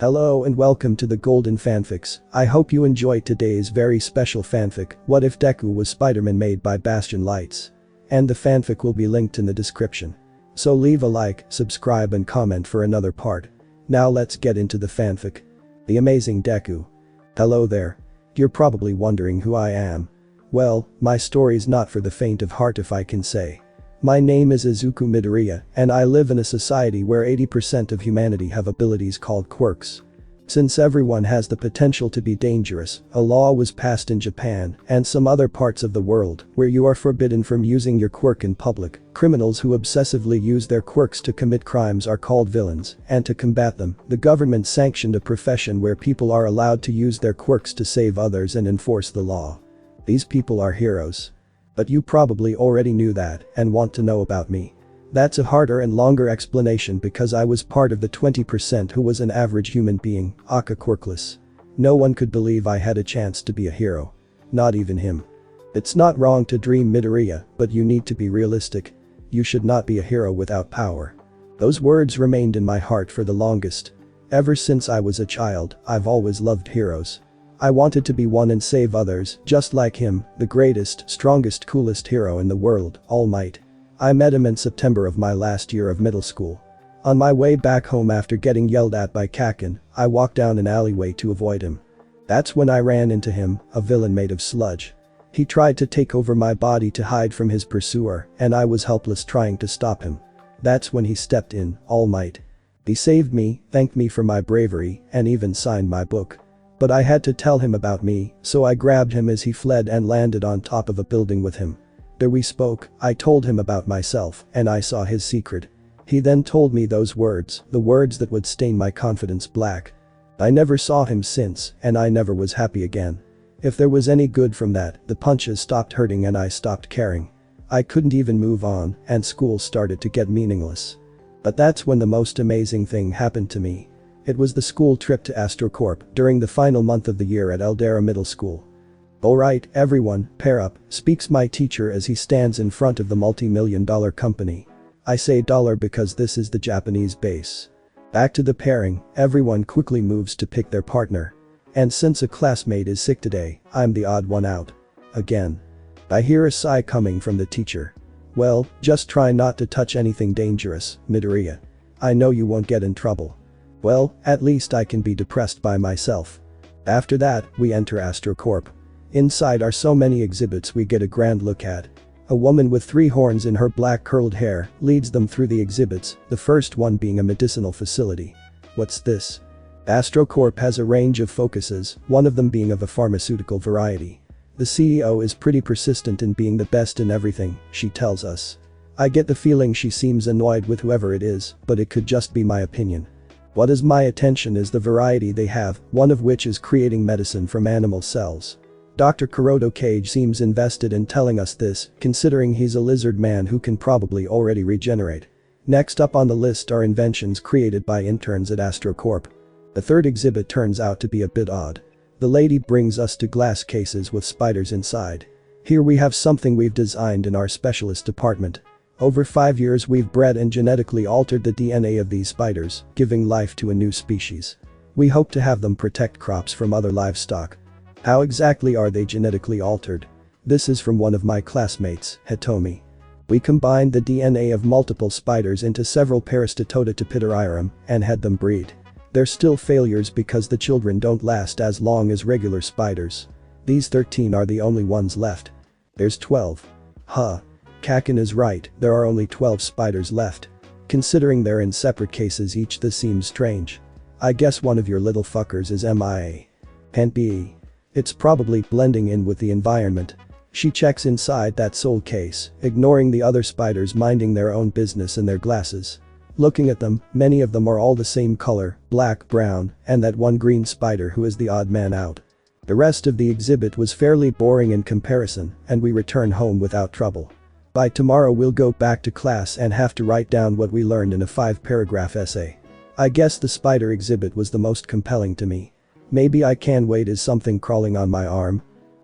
Hello and welcome to the Golden Fanfics. I hope you enjoy today's very special fanfic, What If Deku Was Spider-Man, made by Bastion Lights. And the fanfic will be linked in the description. So leave a like, subscribe and comment for another part. Now let's get into the fanfic. The amazing Deku. Hello there. You're probably wondering who I am. Well, my story's not for the faint of heart, if I can say. My name is Izuku Midoriya, and I live in a society where 80% of humanity have abilities called quirks. Since everyone has the potential to be dangerous, a law was passed in Japan and some other parts of the world where you are forbidden from using your quirk in public. Criminals who obsessively use their quirks to commit crimes are called villains, and to combat them, the government sanctioned a profession where people are allowed to use their quirks to save others and enforce the law. These people are heroes. But you probably already knew that and want to know about me. That's a harder and longer explanation because I was part of the 20% who was an average human being, aka quirkless. No one could believe I had a chance to be a hero. Not even him. It's not wrong to dream, Midoriya, but you need to be realistic. You should not be a hero without power. Those words remained in my heart for the longest. Ever since I was a child, I've always loved heroes. I wanted to be one and save others, just like him, the greatest, strongest, coolest hero in the world, All Might. I met him in September of my last year of middle school. On my way back home after getting yelled at by Kakin, I walked down an alleyway to avoid him. That's when I ran into him, a villain made of sludge. He tried to take over my body to hide from his pursuer, and I was helpless trying to stop him. That's when he stepped in, All Might. He saved me, thanked me for my bravery, and even signed my book. But I had to tell him about me, so I grabbed him as he fled and landed on top of a building with him. There we spoke, I told him about myself, and I saw his secret. He then told me those words, the words that would stain my confidence black. I never saw him since, and I never was happy again. If there was any good from that, the punches stopped hurting and I stopped caring. I couldn't even move on, and school started to get meaningless. But that's when the most amazing thing happened to me. It was the school trip to AstroCorp during the final month of the year at Eldera Middle School. "Alright, everyone, pair up," speaks my teacher as he stands in front of the multi-million-dollar company. I say dollar because this is the Japanese base. Back to the pairing, everyone quickly moves to pick their partner. And since a classmate is sick today, I'm the odd one out. Again. I hear a sigh coming from the teacher. "Well, just try not to touch anything dangerous, Midoriya. I know you won't get in trouble." Well, at least I can be depressed by myself. After that, we enter AstroCorp. Inside are so many exhibits we get a grand look at. A woman with 3 horns in her black curled hair leads them through the exhibits, the first one being a medicinal facility. What's this? AstroCorp has a range of focuses, one of them being of a pharmaceutical variety. The CEO is pretty persistent in being the best in everything, she tells us. I get the feeling she seems annoyed with whoever it is, but it could just be my opinion. What is my attention is the variety they have, one of which is creating medicine from animal cells. Dr. Kuroda Cage seems invested in telling us this, considering he's a lizard man who can probably already regenerate. Next up on the list are inventions created by interns at AstroCorp. The third exhibit turns out to be a bit odd. The lady brings us to glass cases with spiders inside. Here we have something we've designed in our specialist department. Over 5 years we've bred and genetically altered the DNA of these spiders, giving life to a new species. We hope to have them protect crops from other livestock. How exactly are they genetically altered? This is from one of my classmates, Hitomi. We combined the DNA of multiple spiders into several Parasitoda to Pitariarum and had them breed. They're still failures because the children don't last as long as regular spiders. These 13 are the only ones left. There's 12. Huh. Kakin is right, there are only 12 spiders left. Considering they're in separate cases each, this seems strange. I guess one of your little fuckers is MIA. Can't be. It's probably blending in with the environment. She checks inside that sole case, ignoring the other spiders minding their own business in their glasses. Looking at them, many of them are all the same color, black, brown, and that one green spider who is the odd man out. The rest of the exhibit was fairly boring in comparison, and we return home without trouble. By tomorrow we'll go back to class and have to write down what we learned in a 5-paragraph essay. I guess the spider exhibit was the most compelling to me. Maybe I can wait, is something crawling on my arm?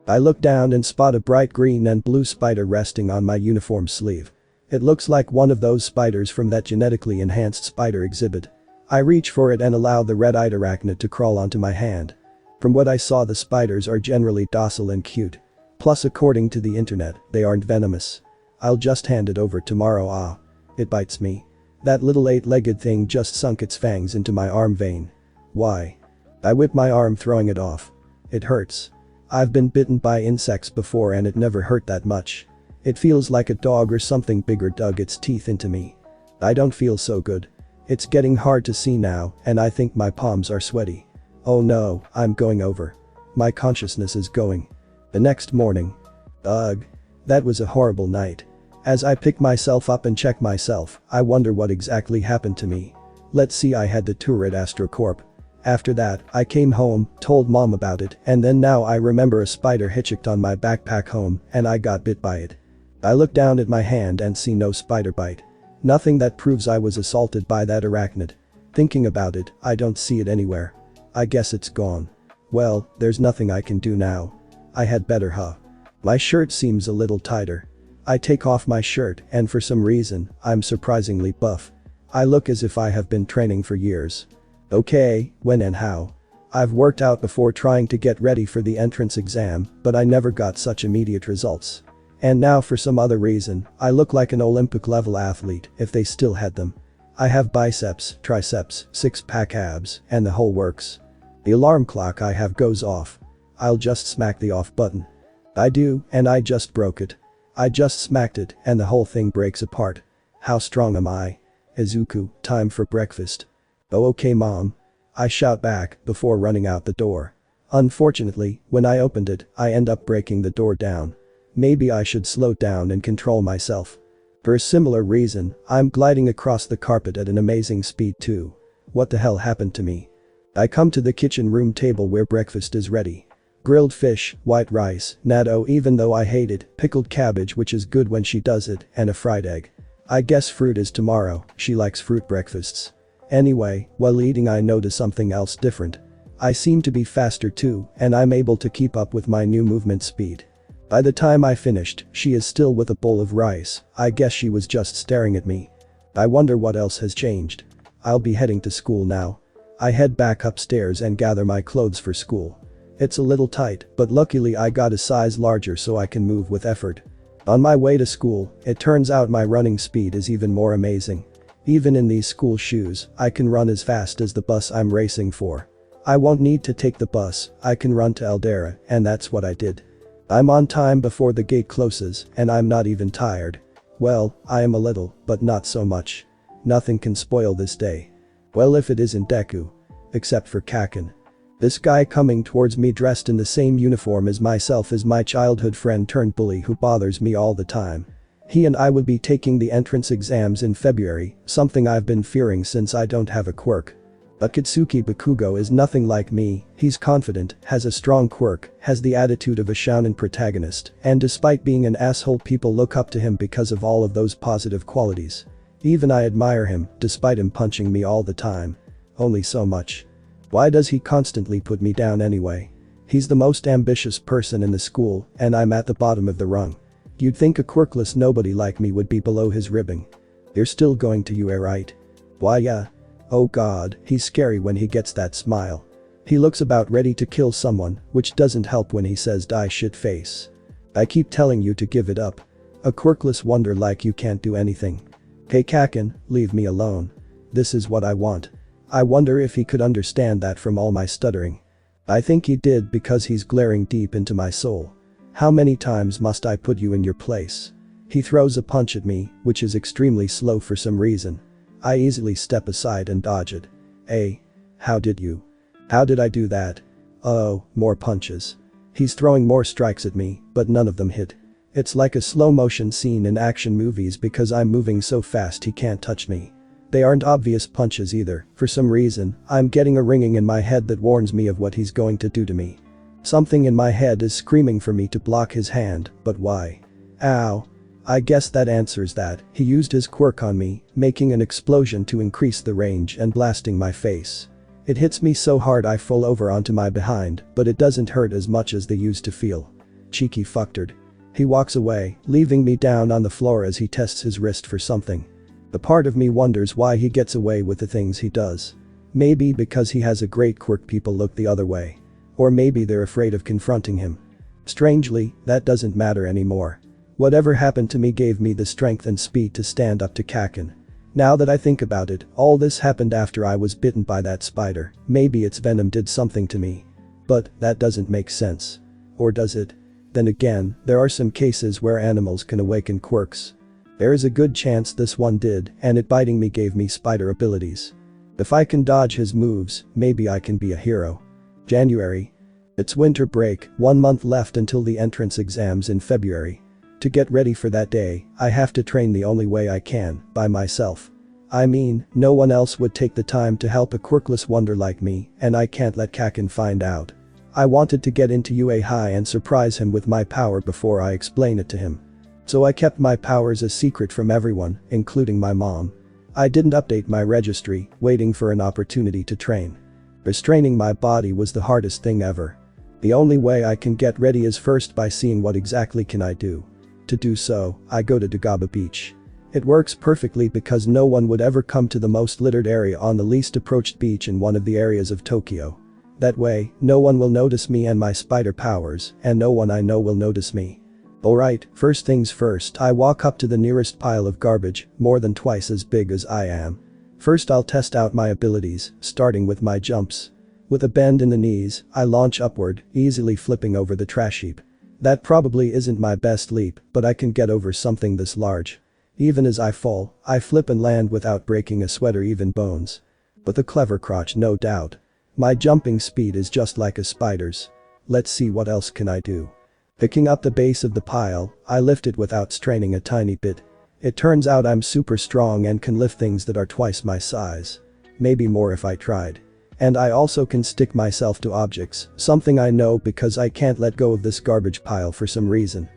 I look down and spot a bright green and blue spider resting on my uniform sleeve. It looks like one of those spiders from that genetically enhanced spider exhibit. I reach for it and allow the red-eyed arachnid to crawl onto my hand. From what I saw, the spiders are generally docile and cute. Plus, according to the internet, they aren't venomous. I'll just hand it over tomorrow. Ah. It bites me. That little 8-legged thing just sunk its fangs into my arm vein. Why? I whip my arm, throwing it off. It hurts. I've been bitten by insects before and it never hurt that much. It feels like a dog or something bigger dug its teeth into me. I don't feel so good. It's getting hard to see now, and I think my palms are sweaty. Oh no, I'm going over. My consciousness is going. The next morning. Ugh. That was a horrible night. As I pick myself up and check myself, I wonder what exactly happened to me. Let's see, I had the tour at Astrocorp. After that, I came home, told mom about it, and then now I remember a spider hitchhiking on my backpack home and I got bit by it. I look down at my hand and see no spider bite. Nothing that proves I was assaulted by that arachnid. Thinking about it, I don't see it anywhere. I guess it's gone. Well, there's nothing I can do now. I had better, huh? My shirt seems a little tighter. I take off my shirt and for some reason, I'm surprisingly buff. I look as if I have been training for years. Okay, when and how? I've worked out before trying to get ready for the entrance exam, but I never got such immediate results. And now for some other reason, I look like an Olympic-level athlete if they still had them. I have biceps, triceps, six-pack abs, and the whole works. The alarm clock I have goes off. I'll just smack the off button. I do, and I just broke it. I just smacked it and the whole thing breaks apart. How strong am I? Izuku, time for breakfast. Oh okay mom. I shout back before running out the door. Unfortunately, when I opened it, I end up breaking the door down. Maybe I should slow down and control myself. For a similar reason, I'm gliding across the carpet at an amazing speed too. What the hell happened to me? I come to the kitchen room table where breakfast is ready. Grilled fish, white rice, natto even though I hate it, pickled cabbage which is good when she does it, and a fried egg. I guess fruit is tomorrow, she likes fruit breakfasts. Anyway, while eating I notice something else different. I seem to be faster too, and I'm able to keep up with my new movement speed. By the time I finished, she is still with a bowl of rice. I guess she was just staring at me. I wonder what else has changed. I'll be heading to school now. I head back upstairs and gather my clothes for school. It's a little tight, but luckily I got a size larger so I can move with effort. On my way to school, it turns out my running speed is even more amazing. Even in these school shoes, I can run as fast as the bus I'm racing for. I won't need to take the bus, I can run to Eldera, and that's what I did. I'm on time before the gate closes, and I'm not even tired. Well, I am a little, but not so much. Nothing can spoil this day. Well, if it isn't Deku. Except for Kaken. This guy coming towards me dressed in the same uniform as myself is my childhood friend turned bully who bothers me all the time. He and I will be taking the entrance exams in February, something I've been fearing since I don't have a quirk. Akatsuki Bakugo is nothing like me, he's confident, has a strong quirk, has the attitude of a shounen protagonist, and despite being an asshole people look up to him because of all of those positive qualities. Even I admire him, despite him punching me all the time. Only so much. Why does he constantly put me down anyway? He's the most ambitious person in the school, and I'm at the bottom of the rung. You'd think a quirkless nobody like me would be below his ribbing. You're still going to UA, right? Why yeah. Oh god, he's scary when he gets that smile. He looks about ready to kill someone, which doesn't help when he says die shit face. I keep telling you to give it up. A quirkless wonder like you can't do anything. Hey Kaken, leave me alone. This is what I want. I wonder if he could understand that from all my stuttering. I think he did because he's glaring deep into my soul. How many times must I put you in your place? He throws a punch at me, which is extremely slow for some reason. I easily step aside and dodge it. Hey. How did you? How did I do that? Oh, more punches. He's throwing more strikes at me, but none of them hit. It's like a slow motion scene in action movies because I'm moving so fast he can't touch me. They aren't obvious punches either, for some reason, I'm getting a ringing in my head that warns me of what he's going to do to me. Something in my head is screaming for me to block his hand, but why? Ow. I guess that answers that. He used his quirk on me, making an explosion to increase the range and blasting my face. It hits me so hard I fall over onto my behind, but it doesn't hurt as much as they used to feel. Cheeky fucktard. He walks away, leaving me down on the floor as he tests his wrist for something. The part of me wonders why he gets away with the things he does. Maybe because he has a great quirk people look the other way. Or maybe they're afraid of confronting him. Strangely, that doesn't matter anymore. Whatever happened to me gave me the strength and speed to stand up to Kaken. Now that I think about it, all this happened after I was bitten by that spider. Maybe its venom did something to me. But that doesn't make sense. Or does it? Then again, there are some cases where animals can awaken quirks. There is a good chance this one did, and it biting me gave me spider abilities. If I can dodge his moves, maybe I can be a hero. January. It's winter break, 1 month left until the entrance exams in February. To get ready for that day, I have to train the only way I can, by myself. I mean, no one else would take the time to help a quirkless wonder like me, and I can't let Kaken find out. I wanted to get into UA High and surprise him with my power before I explain it to him. So I kept my powers a secret from everyone, including my mom. I didn't update my registry, waiting for an opportunity to train. Restraining my body was the hardest thing ever. The only way I can get ready is first by seeing what exactly can I do. To do so, I go to Dagaba Beach. It works perfectly because no one would ever come to the most littered area on the least approached beach in one of the areas of Tokyo. That way, no one will notice me and my spider powers, and no one I know will notice me. Alright, first things first, I walk up to the nearest pile of garbage, more than twice as big as I am. First I'll test out my abilities, starting with my jumps. With a bend in the knees, I launch upward, easily flipping over the trash heap. That probably isn't my best leap, but I can get over something this large. Even as I fall, I flip and land without breaking a sweat or even bones. But the clever crotch, no doubt. My jumping speed is just like a spider's. Let's see what else can I do. Picking up the base of the pile, I lift it without straining a tiny bit. It turns out I'm super strong and can lift things that are twice my size. Maybe more if I tried. And I also can stick myself to objects, something I know because I can't let go of this garbage pile for some reason.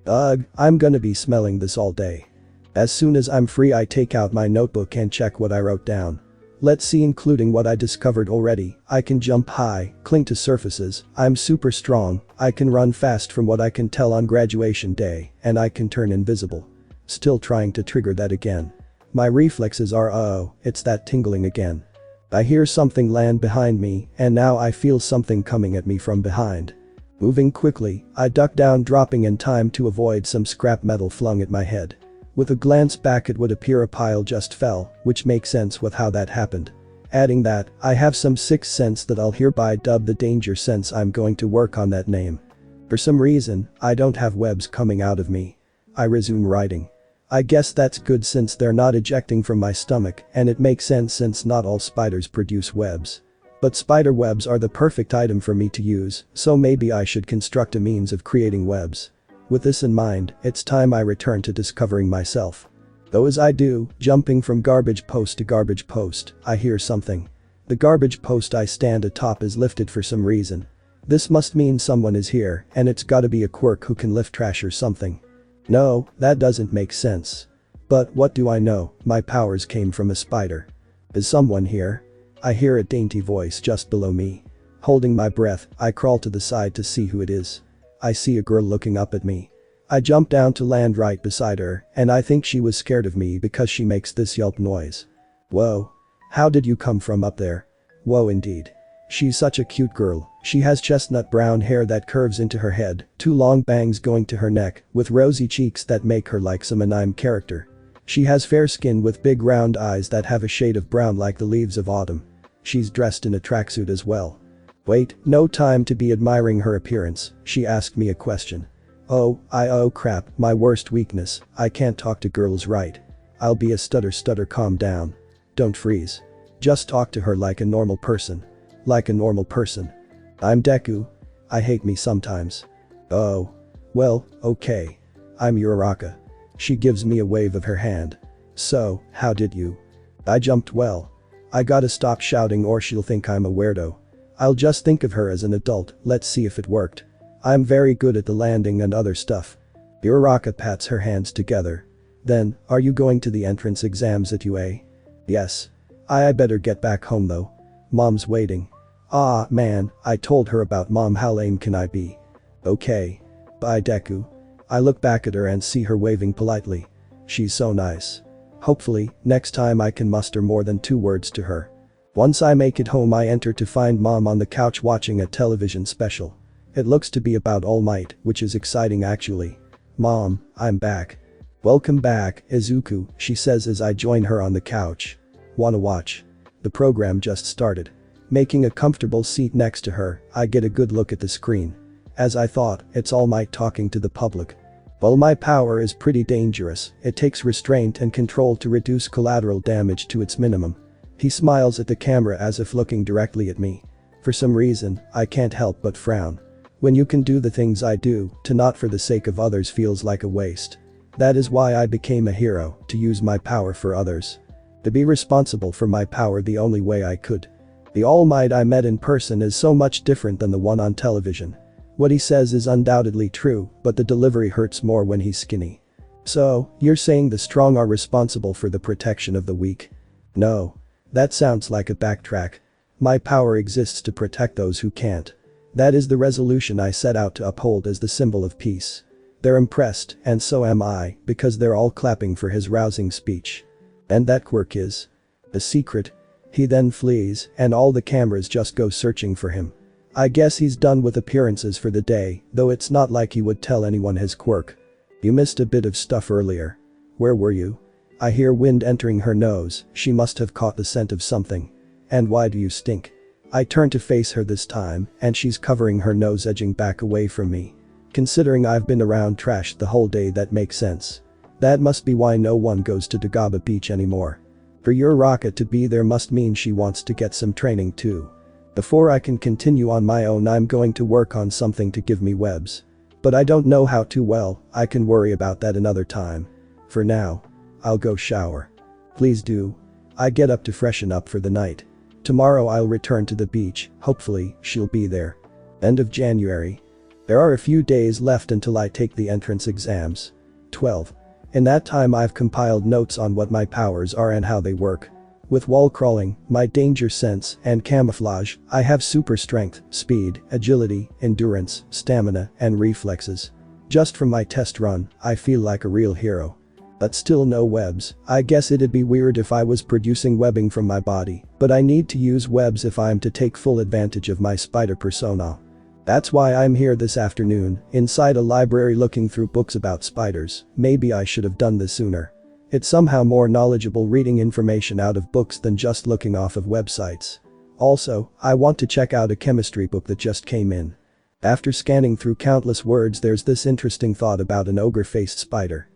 Ugh, I'm gonna be smelling this all day. As soon as I'm free I take out my notebook and check what I wrote down. Let's see, including what I discovered already. I can jump high, cling to surfaces, I'm super strong, I can run fast from what I can tell on graduation day, and I can turn invisible. Still trying to trigger that again. My reflexes are it's that tingling again. I hear something land behind me, and now I feel something coming at me from behind. Moving quickly, I duck down, dropping in time to avoid some scrap metal flung at my head. With a glance back it would appear a pile just fell, which makes sense with how that happened. Adding that, I have some sixth sense that I'll hereby dub the danger sense. I'm going to work on that name. For some reason, I don't have webs coming out of me. I resume writing. I guess that's good since they're not ejecting from my stomach, and it makes sense since not all spiders produce webs. But spider webs are the perfect item for me to use, so maybe I should construct a means of creating webs. With this in mind, it's time I return to discovering myself. Though as I do, jumping from garbage post to garbage post, I hear something. The garbage post I stand atop is lifted for some reason. This must mean someone is here, and it's gotta be a quirk who can lift trash or something. No, that doesn't make sense. But what do I know, my powers came from a spider. Is someone here? I hear a dainty voice just below me. Holding my breath, I crawl to the side to see who it is. I see a girl looking up at me. I jump down to land right beside her, and I think she was scared of me because she makes this yelp noise. Whoa. How did you come from up there? Whoa indeed. She's such a cute girl. She has chestnut brown hair that curves into her head, 2 long bangs going to her neck, with rosy cheeks that make her like some anime character. She has fair skin with big round eyes that have a shade of brown like the leaves of autumn. She's dressed in a tracksuit as well. Wait, no time to be admiring her appearance, she asked me a question. Oh crap, my worst weakness, I can't talk to girls right. I'll be a stutter, calm down. Don't freeze. Just talk to her like a normal person. Like a normal person. I'm Deku. I hate me sometimes. Oh. Well, okay. I'm Uraraka. She gives me a wave of her hand. So, how did you? I jumped well. I gotta stop shouting or she'll think I'm a weirdo. I'll just think of her as an adult, let's see if it worked. I'm very good at the landing and other stuff. Uraraka pats her hands together. Then, are you going to the entrance exams at UA? Yes. I better get back home though. Mom's waiting. Ah man, I told her about mom, how lame can I be? Okay. Bye Deku. I look back at her and see her waving politely. She's so nice. Hopefully, next time I can muster more than 2 words to her. Once I make it home I enter to find mom on the couch watching a television special. It looks to be about All Might, which is exciting actually. Mom, I'm back. Welcome back, Izuku, she says as I join her on the couch. Wanna watch? The program just started. Making a comfortable seat next to her, I get a good look at the screen. As I thought, it's All Might talking to the public. Well, my power is pretty dangerous, it takes restraint and control to reduce collateral damage to its minimum. He smiles at the camera as if looking directly at me. For some reason, I can't help but frown. When you can do the things I do, to not for the sake of others feels like a waste. That is why I became a hero, to use my power for others. To be responsible for my power the only way I could. The All Might I met in person is so much different than the one on television. What he says is undoubtedly true, but the delivery hurts more when he's skinny. So, you're saying the strong are responsible for the protection of the weak? No. That sounds like a backtrack. My power exists to protect those who can't. That is the resolution I set out to uphold as the symbol of peace. They're impressed, and so am I, because they're all clapping for his rousing speech. And that quirk is a secret. He then flees, and all the cameras just go searching for him. I guess he's done with appearances for the day, though it's not like he would tell anyone his quirk. You missed a bit of stuff earlier. Where were you? I hear wind entering her nose, she must have caught the scent of something. And why do you stink? I turn to face her this time, and she's covering her nose edging back away from me. Considering I've been around trash the whole day that makes sense. That must be why no one goes to Dagaba Beach anymore. For your rocket to be there must mean she wants to get some training too. Before I can continue on my own I'm going to work on something to give me webs. But I don't know how to well, I can worry about that another time. For now, I'll go shower. Please do. I get up to freshen up for the night. Tomorrow I'll return to the beach, hopefully she'll be there. End of January. There are a few days left until I take the entrance exams. 12. In that time I've compiled notes on what my powers are and how they work. With wall crawling, my danger sense, and camouflage, I have super strength, speed, agility, endurance, stamina, and reflexes. Just from my test run, I feel like a real hero. But still no webs. I guess it'd be weird if I was producing webbing from my body, but I need to use webs if I'm to take full advantage of my spider persona. That's why I'm here this afternoon, inside a library looking through books about spiders. Maybe I should have done this sooner. It's somehow more knowledgeable reading information out of books than just looking off of websites. Also, I want to check out a chemistry book that just came in. After scanning through countless words there's this interesting thought about an ogre-faced spider.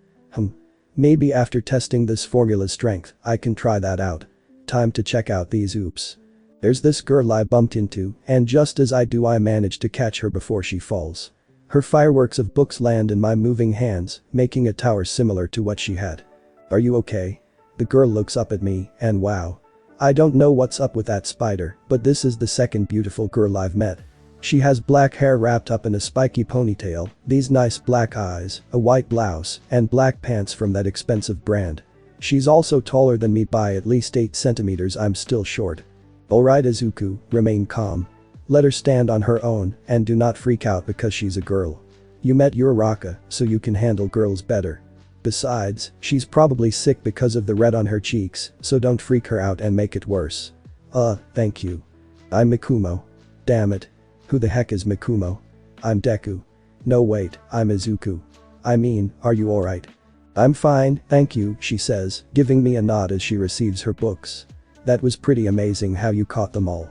Maybe after testing this formula's strength, I can try that out. Time to check out these oops. There's this girl I bumped into, and just as I do I manage to catch her before she falls. Her fireworks of books land in my moving hands, making a tower similar to what she had. Are you okay? The girl looks up at me, and wow. I don't know what's up with that spider, but this is the second beautiful girl I've met. She has black hair wrapped up in a spiky ponytail, these nice black eyes, a white blouse, and black pants from that expensive brand. She's also taller than me by at least 8 centimeters. I'm still short. Alright Izuku, remain calm. Let her stand on her own, and do not freak out because she's a girl. You met your Raka, so you can handle girls better. Besides, she's probably sick because of the red on her cheeks, so don't freak her out and make it worse. Thank you. I'm Mikumo. Damn it. Who the heck is Mikumo? I'm Deku. No wait, I'm Izuku. I mean, are you alright? I'm fine, thank you, she says, giving me a nod as she receives her books. That was pretty amazing how you caught them all.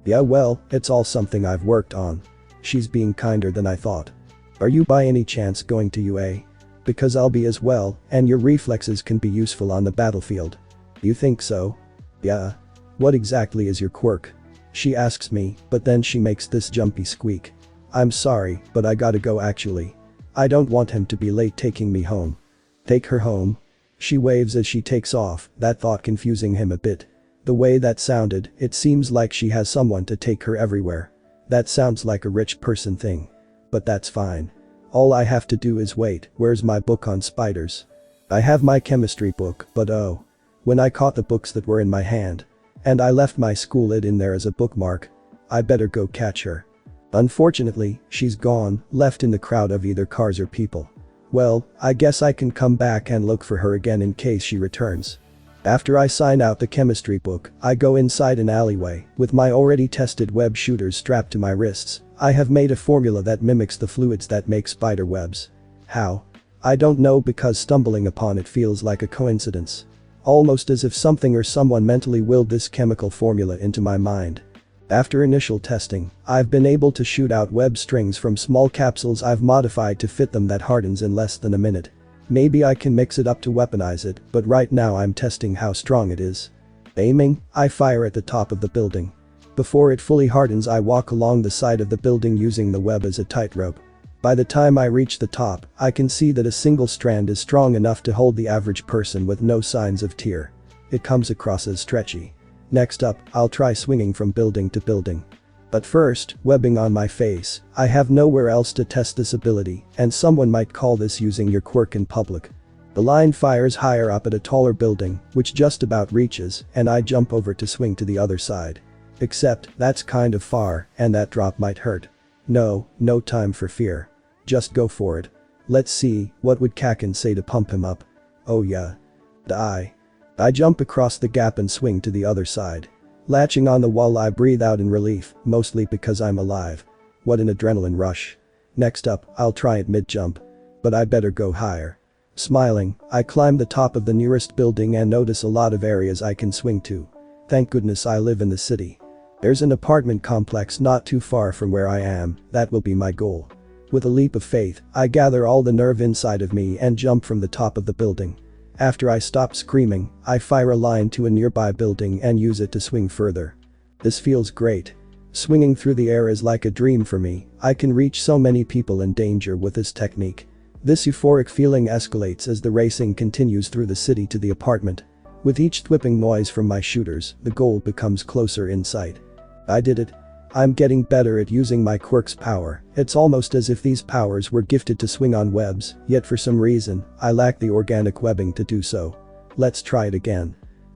Yeah well, it's all something I've worked on. She's being kinder than I thought. Are you by any chance going to UA? Because I'll be as well, and your reflexes can be useful on the battlefield. You think so? Yeah. What exactly is your quirk? She asks me, but then she makes this jumpy squeak. I'm sorry, but I gotta go actually. I don't want him to be late taking me home. Take her home? She waves as she takes off, that thought confusing him a bit. The way that sounded, it seems like she has someone to take her everywhere. That sounds like a rich person thing. But that's fine. All I have to do is wait. Where's my book on spiders? I have my chemistry book, but oh. When I caught the books that were in my hand. And I left my school id in there as a bookmark. I better go catch her. Unfortunately, she's gone, left in the crowd of either cars or people. Well, I guess I can come back and look for her again in case she returns. After I sign out the chemistry book, I go inside an alleyway with my already tested web shooters strapped to my wrists. I have made a formula that mimics the fluids that make spider webs. How? I don't know, because stumbling upon it feels like a coincidence. Almost as if something or someone mentally willed this chemical formula into my mind. After initial testing, I've been able to shoot out web strings from small capsules I've modified to fit them that hardens in less than a minute. Maybe I can mix it up to weaponize it, but right now I'm testing how strong it is. Aiming, I fire at the top of the building. Before it fully hardens, I walk along the side of the building using the web as a tightrope. By the time I reach the top, I can see that a single strand is strong enough to hold the average person with no signs of tear. It comes across as stretchy. Next up, I'll try swinging from building to building. But first, webbing on my face. I have nowhere else to test this ability, and someone might call this using your quirk in public. The line fires higher up at a taller building, which just about reaches, and I jump over to swing to the other side. Except, that's kind of far, and that drop might hurt. No time for fear. Just go for it. Let's see, what would Kakin say to pump him up? Oh yeah. I jump across the gap and swing to the other side. Latching on the wall, I breathe out in relief, mostly because I'm alive. What an adrenaline rush. Next up, I'll try it mid-jump. But I better go higher. Smiling, I climb the top of the nearest building and notice a lot of areas I can swing to. Thank goodness I live in the city. There's an apartment complex not too far from where I am. That will be my goal. With a leap of faith, I gather all the nerve inside of me and jump from the top of the building. After I stop screaming, I fire a line to a nearby building and use it to swing further. This feels great. Swinging through the air is like a dream for me. I can reach so many people in danger with this technique. This euphoric feeling escalates as the racing continues through the city to the apartment. With each thwipping noise from my shooters, the goal becomes closer in sight. I did it. I'm getting better at using my quirk's power. It's almost as if these powers were gifted to swing on webs, yet for some reason, I lack the organic webbing to do so. Let's try it again.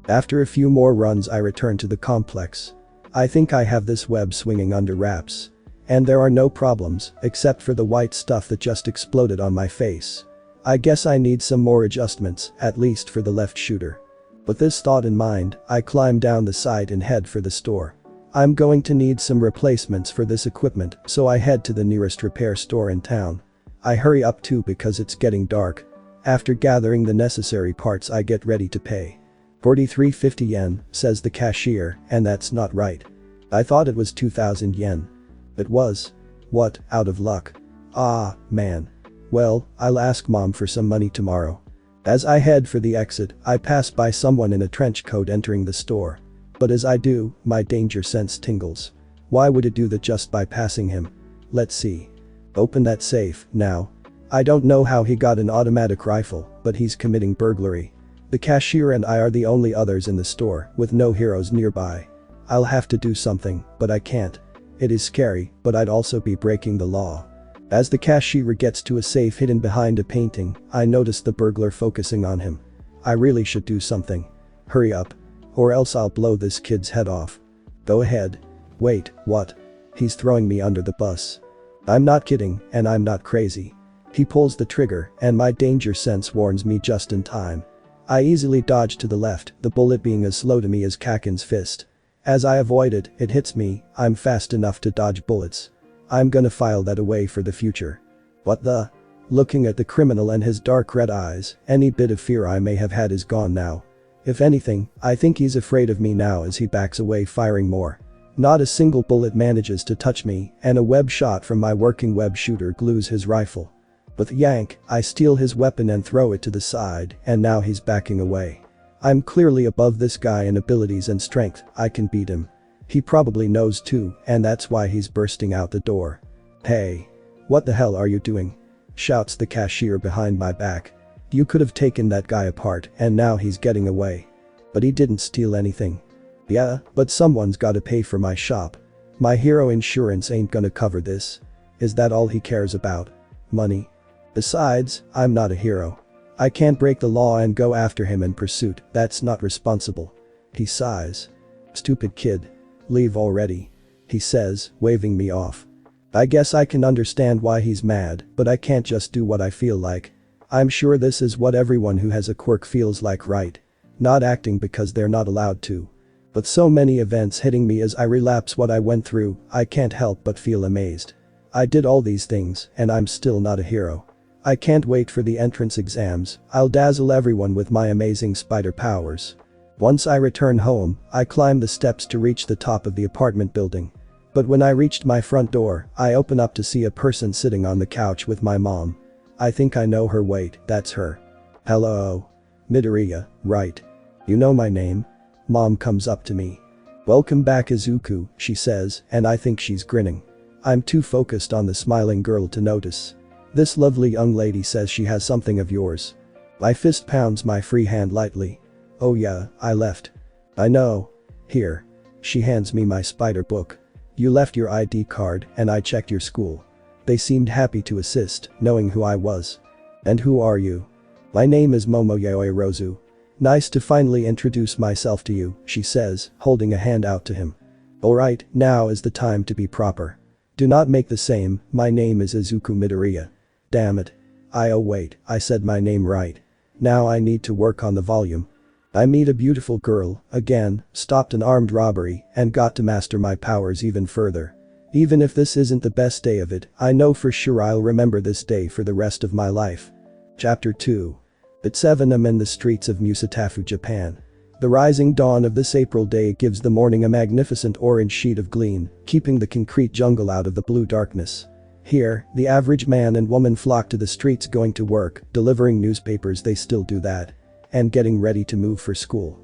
After a few more runs, I return to the complex. I think I have this web swinging under wraps. And there are no problems, except for the white stuff that just exploded on my face. I guess I need some more adjustments, at least for the left shooter. With this thought in mind, I climb down the side and head for the store. I'm going to need some replacements for this equipment, so I head to the nearest repair store in town. I hurry up too because it's getting dark. After gathering the necessary parts, I get ready to pay. 4350 yen, says the cashier, and that's not right. I thought it was 2000 yen. It was. What, out of luck? Ah, man. Well, I'll ask mom for some money tomorrow. As I head for the exit, I pass by someone in a trench coat entering the store. But as I do, my danger sense tingles. Why would it do that just by passing him? Let's see. Open that safe, now. I don't know how he got an automatic rifle, but he's committing burglary. The cashier and I are the only others in the store, with no heroes nearby. I'll have to do something, but I can't. It is scary, but I'd also be breaking the law. As the cashier gets to a safe hidden behind a painting, I notice the burglar focusing on him. I really should do something. Hurry up. Or else I'll blow this kid's head off. Go ahead. Wait, what? He's throwing me under the bus. I'm not kidding, and I'm not crazy. He pulls the trigger, and my danger sense warns me just in time. I easily dodge to the left, the bullet being as slow to me as Kakin's fist. As I avoid it, it hits me. I'm fast enough to dodge bullets. I'm gonna file that away for the future. What the? Looking at the criminal and his dark red eyes, any bit of fear I may have had is gone now. If anything, I think he's afraid of me now as he backs away, firing more. Not a single bullet manages to touch me, and a web shot from my working web shooter glues his rifle. With a yank, I steal his weapon and throw it to the side, and now he's backing away. I'm clearly above this guy in abilities and strength. I can beat him. He probably knows too, and that's why he's bursting out the door. Hey. What the hell are you doing? Shouts the cashier behind my back. You could have taken that guy apart, and now he's getting away. But he didn't steal anything. Yeah, but someone's gotta pay for my shop. My hero insurance ain't gonna cover this. Is that all he cares about? Money? Besides, I'm not a hero. I can't break the law and go after him in pursuit. That's not responsible. He sighs. Stupid kid. Leave already. He says, waving me off. I guess I can understand why he's mad, but I can't just do what I feel like. I'm sure this is what everyone who has a quirk feels like, right? Not acting because they're not allowed to. But so many events hitting me as I relapse what I went through, I can't help but feel amazed. I did all these things, and I'm still not a hero. I can't wait for the entrance exams. I'll dazzle everyone with my amazing spider powers. Once I return home, I climb the steps to reach the top of the apartment building. But when I reached my front door, I open up to see a person sitting on the couch with my mom. I think I know her. Wait, that's her. Hello. Midoriya, right. You know my name? Mom comes up to me. Welcome back Izuku, she says, and I think she's grinning. I'm too focused on the smiling girl to notice. This lovely young lady says she has something of yours. My fist pounds my free hand lightly. Oh yeah, I left. I know. Here. She hands me my spider book. You left your ID card and I checked your school. They seemed happy to assist, knowing who I was. And who are you? My name is Momoyaoi Rozu. Nice to finally introduce myself to you, she says, holding a hand out to him. Alright, now is the time to be proper. Do not make the same, my name is Izuku Midoriya. Damn it. Oh wait, I said my name right. Now I need to work on the volume. I meet a beautiful girl, again, stopped an armed robbery, and got to master my powers even further. Even if this isn't the best day of it, I know for sure I'll remember this day for the rest of my life. Chapter 2. At 7 am in the streets of Musatafu, Japan. The rising dawn of this April day gives the morning a magnificent orange sheet of gleam, keeping the concrete jungle out of the blue darkness. Here, the average man and woman flock to the streets going to work, delivering newspapers, they still do that, and getting ready to move for school.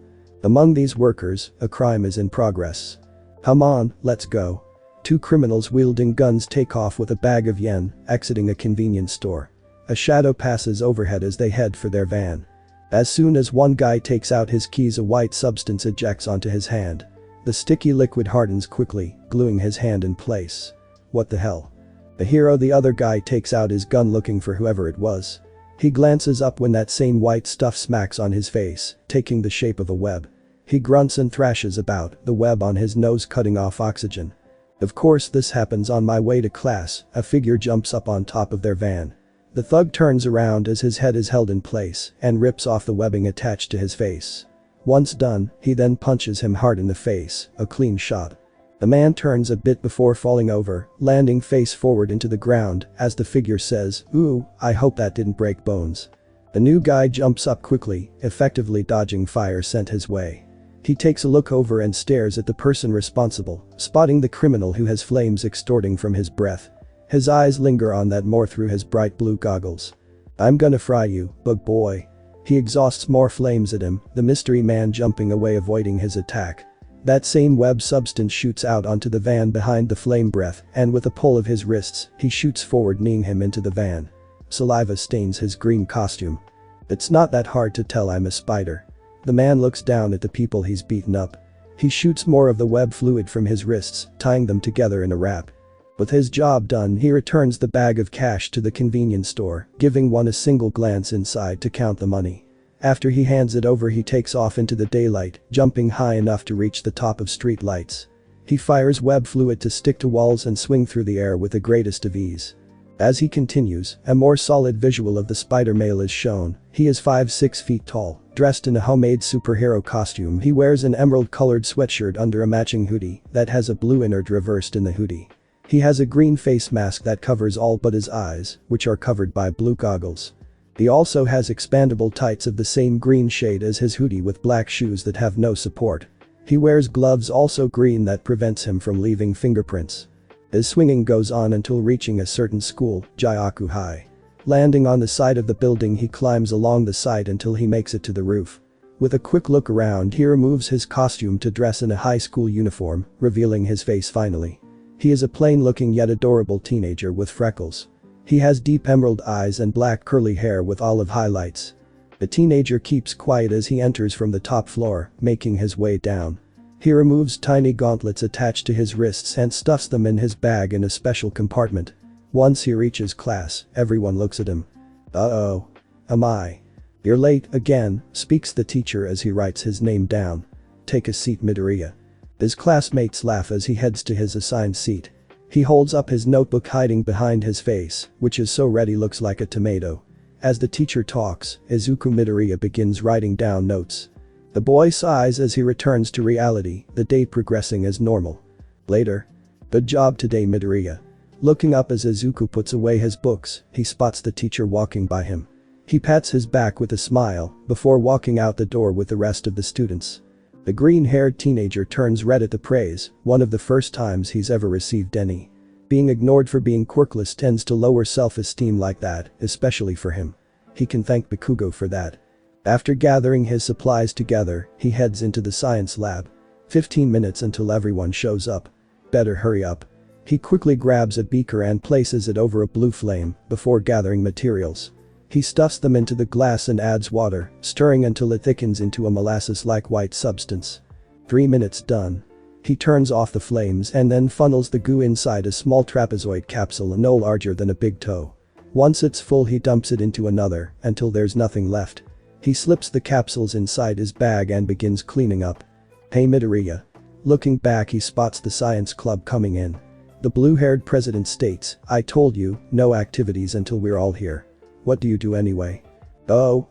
Among these workers, a crime is in progress. Come on, let's go. Two criminals wielding guns take off with a bag of yen, exiting a convenience store. A shadow passes overhead as they head for their van. As soon as one guy takes out his keys, a white substance ejects onto his hand. The sticky liquid hardens quickly, gluing his hand in place. What the hell? The hero, the other guy, takes out his gun looking for whoever it was. He glances up when that same white stuff smacks on his face, taking the shape of a web. He grunts and thrashes about, the web on his nose cutting off oxygen. Of course this happens on my way to class. A figure jumps up on top of their van. The thug turns around as his head is held in place and rips off the webbing attached to his face. Once done, he then punches him hard in the face, a clean shot. The man turns a bit before falling over, landing face forward into the ground as the figure says, "Ooh, I hope that didn't break bones." The new guy jumps up quickly, effectively dodging fire sent his way. He takes a look over and stares at the person responsible, spotting the criminal who has flames extorting from his breath. His eyes linger on that more through his bright blue goggles. "I'm gonna fry you, bug boy." He exhausts more flames at him, the mystery man jumping away avoiding his attack. That same web substance shoots out onto the van behind the flame breath, and with a pull of his wrists, he shoots forward, kneeing him into the van. Saliva stains his green costume. It's not that hard to tell I'm a spider. The man looks down at the people he's beaten up. He shoots more of the web fluid from his wrists, tying them together in a wrap. With his job done, he returns the bag of cash to the convenience store, giving one a single glance inside to count the money. After he hands it over, he takes off into the daylight, jumping high enough to reach the top of street lights. He fires web fluid to stick to walls and swing through the air with the greatest of ease. As he continues, a more solid visual of the spider male is shown. He is 5'6" feet tall, dressed in a homemade superhero costume. He wears an emerald-colored sweatshirt under a matching hoodie that has a blue innard reversed in the hoodie. He has a green face mask that covers all but his eyes, which are covered by blue goggles. He also has expandable tights of the same green shade as his hoodie with black shoes that have no support. He wears gloves also green that prevents him from leaving fingerprints. His swinging goes on until reaching a certain school, Jyaku High. Landing on the side of the building, he climbs along the side until he makes it to the roof. With a quick look around, he removes his costume to dress in a high school uniform, revealing his face finally. He is a plain-looking yet adorable teenager with freckles. He has deep emerald eyes and black curly hair with olive highlights. The teenager keeps quiet as he enters from the top floor, making his way down. He removes tiny gauntlets attached to his wrists and stuffs them in his bag in a special compartment. Once he reaches class, everyone looks at him. "Uh-oh. Am I? You're late again," speaks the teacher as he writes his name down. "Take a seat, Midoriya." His classmates laugh as he heads to his assigned seat. He holds up his notebook hiding behind his face, which is so red he looks like a tomato. As the teacher talks, Izuku Midoriya begins writing down notes. The boy sighs as he returns to reality, the day progressing as normal. Later. Good job today, Midoriya. Looking up as Izuku puts away his books, he spots the teacher walking by him. He pats his back with a smile before walking out the door with the rest of the students. The green-haired teenager turns red at the praise, one of the first times he's ever received any. Being ignored for being quirkless tends to lower self-esteem like that, especially for him. He can thank Bakugo for that. After gathering his supplies together, he heads into the science lab. 15 minutes until everyone shows up. Better hurry up. He quickly grabs a beaker and places it over a blue flame before gathering materials. He stuffs them into the glass and adds water, stirring until it thickens into a molasses-like white substance. 3 minutes done. He turns off the flames and then funnels the goo inside a small trapezoid capsule no larger than a big toe. Once it's full, he dumps it into another until there's nothing left. He slips the capsules inside his bag and begins cleaning up. Hey Midoriya. Looking back, he spots the science club coming in. The blue-haired president states, "I told you, no activities until we're all here. What do you do anyway?" "Oh,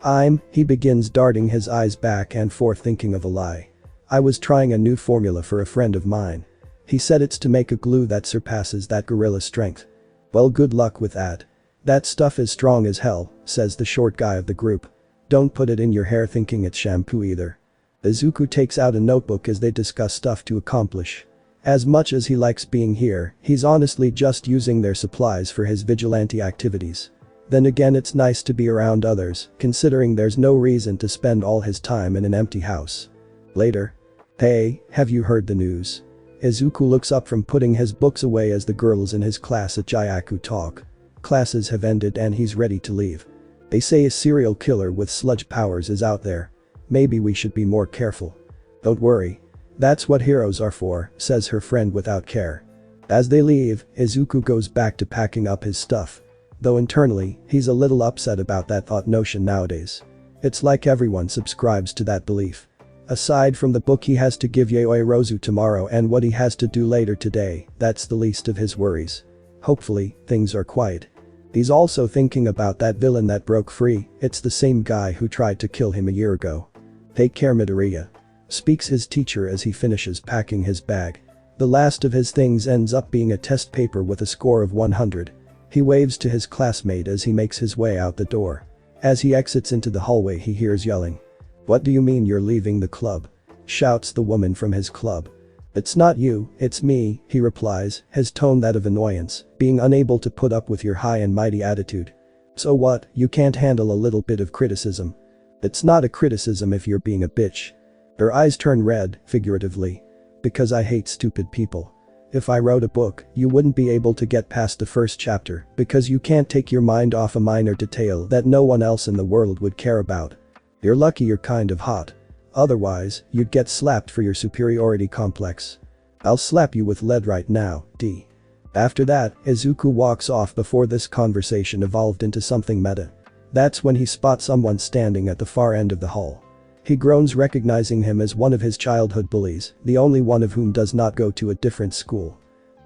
he begins, darting his eyes back and forth thinking of a lie. "I was trying a new formula for a friend of mine. He said it's to make a glue that surpasses that gorilla strength." "Well, good luck with that." "That stuff is strong as hell," says the short guy of the group. "Don't put it in your hair thinking it's shampoo either." Izuku takes out a notebook as they discuss stuff to accomplish. As much as he likes being here, he's honestly just using their supplies for his vigilante activities. Then again, it's nice to be around others, considering there's no reason to spend all his time in an empty house. Later. "Hey, have you heard the news?" Izuku looks up from putting his books away as the girls in his class at Jayaku talk. Classes have ended and he's ready to leave. They say a serial killer with sludge powers is out there. Maybe we should be more careful. "Don't worry. That's what heroes are for," says her friend without care. As they leave, Izuku goes back to packing up his stuff. Though internally, he's a little upset about that thought notion nowadays. It's like everyone subscribes to that belief. Aside from the book he has to give Yaoi Rozu tomorrow and what he has to do later today, that's the least of his worries. Hopefully, things are quiet. He's also thinking about that villain that broke free. It's the same guy who tried to kill him a year ago. "Take care, Midoriya," speaks his teacher as he finishes packing his bag. The last of his things ends up being a test paper with a score of 100. He waves to his classmate as he makes his way out the door. As he exits into the hallway, he hears yelling. "What do you mean you're leaving the club?" shouts the woman from his club. "It's not you, it's me," he replies, his tone that of annoyance, being unable to put up with your high and mighty attitude. "So what, you can't handle a little bit of criticism?" "It's not a criticism if you're being a bitch." Her eyes turn red, figuratively. "Because I hate stupid people. If I wrote a book, you wouldn't be able to get past the first chapter because you can't take your mind off a minor detail that no one else in the world would care about. You're lucky you're kind of hot. Otherwise, you'd get slapped for your superiority complex. I'll slap you with lead right now, D." After that, Izuku walks off before this conversation evolved into something meta. That's when he spots someone standing at the far end of the hall. He groans, recognizing him as one of his childhood bullies, the only one of whom does not go to a different school.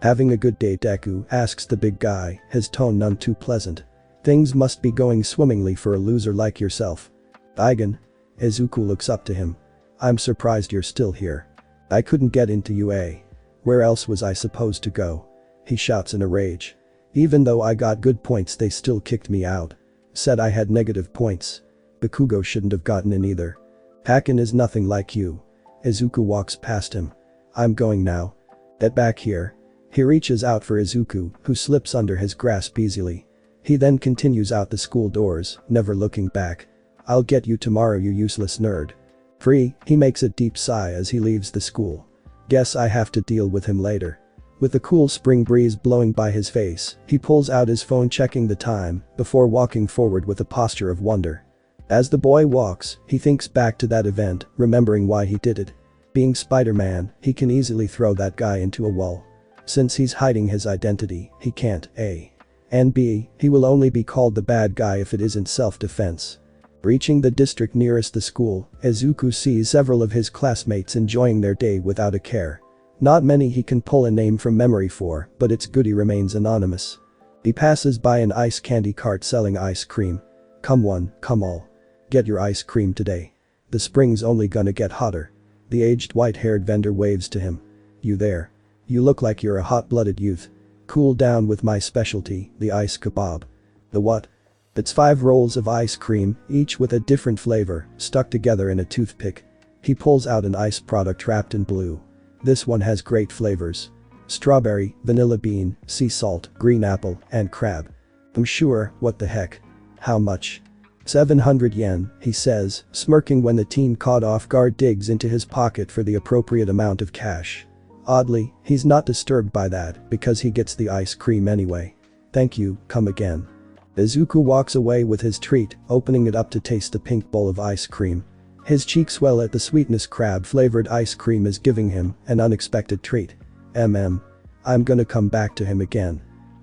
"Having a good day, Deku?" asks the big guy, his tone none too pleasant. "Things must be going swimmingly for a loser like yourself." "Eigen." Izuku looks up to him. "I'm surprised you're still here. I couldn't get into UA. Where else was I supposed to go?" he shouts in a rage. "Even though I got good points, they still kicked me out. Said I had negative points. Bakugo shouldn't have gotten in either. Haken is nothing like you." Izuku walks past him. "I'm going now. Get back here." He reaches out for Izuku, who slips under his grasp easily. He then continues out the school doors, never looking back. "I'll get you tomorrow, you useless nerd." Free, he makes a deep sigh as he leaves the school. "Guess I have to deal with him later." With the cool spring breeze blowing by his face, he pulls out his phone, checking the time before walking forward with a posture of wonder. As the boy walks, he thinks back to that event, remembering why he did it. Being Spider-Man, he can easily throw that guy into a wall. Since he's hiding his identity, he can't A. And B, he will only be called the bad guy if it isn't self-defense. Reaching the district nearest the school, Izuku sees several of his classmates enjoying their day without a care. Not many he can pull a name from memory for, but it's good he remains anonymous. He passes by an ice candy cart selling ice cream. Come one, come all. Get your ice cream today. The spring's only gonna get hotter. The aged white-haired vendor waves to him. You there. You look like you're a hot-blooded youth. Cool down with my specialty, the ice kebab. The what? It's 5 rolls of ice cream, each with a different flavor, stuck together in a toothpick. He pulls out an ice product wrapped in blue. This one has great flavors. Strawberry, vanilla bean, sea salt, green apple, and crab. I'm sure, what the heck? How much? 700 yen, he says, smirking when the teen caught off guard digs into his pocket for the appropriate amount of cash. Oddly, he's not disturbed by that because he gets the ice cream anyway. Thank you, come again. Izuku walks away with his treat, opening it up to taste the pink bowl of ice cream. His cheeks swell at the sweetness crab-flavored ice cream is giving him, an unexpected treat. I'm gonna come back to him again.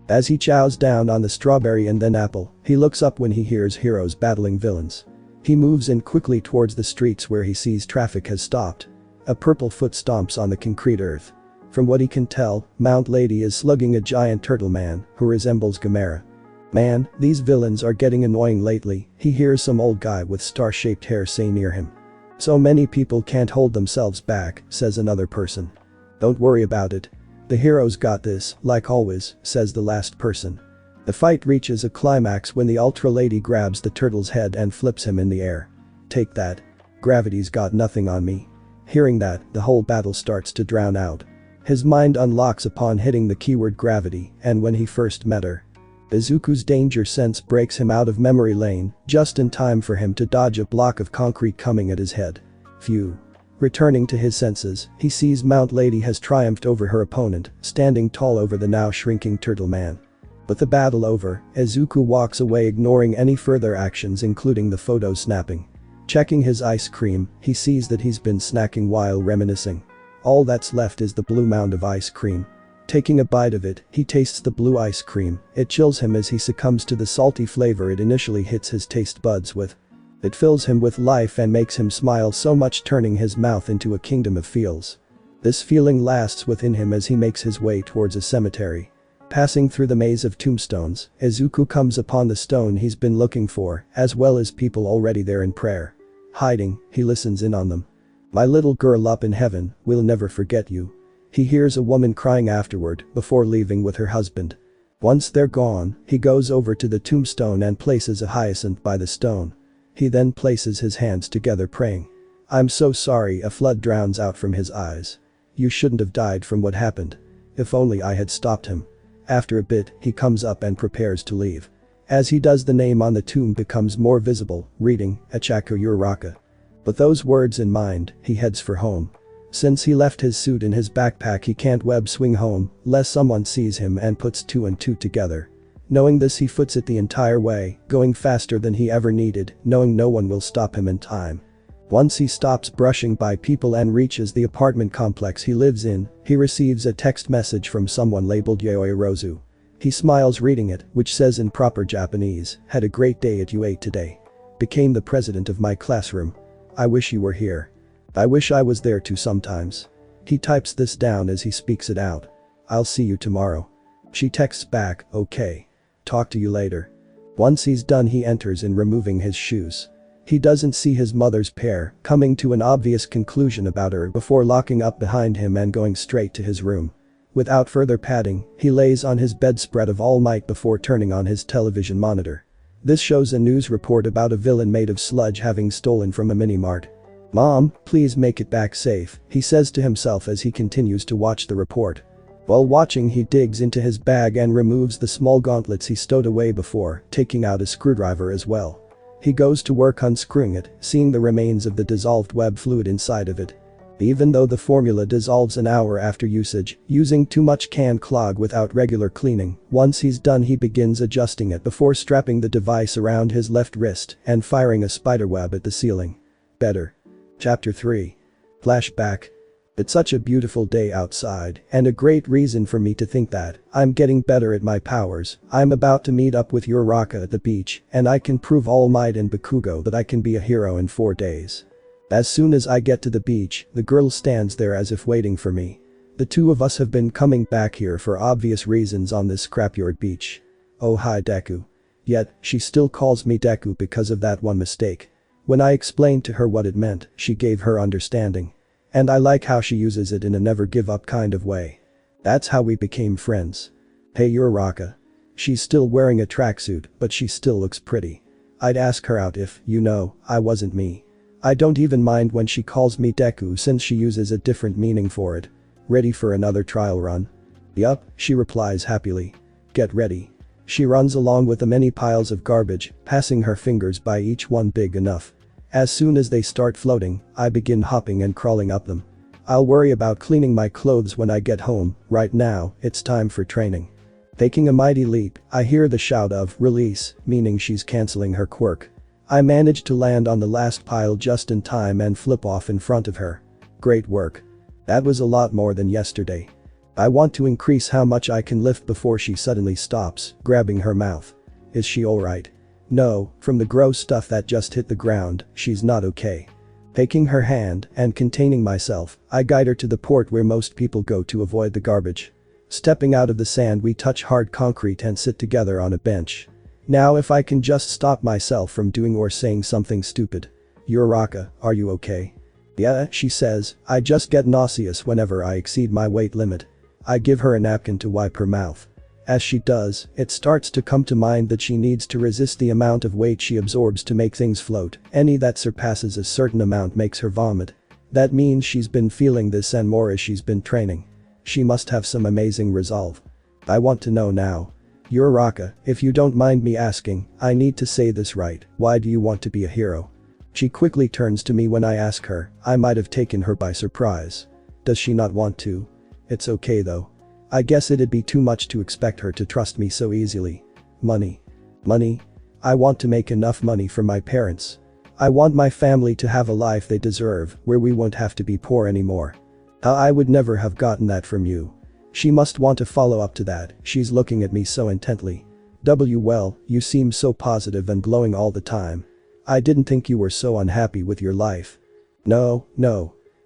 As he chows down on the strawberry and then apple, he looks up when he hears heroes battling villains. He moves in quickly towards the streets where he sees traffic has stopped. A purple foot stomps on the concrete earth. From what he can tell, Mount Lady is slugging a giant turtle man who resembles Gamera. Man, these villains are getting annoying lately, he hears some old guy with star-shaped hair say near him. So many people can't hold themselves back, says another person. Don't worry about it. The heroes got this, like always, says the last person. The fight reaches a climax when the Ultra Lady grabs the turtle's head and flips him in the air. Take that. Gravity's got nothing on me. Hearing that, the whole battle starts to drown out. His mind unlocks upon hitting the keyword gravity, and when he first met her. Izuku's danger sense breaks him out of memory lane, just in time for him to dodge a block of concrete coming at his head. Phew. Returning to his senses, he sees Mount Lady has triumphed over her opponent, standing tall over the now shrinking turtle man. With the battle over, Izuku walks away ignoring any further actions including the photo snapping. Checking his ice cream, he sees that he's been snacking while reminiscing. All that's left is the blue mound of ice cream. Taking a bite of it, he tastes the blue ice cream, it chills him as he succumbs to the salty flavor it initially hits his taste buds with. It fills him with life and makes him smile so much, turning his mouth into a kingdom of feels. This feeling lasts within him as he makes his way towards a cemetery. Passing through the maze of tombstones, Izuku comes upon the stone he's been looking for, as well as people already there in prayer. Hiding, he listens in on them. My little girl up in heaven, we'll never forget you. He hears a woman crying afterward, before leaving with her husband. Once they're gone, he goes over to the tombstone and places a hyacinth by the stone. He then places his hands together praying. I'm so sorry, a flood drowns out from his eyes. You shouldn't have died from what happened. If only I had stopped him. After a bit, he comes up and prepares to leave. As he does, the name on the tomb becomes more visible, reading, Achaku Uraraka. With those words in mind, he heads for home. Since he left his suit in his backpack, he can't web swing home, lest someone sees him and puts 2 and 2 together. Knowing this, he foots it the entire way, going faster than he ever needed, knowing no one will stop him in time. Once he stops brushing by people and reaches the apartment complex he lives in, he receives a text message from someone labeled Yayoi Rozu. He smiles reading it, which says in proper Japanese, had a great day at U8 today. Became the president of my classroom. I wish you were here. I wish I was there too sometimes. He types this down as he speaks it out. I'll see you tomorrow. She texts back, okay. Talk to you later. Once he's done, he enters in removing his shoes. He doesn't see his mother's pair, coming to an obvious conclusion about her before locking up behind him and going straight to his room. Without further padding, he lays on his bedspread of all might before turning on his television monitor. This shows a news report about a villain made of sludge having stolen from a mini-mart. Mom, please make it back safe, he says to himself as he continues to watch the report. While watching, he digs into his bag and removes the small gauntlets he stowed away before, taking out a screwdriver as well. He goes to work unscrewing it, seeing the remains of the dissolved web fluid inside of it. Even though the formula dissolves an hour after usage, using too much can clog without regular cleaning. Once he's done, he begins adjusting it before strapping the device around his left wrist and firing a spiderweb at the ceiling. Better. Chapter 3. Flashback. It's such a beautiful day outside, and a great reason for me to think that I'm getting better at my powers. I'm about to meet up with Uraraka at the beach, and I can prove All Might and Bakugo that I can be a hero in 4 days. As soon as I get to the beach, the girl stands there as if waiting for me. The two of us have been coming back here for obvious reasons on this scrapyard beach. Oh hi Deku. Yet, she still calls me Deku because of that one mistake. When I explained to her what it meant, she gave her understanding. And I like how she uses it in a never give up kind of way. That's how we became friends. Hey Uraraka. She's still wearing a tracksuit, but she still looks pretty. I'd ask her out if, I wasn't me. I don't even mind when she calls me Deku since she uses a different meaning for it. Ready for another trial run? Yup, she replies happily. Get ready. She runs along with the many piles of garbage, passing her fingers by each one big enough. As soon as they start floating, I begin hopping and crawling up them. I'll worry about cleaning my clothes when I get home. Right now, it's time for training. Taking a mighty leap, I hear the shout of release, meaning she's canceling her quirk. I manage to land on the last pile just in time and flip off in front of her. Great work. That was a lot more than yesterday. I want to increase how much I can lift before she suddenly stops, grabbing her mouth. Is she alright? No, from the gross stuff that just hit the ground, she's not okay. Taking her hand and containing myself, I guide her to the port where most people go to avoid the garbage. Stepping out of the sand, we touch hard concrete and sit together on a bench. Now if I can just stop myself from doing or saying something stupid. Uraraka, are you okay? Yeah, she says, I just get nauseous whenever I exceed my weight limit. I give her a napkin to wipe her mouth. As she does, it starts to come to mind that she needs to resist the amount of weight she absorbs to make things float. Any that surpasses a certain amount makes her vomit. That means she's been feeling this and more as she's been training. She must have some amazing resolve. I want to know now. Uraraka, if you don't mind me asking, I need to say this right, why do you want to be a hero? She quickly turns to me when I ask her. I might have taken her by surprise. Does she not want to? It's okay though. I guess it'd be too much to expect her to trust me so easily. Money. Money? I want to make enough money for my parents. I want my family to have a life they deserve, where we won't have to be poor anymore. I would never have gotten that from you. She must want to follow up to that, she's looking at me so intently. Well, you seem so positive and glowing all the time. I didn't think you were so unhappy with your life. No.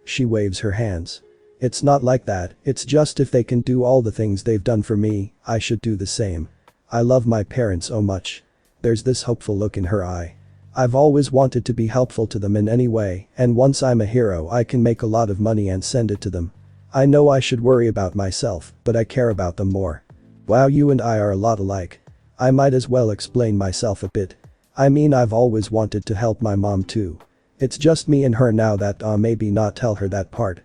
She waves her hands. It's not like that, it's just if they can do all the things they've done for me, I should do the same. I love my parents so much. There's this hopeful look in her eye. I've always wanted to be helpful to them in any way, and once I'm a hero I can make a lot of money and send it to them. I know I should worry about myself, but I care about them more. Wow, you and I are a lot alike. I might as well explain myself a bit. I mean, I've always wanted to help my mom too. It's just me and her now that maybe not tell her that part.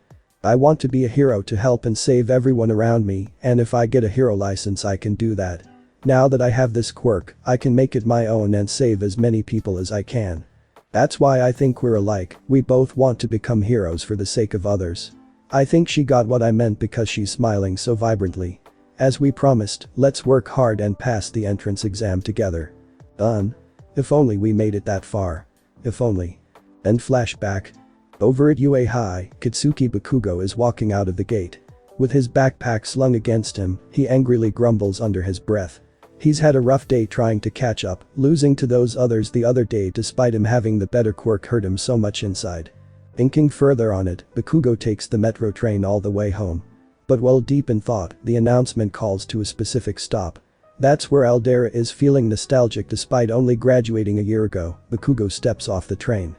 I want to be a hero to help and save everyone around me, and if I get a hero license I can do that. Now that I have this quirk, I can make it my own and save as many people as I can. That's why I think we're alike, we both want to become heroes for the sake of others. I think she got what I meant because she's smiling so vibrantly. As we promised, let's work hard and pass the entrance exam together. Done. If only we made it that far. If only. Then flashback. Over at UA High, Katsuki Bakugo is walking out of the gate. With his backpack slung against him, he angrily grumbles under his breath. He's had a rough day trying to catch up, losing to those others the other day despite him having the better quirk hurt him so much inside. Thinking further on it, Bakugo takes the metro train all the way home. But while deep in thought, the announcement calls to a specific stop. That's where Aldera is feeling nostalgic despite only graduating a year ago. Bakugo steps off the train.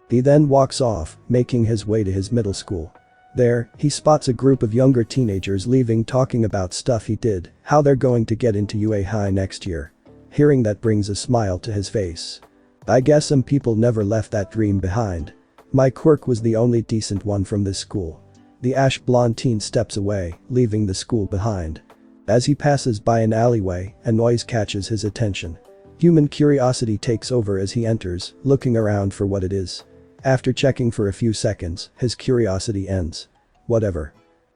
He then walks off, making his way to his middle school. There, he spots a group of younger teenagers leaving talking about stuff he did, how they're going to get into UA High next year. Hearing that brings a smile to his face. I guess some people never left that dream behind. My quirk was the only decent one from this school. The ash blonde teen steps away, leaving the school behind. As he passes by an alleyway, a noise catches his attention. Human curiosity takes over as he enters, looking around for what it is. After checking for a few seconds, his curiosity ends. Whatever.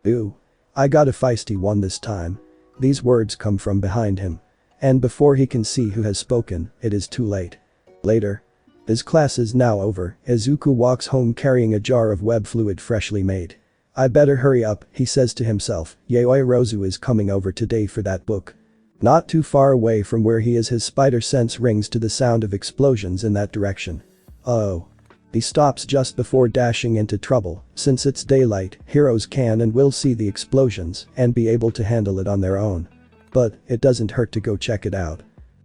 Ooh. I got a feisty one this time. These words come from behind him. And before he can see who has spoken, it is too late. Later. His class is now over. Izuku walks home carrying a jar of web fluid freshly made. I better hurry up, he says to himself. Yaoi Rozu is coming over today for that book. Not too far away from where he is, his spider sense rings to the sound of explosions in that direction. Oh. He stops just before dashing into trouble. Since it's daylight, heroes can and will see the explosions and be able to handle it on their own. But it doesn't hurt to go check it out.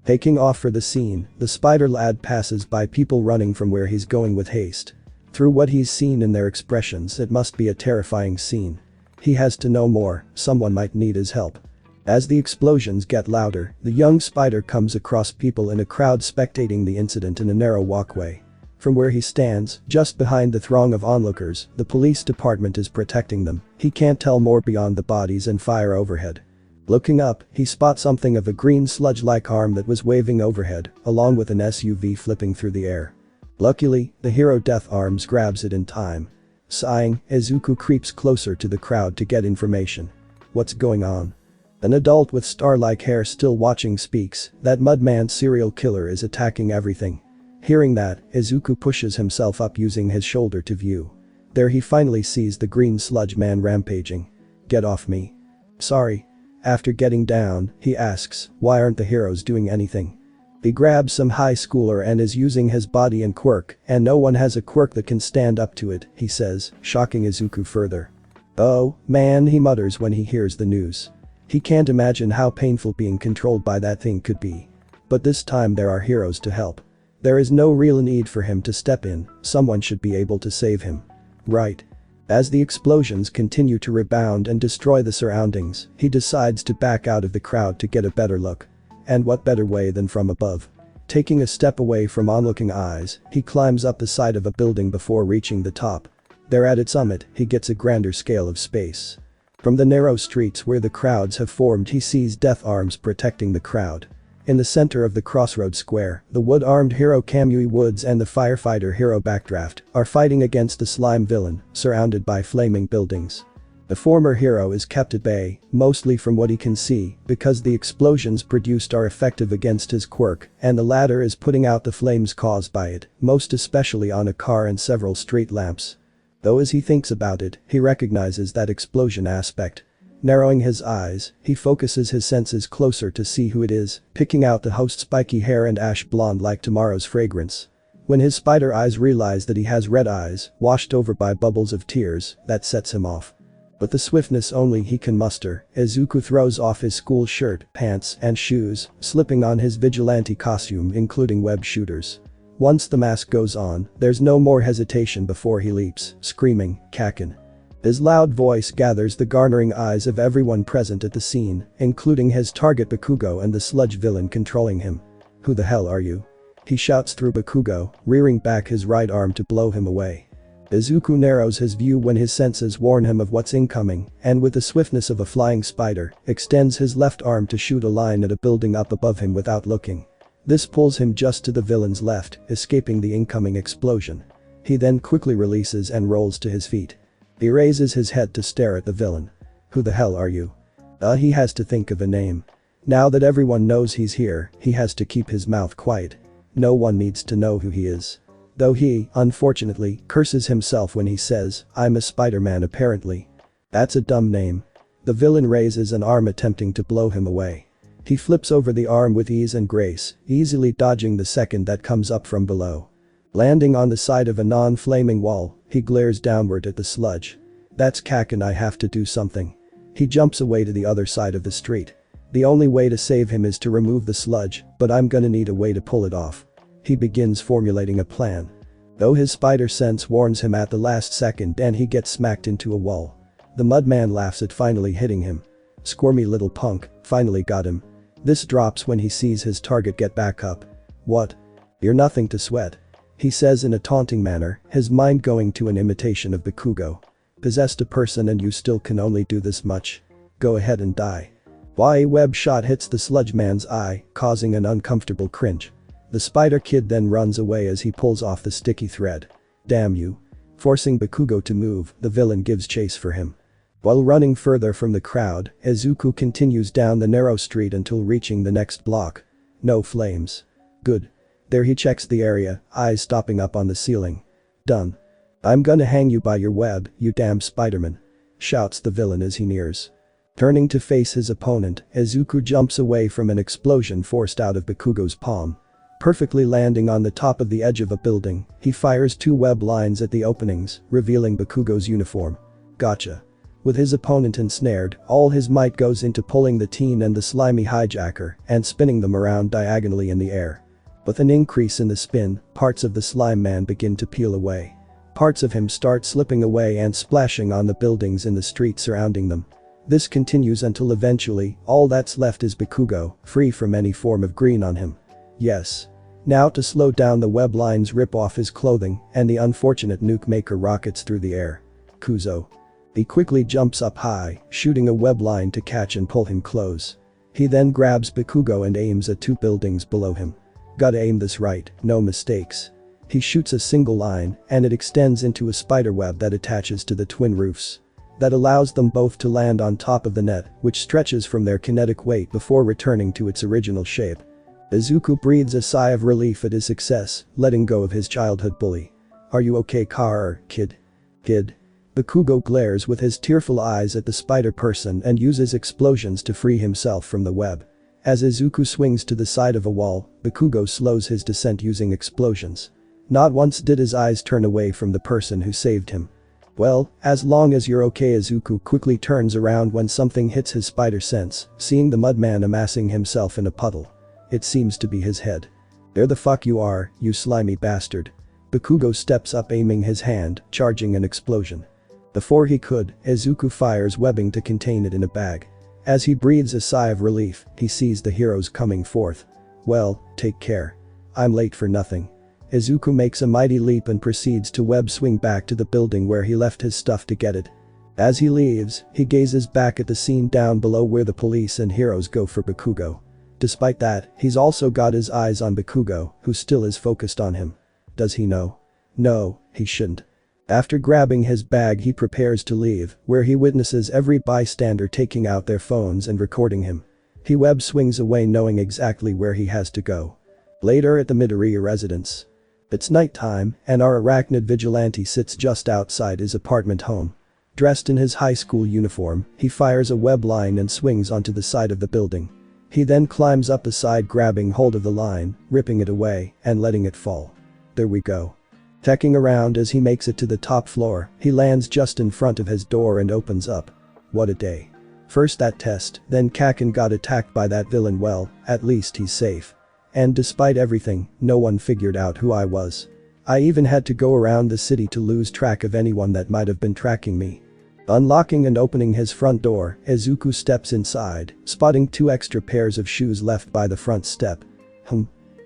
Taking off for the scene, the spider lad passes by people running from where he's going with haste. Through what he's seen in their expressions, it must be a terrifying scene. He has to know more, someone might need his help. As the explosions get louder, the young spider comes across people in a crowd spectating the incident in a narrow walkway. From where he stands, just behind the throng of onlookers, the police department is protecting them. He can't tell more beyond the bodies and fire overhead. Looking up, he spots something of a green sludge-like arm that was waving overhead, along with an SUV flipping through the air. Luckily, the hero Death Arms grabs it in time. Sighing, Izuku creeps closer to the crowd to get information. What's going on? An adult with star-like hair still watching speaks, that Mudman serial killer is attacking everything. Hearing that, Izuku pushes himself up using his shoulder to view. There he finally sees the green sludge man rampaging. Get off me. Sorry. After getting down, he asks, why aren't the heroes doing anything? He grabs some high schooler and is using his body and quirk, and no one has a quirk that can stand up to it, he says, shocking Izuku further. Oh, man, he mutters when he hears the news. He can't imagine how painful being controlled by that thing could be. But this time there are heroes to help. There is no real need for him to step in, someone should be able to save him. Right. As the explosions continue to rebound and destroy the surroundings, he decides to back out of the crowd to get a better look. And what better way than from above? Taking a step away from onlooking eyes, he climbs up the side of a building before reaching the top. There at its summit, he gets a grander scale of space. From the narrow streets where the crowds have formed, he sees Death Arms protecting the crowd. In the center of the crossroads square, the wood-armed hero Kamui Woods and the firefighter hero Backdraft are fighting against the slime villain, surrounded by flaming buildings. The former hero is kept at bay, mostly from what he can see, because the explosions produced are effective against his quirk, and the latter is putting out the flames caused by it, most especially on a car and several street lamps. Though as he thinks about it, he recognizes that explosion aspect. Narrowing his eyes, he focuses his senses closer to see who it is, picking out the host's spiky hair and ash blonde like tomorrow's fragrance. When his spider eyes realize that he has red eyes, washed over by bubbles of tears, that sets him off. With the swiftness only he can muster, Izuku throws off his school shirt, pants, and shoes, slipping on his vigilante costume including web shooters. Once the mask goes on, there's no more hesitation before he leaps, screaming, Kakin. His loud voice gathers the garnering eyes of everyone present at the scene, including his target Bakugo and the sludge villain controlling him. Who the hell are you? He shouts through Bakugo, rearing back his right arm to blow him away. Izuku narrows his view when his senses warn him of what's incoming, and with the swiftness of a flying spider, extends his left arm to shoot a line at a building up above him without looking. This pulls him just to the villain's left, escaping the incoming explosion. He then quickly releases and rolls to his feet. He raises his head to stare at the villain. Who the hell are you? He has to think of a name. Now that everyone knows he's here, he has to keep his mouth quiet. No one needs to know who he is. Though he, unfortunately, curses himself when he says, I'm a Spider-Man apparently. That's a dumb name. The villain raises an arm attempting to blow him away. He flips over the arm with ease and grace, easily dodging the second that comes up from below. Landing on the side of a non-flaming wall, he glares downward at the sludge. That's Kakin, I have to do something. He jumps away to the other side of the street. The only way to save him is to remove the sludge, but I'm gonna need a way to pull it off. He begins formulating a plan. Though his spider sense warns him at the last second and he gets smacked into a wall. The mudman laughs at finally hitting him. Squirmy little punk, finally got him. This drops when he sees his target get back up. What? You're nothing to sweat. He says in a taunting manner, his mind going to an imitation of Bakugo. Possessed a person and you still can only do this much. Go ahead and die. Why a web shot hits the sludge man's eye, causing an uncomfortable cringe. The spider kid then runs away as he pulls off the sticky thread. Damn you. Forcing Bakugo to move, the villain gives chase for him. While running further from the crowd, Izuku continues down the narrow street until reaching the next block. No flames. Good. There he checks the area, eyes stopping up on the ceiling. Done. I'm gonna hang you by your web, you damn Spiderman. Shouts the villain as he nears. Turning to face his opponent, Izuku jumps away from an explosion forced out of Bakugo's palm. Perfectly landing on the top of the edge of a building, he fires 2 web lines at the openings, revealing Bakugo's uniform. Gotcha. With his opponent ensnared, all his might goes into pulling the teen and the slimy hijacker and spinning them around diagonally in the air. With an increase in the spin, parts of the slime man begin to peel away. Parts of him start slipping away and splashing on the buildings in the street surrounding them. This continues until eventually, all that's left is Bakugo, free from any form of green on him. Yes. Now to slow down the web lines rip off his clothing and the unfortunate nuke maker rockets through the air. Kuzo. He quickly jumps up high, shooting a web line to catch and pull him close. He then grabs Bakugo and aims at 2 buildings below him. Gotta aim this right, no mistakes. He shoots a single line and it extends into a spider web that attaches to the twin roofs. That allows them both to land on top of the net, which stretches from their kinetic weight before returning to its original shape. Izuku breathes a sigh of relief at his success, letting go of his childhood bully. "Are you okay, kid? Kid?" Bakugo glares with his tearful eyes at the spider person and uses explosions to free himself from the web. As Izuku swings to the side of a wall, Bakugo slows his descent using explosions. Not once did his eyes turn away from the person who saved him. "Well, as long as you're okay." Izuku quickly turns around when something hits his spider sense, seeing the mudman amassing himself in a puddle. It seems to be his head. "There the fuck you are, you slimy bastard." Bakugo steps up aiming his hand, charging an explosion. Before he could, Izuku fires webbing to contain it in a bag. As he breathes a sigh of relief, he sees the heroes coming forth. "Well, take care. I'm late for nothing." Izuku makes a mighty leap and proceeds to web swing back to the building where he left his stuff to get it. As he leaves, he gazes back at the scene down below where the police and heroes go for Bakugo. Despite that, he's also got his eyes on Bakugo, who still is focused on him. Does he know? No, he shouldn't. After grabbing his bag he prepares to leave, where he witnesses every bystander taking out their phones and recording him. He web swings away knowing exactly where he has to go. Later at the Midoriya residence. It's nighttime, and our arachnid vigilante sits just outside his apartment home. Dressed in his high school uniform, he fires a web line and swings onto the side of the building. He then climbs up the side grabbing hold of the line, ripping it away, and letting it fall. There we go. Teching around as he makes it to the top floor, he lands just in front of his door and opens up. What a day. First that test, then Kaken got attacked by that villain. Well, at least he's safe. And despite everything, no one figured out who I was. I even had to go around the city to lose track of anyone that might have been tracking me. Unlocking and opening his front door, Izuku steps inside, spotting 2 extra pairs of shoes left by the front step.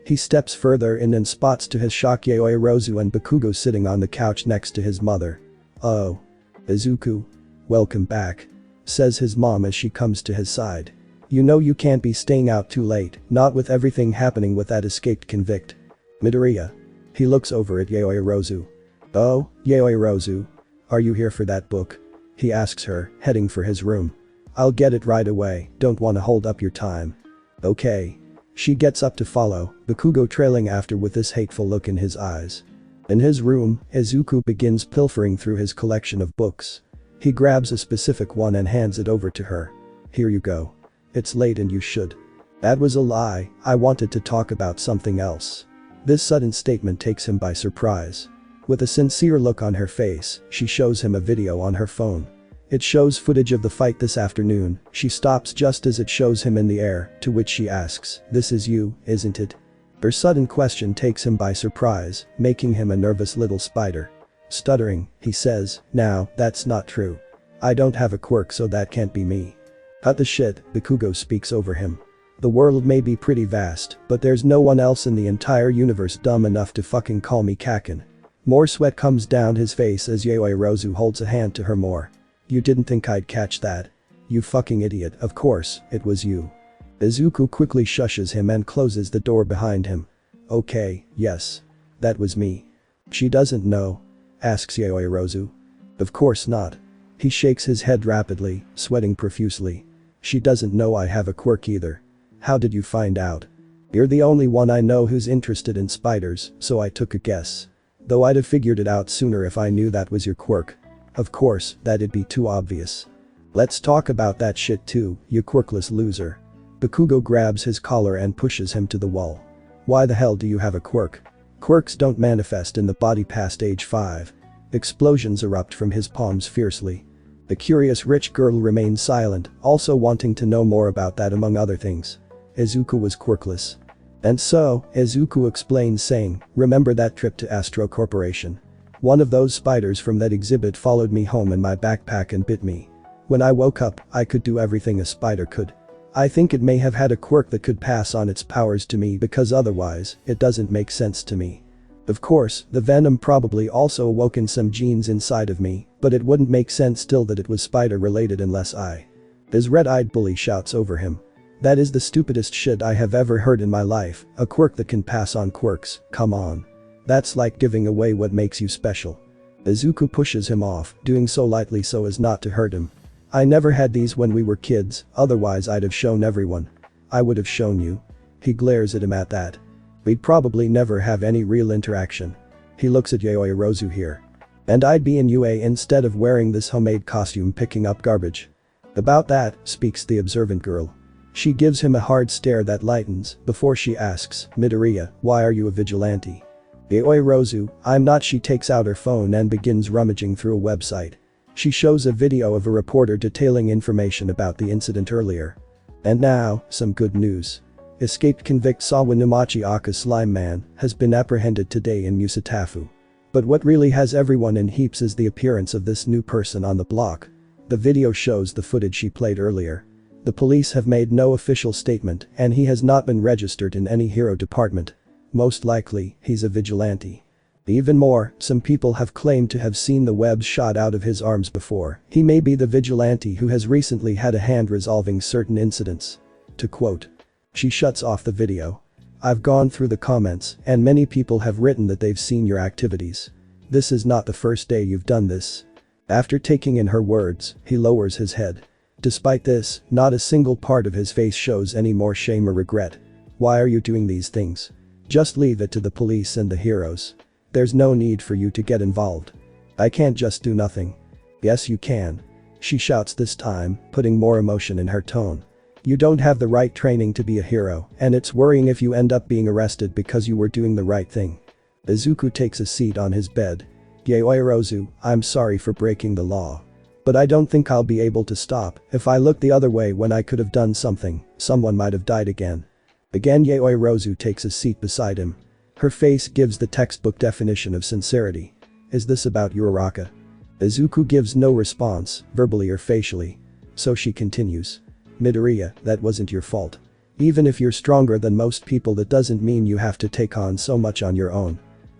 He steps further in and spots to his shock Yaoyorozu and Bakugo sitting on the couch next to his mother. "Oh. Izuku. Welcome back," says his mom as she comes to his side. "You know you can't be staying out too late, not with everything happening with that escaped convict." "Midoriya." He looks over at Yaoyorozu. "Oh, Yaoyorozu. Are you here for that book?" he asks her, heading for his room. "I'll get it right away, don't wanna hold up your time." "Okay." She gets up to follow, Bakugo trailing after with this hateful look in his eyes. In his room, Izuku begins pilfering through his collection of books. He grabs a specific one and hands it over to her. "Here you go. It's late and you should." "That was a lie, I wanted to talk about something else." This sudden statement takes him by surprise. With a sincere look on her face, she shows him a video on her phone. It shows footage of the fight this afternoon. She stops just as it shows him in the air, to which she asks, "This is you, isn't it?" Her sudden question takes him by surprise, making him a nervous little spider. Stuttering, he says, "Now, that's not true. I don't have a quirk, so that can't be me." "Cut the shit," Bakugo speaks over him. "The world may be pretty vast, but there's no one else in the entire universe dumb enough to fucking call me Kaken." More sweat comes down his face as Yaoyorozu holds a hand to her more. "You didn't think I'd catch that? You fucking idiot, of course, it was you." Izuku quickly shushes him and closes the door behind him. "Okay, yes. That was me." "She doesn't know?" asks Yaoyorozu. "Of course not." He shakes his head rapidly, sweating profusely. "She doesn't know I have a quirk either." "How did you find out?" "You're the only one I know who's interested in spiders, so I took a guess. Though I'd have figured it out sooner if I knew that was your quirk. Of course, that'd be too obvious." "Let's talk about that shit too, you quirkless loser." Bakugo grabs his collar and pushes him to the wall. "Why the hell do you have a quirk? Quirks don't manifest in the body past age 5. Explosions erupt from his palms fiercely. The curious rich girl remained silent, also wanting to know more about that among other things. Izuku was quirkless. And so, Izuku explained saying, remember that trip to Astro Corporation? One of those spiders from that exhibit followed me home in my backpack and bit me. When I woke up, I could do everything a spider could. I think it may have had a quirk that could pass on its powers to me because otherwise, it doesn't make sense to me. Of course, the venom probably also awoken some genes inside of me, but it wouldn't make sense still that it was spider related unless I. His red-eyed bully shouts over him. That is the stupidest shit I have ever heard in my life, a quirk that can pass on quirks, come on. That's like giving away what makes you special. Izuku pushes him off, doing so lightly so as not to hurt him. I never had these when we were kids, otherwise I'd have shown everyone. I would have shown you. He glares at him at that. We'd probably never have any real interaction. He looks at Yayoi Rozu here. And I'd be in UA instead of wearing this homemade costume picking up garbage. About that, speaks the observant girl. She gives him a hard stare that lightens before she asks, Midoriya, why are you a vigilante? Yayoi Rozu, I'm not. She takes out her phone and begins rummaging through a website. She shows a video of a reporter detailing information about the incident earlier. And now, some good news. Escaped convict Sawanumachi Aka Slime Man has been apprehended today in Musatafu. But what really has everyone in heaps is the appearance of this new person on the block. The video shows the footage she played earlier. The police have made no official statement and he has not been registered in any hero department. Most likely, he's a vigilante. Even more, some people have claimed to have seen the webs shot out of his arms before. He may be the vigilante who has recently had a hand resolving certain incidents. To quote. She shuts off the video. I've gone through the comments and many people have written that they've seen your activities. This is not the first day you've done this. After taking in her words, he lowers his head. Despite this, not a single part of his face shows any more shame or regret. Why are you doing these things? Just leave it to the police and the heroes. There's no need for you to get involved. I can't just do nothing. Yes you can. She shouts this time, putting more emotion in her tone. You don't have the right training to be a hero, and it's worrying if you end up being arrested because you were doing the right thing. Izuku takes a seat on his bed. Yayoi Rozu, I'm sorry for breaking the law. But I don't think I'll be able to stop. If I looked the other way when I could have done something, someone might have died again. Again Yayoi Rozu takes a seat beside him. Her face gives the textbook definition of sincerity. Is this about Uraraka? Izuku gives no response, verbally or facially. So she continues. Midoriya, that wasn't your fault. Even if you're stronger than most people, that doesn't mean you have to take on so much on your own.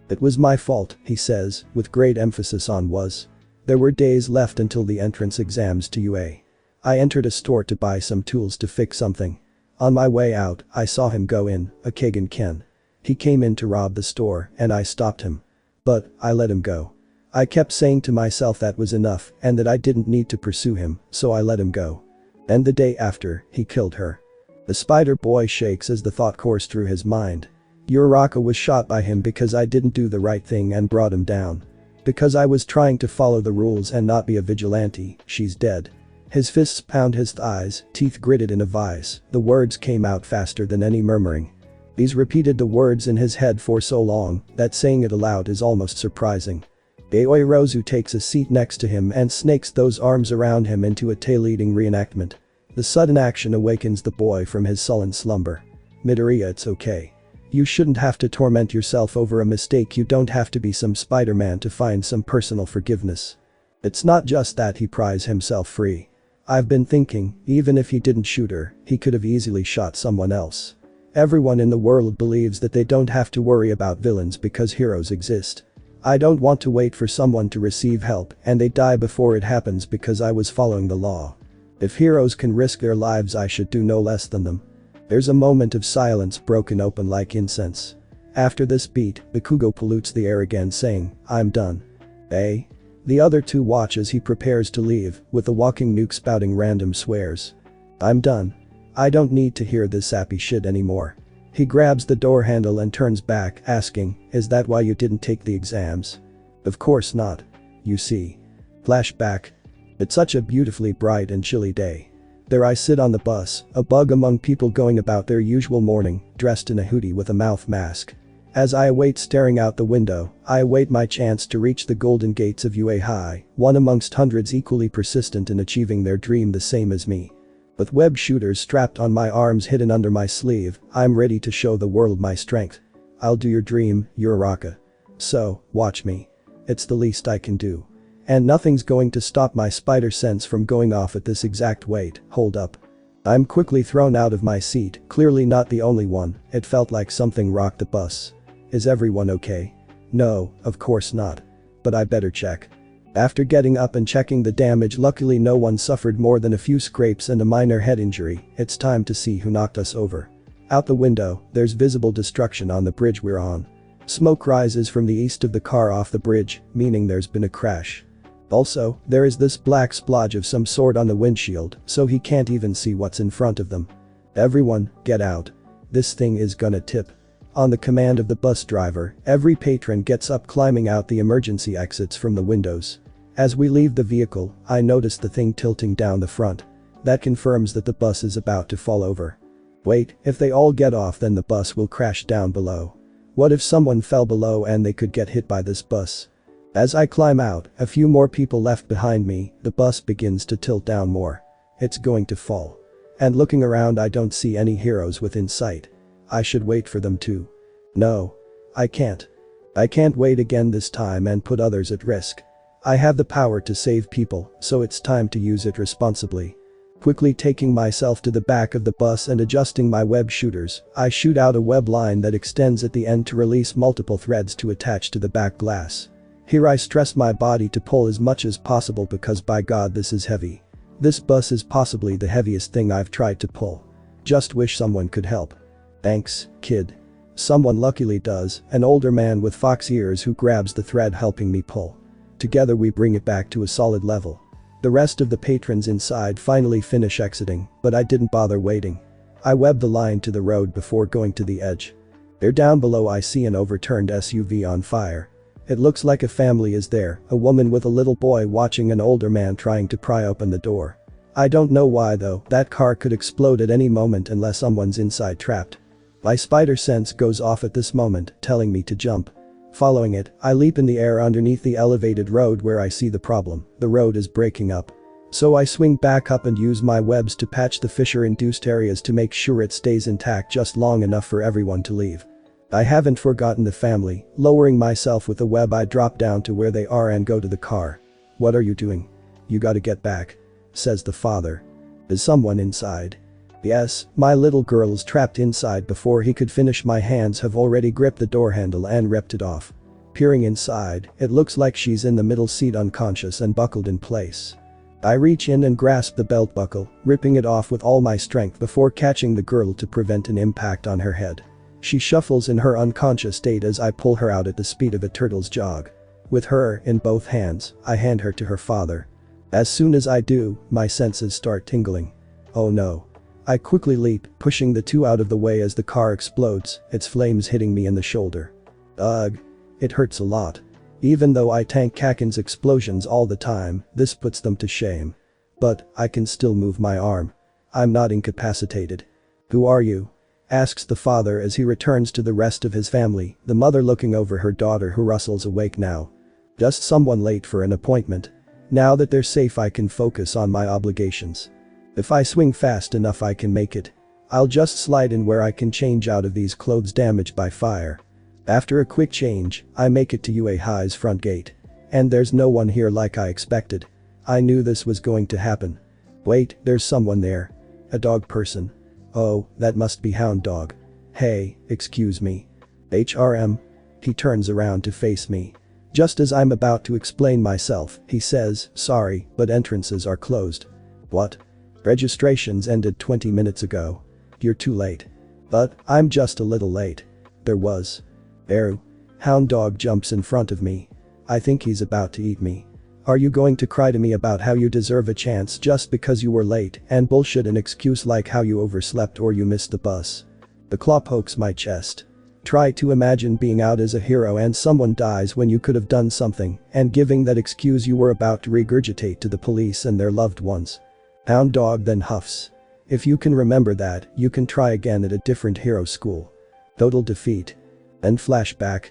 It was my fault, he says, with great emphasis on was. There were days left until the entrance exams to UA. I entered a store to buy some tools to fix something. On my way out, I saw him go in, a Kagen Ken. He came in to rob the store and I stopped him. But, I let him go. I kept saying to myself that was enough and that I didn't need to pursue him, so I let him go. And the day after, he killed her. The spider boy shakes as the thought coursed through his mind. Uraraka was shot by him because I didn't do the right thing and brought him down. Because I was trying to follow the rules and not be a vigilante, she's dead. His fists pound his thighs, teeth gritted in a vise, the words came out faster than any murmuring. He's repeated the words in his head for so long that saying it aloud is almost surprising. Yayoi Rozu takes a seat next to him and snakes those arms around him into a tail-eating reenactment. The sudden action awakens the boy from his sullen slumber. Midoriya, it's okay. You shouldn't have to torment yourself over a mistake. You don't have to be some Spider-Man to find some personal forgiveness. It's not just that, he pries himself free. I've been thinking, even if he didn't shoot her, he could have easily shot someone else. Everyone in the world believes that they don't have to worry about villains because heroes exist. I don't want to wait for someone to receive help and they die before it happens because I was following the law. If heroes can risk their lives, I should do no less than them. There's a moment of silence broken open like incense. After this beat, Bakugo pollutes the air again saying, I'm done. Eh? The other two watch as he prepares to leave, with the walking nuke spouting random swears. I'm done. I don't need to hear this sappy shit anymore. He grabs the door handle and turns back, asking, is that why you didn't take the exams? Of course not. You see. Flashback. It's such a beautifully bright and chilly day. There I sit on the bus, a bug among people going about their usual morning, dressed in a hoodie with a mouth mask. As I await staring out the window, I await my chance to reach the golden gates of UA High, one amongst hundreds equally persistent in achieving their dream the same as me. With web shooters strapped on my arms hidden under my sleeve, I'm ready to show the world my strength. I'll do your dream, Uraraka. So, watch me. It's the least I can do. And nothing's going to stop my spider sense from going off at this exact weight. Hold up. I'm quickly thrown out of my seat, clearly not the only one. It felt like something rocked the bus. Is everyone okay? No, of course not. But I better check. After getting up and checking the damage, luckily no one suffered more than a few scrapes and a minor head injury. It's time to see who knocked us over. Out the window, there's visible destruction on the bridge we're on. Smoke rises from the east of the car off the bridge, meaning there's been a crash. Also, there is this black splodge of some sort on the windshield, so he can't even see what's in front of them. Everyone, get out. This thing is gonna tip. On the command of the bus driver, every patron gets up, climbing out the emergency exits from the windows. As we leave the vehicle, I notice the thing tilting down the front. That confirms that the bus is about to fall over. Wait, if they all get off, then the bus will crash down below. What if someone fell below and they could get hit by this bus? As I climb out, a few more people left behind me, the bus begins to tilt down more. It's going to fall. And looking around, I don't see any heroes within sight. I should wait for them to. No. I can't. I can't wait again this time and put others at risk. I have the power to save people, so it's time to use it responsibly. Quickly taking myself to the back of the bus and adjusting my web shooters, I shoot out a web line that extends at the end to release multiple threads to attach to the back glass. Here I stress my body to pull as much as possible because by God this is heavy. This bus is possibly the heaviest thing I've tried to pull. Just wish someone could help. Thanks, kid. Someone luckily does, an older man with fox ears who grabs the thread helping me pull. Together we bring it back to a solid level. The rest of the patrons inside finally finish exiting, but I didn't bother waiting. I webbed the line to the road before going to the edge. There down below I see an overturned SUV on fire. It looks like a family is there, a woman with a little boy watching an older man trying to pry open the door. I don't know why though, that car could explode at any moment unless someone's inside trapped. My spider sense goes off at this moment, telling me to jump. Following it, I leap in the air underneath the elevated road where I see the problem. The road is breaking up. So I swing back up and use my webs to patch the fissure-induced areas to make sure it stays intact just long enough for everyone to leave. I haven't forgotten the family. Lowering myself with the web, I drop down to where they are and go to the car. What are you doing? You gotta get back, says the father. Is someone inside? Yes, my little girl's trapped inside. Before he could finish, my hands have already gripped the door handle and ripped it off. Peering inside, it looks like she's in the middle seat unconscious and buckled in place. I reach in and grasp the belt buckle, ripping it off with all my strength before catching the girl to prevent an impact on her head. She shuffles in her unconscious state as I pull her out at the speed of a turtle's jog. With her in both hands, I hand her to her father. As soon as I do, my senses start tingling. Oh no. I quickly leap, pushing the two out of the way as the car explodes, its flames hitting me in the shoulder. Ugh. It hurts a lot. Even though I tank Kaken's explosions all the time, this puts them to shame. But, I can still move my arm. I'm not incapacitated. Who are you? Asks the father as he returns to the rest of his family, the mother looking over her daughter who rustles awake now. Just someone late for an appointment. Now that they're safe, I can focus on my obligations. If I swing fast enough, I can make it. I'll just slide in where I can change out of these clothes damaged by fire. After a quick change, I make it to UA High's front gate. And there's no one here like I expected. I knew this was going to happen. Wait, there's someone there. A dog person. Oh, that must be Hound Dog. Hey, excuse me. HRM. He turns around to face me. Just as I'm about to explain myself, he says, sorry, but entrances are closed. What? Registrations ended 20 minutes ago. You're too late. But, I'm just a little late. There was. Eru. Hound Dog jumps in front of me. I think he's about to eat me. Are you going to cry to me about how you deserve a chance just because you were late and bullshit an excuse like how you overslept or you missed the bus? The claw pokes my chest. Try to imagine being out as a hero and someone dies when you could have done something, and giving that excuse you were about to regurgitate to the police and their loved ones. Hound Dog then huffs. If you can remember that, you can try again at a different hero school. Total defeat. And flashback.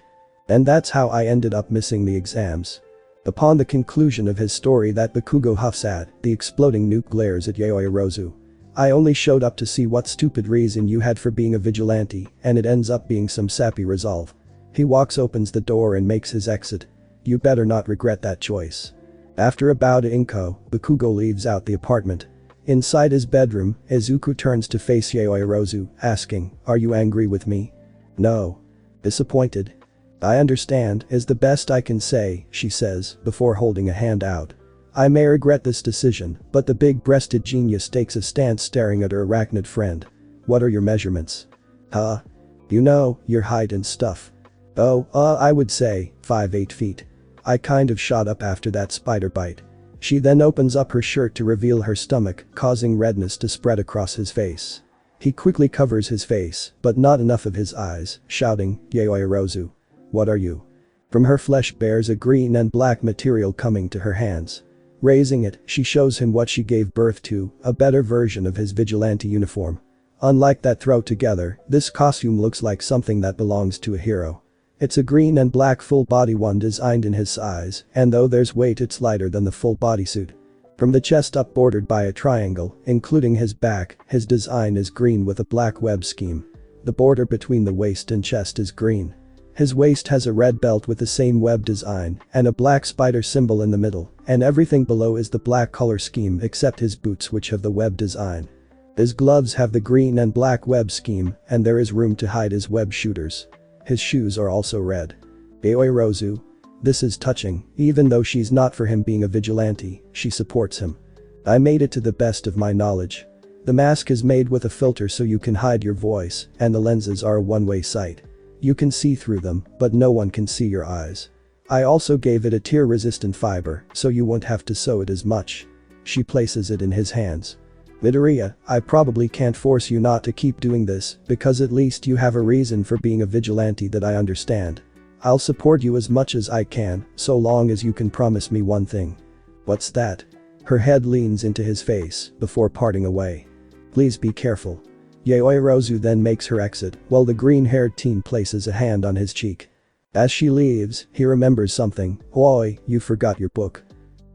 And that's how I ended up missing the exams. Upon the conclusion of his story that Bakugo huffs at, the exploding nuke glares at Yaoyorozu. I only showed up to see what stupid reason you had for being a vigilante, and it ends up being some sappy resolve. He opens the door and makes his exit. You better not regret that choice. After a bow to Inko, Bakugo leaves out the apartment. Inside his bedroom, Izuku turns to face Yaoyorozu, asking, "Are you angry with me?" "No." "Disappointed?" "I understand, is the best I can say," she says, before holding a hand out. "I may regret this decision, but the big-breasted genius takes a stance staring at her arachnid friend. What are your measurements?" "Huh? You know, your height and stuff." "Oh, I would say 5'8" feet. I kind of shot up after that spider bite." She then opens up her shirt to reveal her stomach, causing redness to spread across his face. He quickly covers his face, but not enough of his eyes, shouting, "Yaoyorozu. What are you?" From her flesh bears a green and black material coming to her hands. Raising it, she shows him what she gave birth to, a better version of his vigilante uniform. Unlike that throw together, this costume looks like something that belongs to a hero. It's a green and black full body one designed in his size, and though there's weight it's lighter than the full bodysuit. From the chest up bordered by a triangle, including his back, his design is green with a black web scheme. The border between the waist and chest is green. His waist has a red belt with the same web design, and a black spider symbol in the middle, and everything below is the black color scheme except his boots which have the web design. His gloves have the green and black web scheme, and there is room to hide his web shooters. His shoes are also red. Yaoyorozu. This is touching, even though she's not for him being a vigilante, she supports him. I made it to the best of my knowledge. The mask is made with a filter so you can hide your voice, and the lenses are a one-way sight. You can see through them, but no one can see your eyes. I also gave it a tear-resistant fiber, so you won't have to sew it as much. She places it in his hands. Midoriya, I probably can't force you not to keep doing this, because at least you have a reason for being a vigilante that I understand. I'll support you as much as I can, so long as you can promise me one thing. What's that? Her head leans into his face, before parting away. Please be careful. Yaoyorozu then makes her exit, while the green-haired teen places a hand on his cheek. As she leaves, he remembers something. "Oi, you forgot your book."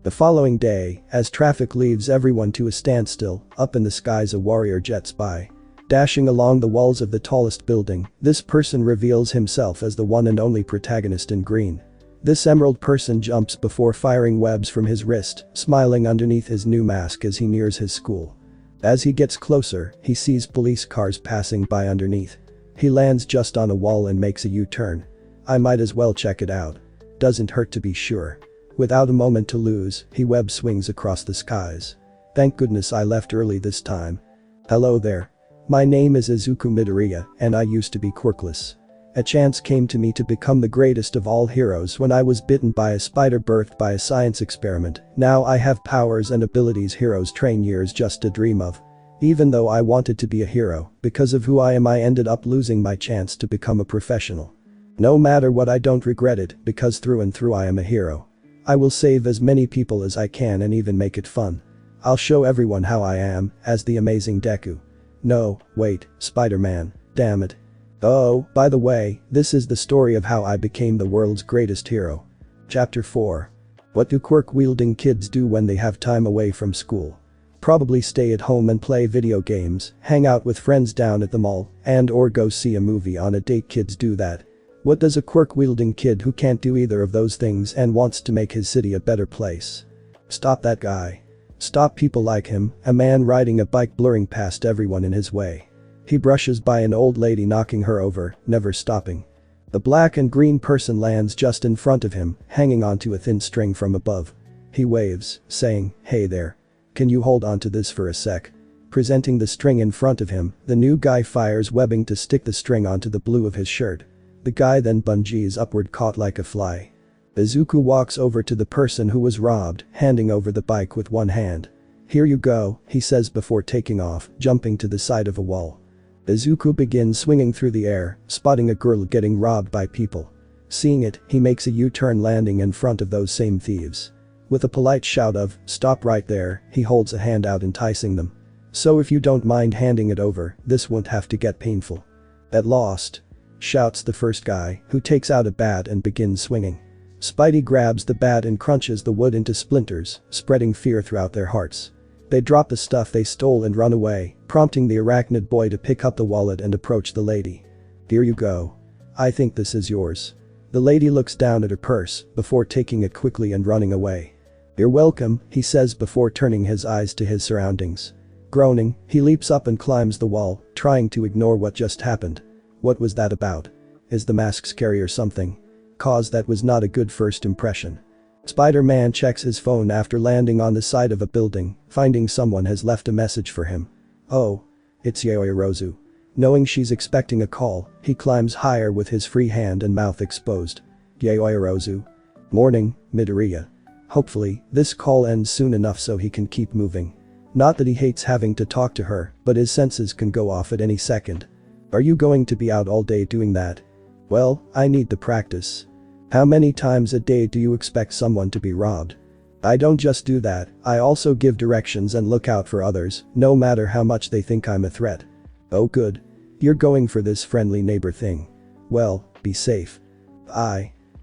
The following day, as traffic leaves everyone to a standstill, up in the skies a warrior jets by. Dashing along the walls of the tallest building, this person reveals himself as the one and only protagonist in green. This emerald person jumps before firing webs from his wrist, smiling underneath his new mask as he nears his school. As he gets closer, he sees police cars passing by underneath. He lands just on a wall and makes a U-turn. I might as well check it out. Doesn't hurt to be sure. Without a moment to lose, he web swings across the skies. Thank goodness I left early this time. Hello there. My name is Izuku Midoriya, and I used to be quirkless. A chance came to me to become the greatest of all heroes when I was bitten by a spider birthed by a science experiment. Now I have powers and abilities heroes train years just to dream of. Even though I wanted to be a hero, because of who I am I ended up losing my chance to become a professional. No matter what I don't regret it, because through and through I am a hero. I will save as many people as I can and even make it fun. I'll show everyone how I am, as the amazing Deku. No, wait, Spider-Man, damn it. Oh, by the way, this is the story of how I became the world's greatest hero. Chapter 4. What do quirk-wielding kids do when they have time away from school? Probably stay at home and play video games, hang out with friends down at the mall, and/or go see a movie on a date. Kids do that. What does a quirk-wielding kid who can't do either of those things and wants to make his city a better place? Stop that guy. Stop people like him, a man riding a bike blurring past everyone in his way. He brushes by an old lady knocking her over, never stopping. The black and green person lands just in front of him, hanging onto a thin string from above. He waves, saying, "Hey there. Can you hold onto this for a sec?" Presenting the string in front of him, the new guy fires webbing to stick the string onto the blue of his shirt. The guy then bungees upward caught like a fly. Izuku walks over to the person who was robbed, handing over the bike with one hand. "Here you go," he says before taking off, jumping to the side of a wall. Izuku begins swinging through the air, spotting a girl getting robbed by people. Seeing it, he makes a U-turn landing in front of those same thieves. With a polite shout of, "Stop right there," he holds a hand out enticing them. "So if you don't mind handing it over, this won't have to get painful." At lost. shouts the first guy, who takes out a bat and begins swinging. Spidey grabs the bat and crunches the wood into splinters, spreading fear throughout their hearts. They drop the stuff they stole and run away, prompting the arachnid boy to pick up the wallet and approach the lady. "Here you go. I think this is yours." The lady looks down at her purse before taking it quickly and running away. "You're welcome," he says before turning his eyes to his surroundings. Groaning, he leaps up and climbs the wall, trying to ignore what just happened. What was that about? Is the mask scary or something? Cause that was not a good first impression. Spider-Man checks his phone after landing on the side of a building, finding someone has left a message for him. Oh. It's Yaoyorozu. Knowing she's expecting a call, he climbs higher with his free hand and mouth exposed. Yaoyorozu. Morning, Midoriya. Hopefully, this call ends soon enough so he can keep moving. Not that he hates having to talk to her, but his senses can go off at any second. Are you going to be out all day doing that? Well, I need the practice. How many times a day do you expect someone to be robbed? I don't just do that, I also give directions and look out for others, no matter how much they think I'm a threat. Oh good. You're going for this friendly neighbor thing. Well, be safe.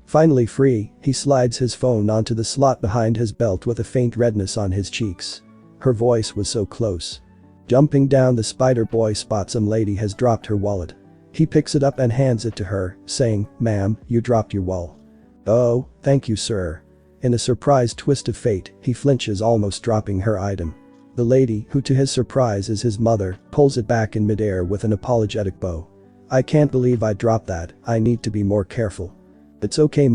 Finally free, he slides his phone onto the slot behind his belt with a faint redness on his cheeks. Her voice was so close. Jumping down, the spider boy spots some lady has dropped her wallet. He picks it up and hands it to her, saying, "Ma'am, you dropped your wallet." "Oh, thank you sir." In a surprise twist of fate, he flinches, almost dropping her item. The lady, who to his surprise is his mother, pulls it back in midair with an apologetic bow. "I can't believe I dropped that, I need to be more careful." "It's okay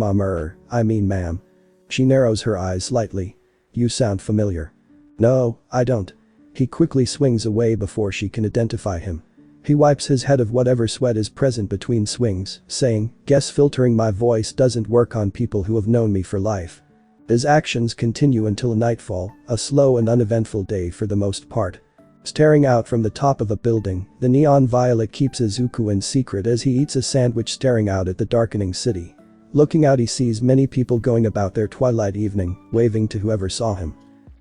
I mean ma'am." She narrows her eyes slightly. "You sound familiar." "No, I don't." He quickly swings away before she can identify him. He wipes his head of whatever sweat is present between swings, saying, "Guess filtering my voice doesn't work on people who have known me for life." His actions continue until nightfall, a slow and uneventful day for the most part. Staring out from the top of a building, the neon violet keeps Izuku in secret as he eats a sandwich, staring out at the darkening city. Looking out, he sees many people going about their twilight evening, waving to whoever saw him.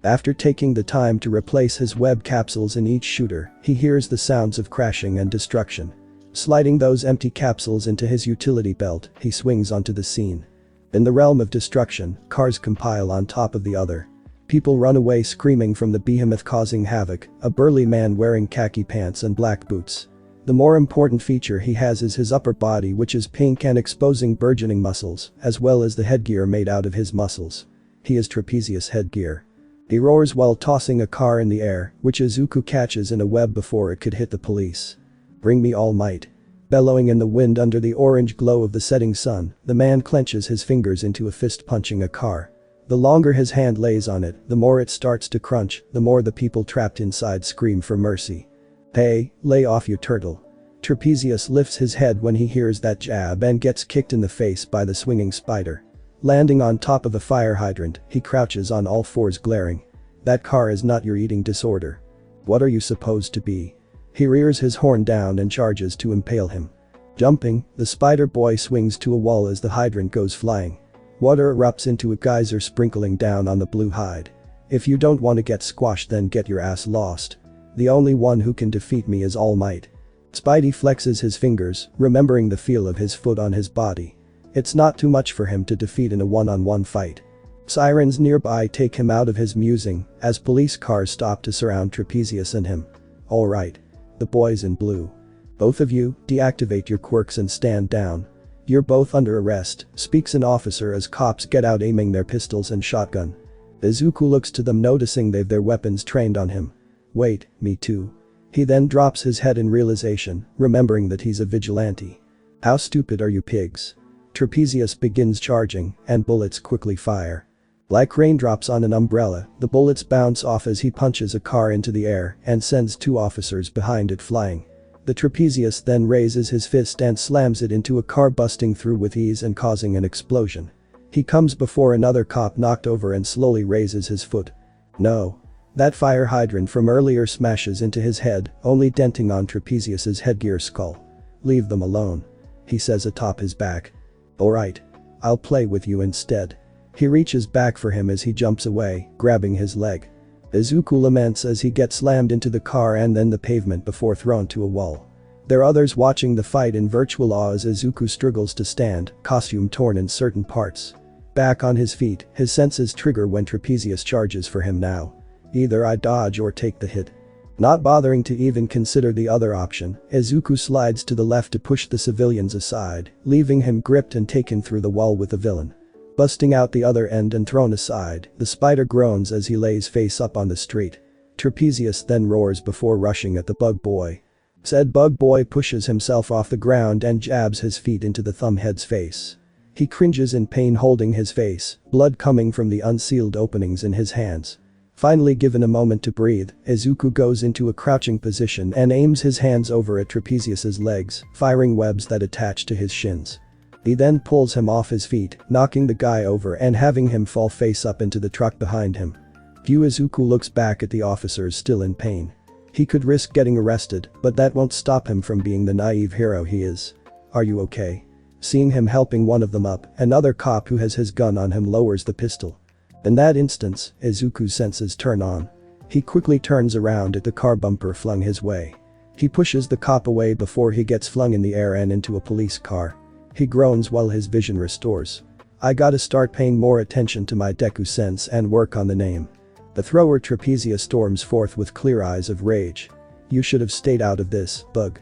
After taking the time to replace his web capsules in each shooter, he hears the sounds of crashing and destruction. Sliding those empty capsules into his utility belt, he swings onto the scene. In the realm of destruction, cars compile on top of the other. People run away screaming from the behemoth causing havoc, a burly man wearing khaki pants and black boots. The more important feature he has is his upper body, which is pink and exposing burgeoning muscles, as well as the headgear made out of his muscles. He is trapezius headgear. He roars while tossing a car in the air, which Izuku catches in a web before it could hit the police. "Bring me All Might." Bellowing in the wind under the orange glow of the setting sun, the man clenches his fingers into a fist, punching a car. The longer his hand lays on it, the more it starts to crunch, the more the people trapped inside scream for mercy. "Hey, lay off you turtle." Trapezius lifts his head when he hears that jab and gets kicked in the face by the swinging spider. Landing on top of a fire hydrant, he crouches on all fours, glaring. "That car is not your eating disorder. What are you supposed to be?" He rears his horn down and charges to impale him. Jumping, the spider boy swings to a wall as the hydrant goes flying. Water erupts into a geyser, sprinkling down on the blue hide. "If you don't want to get squashed, then get your ass lost. The only one who can defeat me is All Might." Spidey flexes his fingers, remembering the feel of his foot on his body. It's not too much for him to defeat in a one-on-one fight. Sirens nearby take him out of his musing as police cars stop to surround Trapezius and him. "All right. The boys in blue. Both of you, deactivate your quirks and stand down. You're both under arrest," speaks an officer as cops get out, aiming their pistols and shotgun. Izuku looks to them, noticing they've their weapons trained on him. "Wait, me too." He then drops his head in realization, remembering that he's a vigilante. "How stupid are you pigs?" Trapezius begins charging, and bullets quickly fire. Like raindrops on an umbrella, the bullets bounce off as he punches a car into the air and sends two officers behind it flying. The Trapezius then raises his fist and slams it into a car, busting through with ease and causing an explosion. He comes before another cop knocked over and slowly raises his foot. No. That fire hydrant from earlier smashes into his head, only denting on Trapezius's headgear skull. "Leave them alone," he says atop his back. "Alright. I'll play with you instead." He reaches back for him as he jumps away, grabbing his leg. Izuku laments as he gets slammed into the car and then the pavement before thrown to a wall. There are others watching the fight in virtual awe as Izuku struggles to stand, costume torn in certain parts. Back on his feet, his senses trigger when Trapezius charges for him now. Either I dodge or take the hit. Not bothering to even consider the other option, Izuku slides to the left to push the civilians aside, leaving him gripped and taken through the wall with the villain. Busting out the other end and thrown aside, the spider groans as he lays face up on the street. Trapezius then roars before rushing at the bug boy. Said bug boy pushes himself off the ground and jabs his feet into the thumbhead's face. He cringes in pain holding his face, blood coming from the unsealed openings in his hands. Finally given a moment to breathe, Izuku goes into a crouching position and aims his hands over at Trapezius's legs, firing webs that attach to his shins. He then pulls him off his feet, knocking the guy over and having him fall face up into the truck behind him. Izuku looks back at the officers still in pain. He could risk getting arrested, but that won't stop him from being the naive hero he is. Are you okay? Seeing him helping one of them up, another cop who has his gun on him lowers the pistol. In that instance, Izuku's senses turn on. He quickly turns around at the car bumper flung his way. He pushes the cop away before he gets flung in the air and into a police car. He groans while his vision restores. I gotta start paying more attention to my Deku sense and work on the name. The thrower Trapezius storms forth with clear eyes of rage. You should have stayed out of this, bug.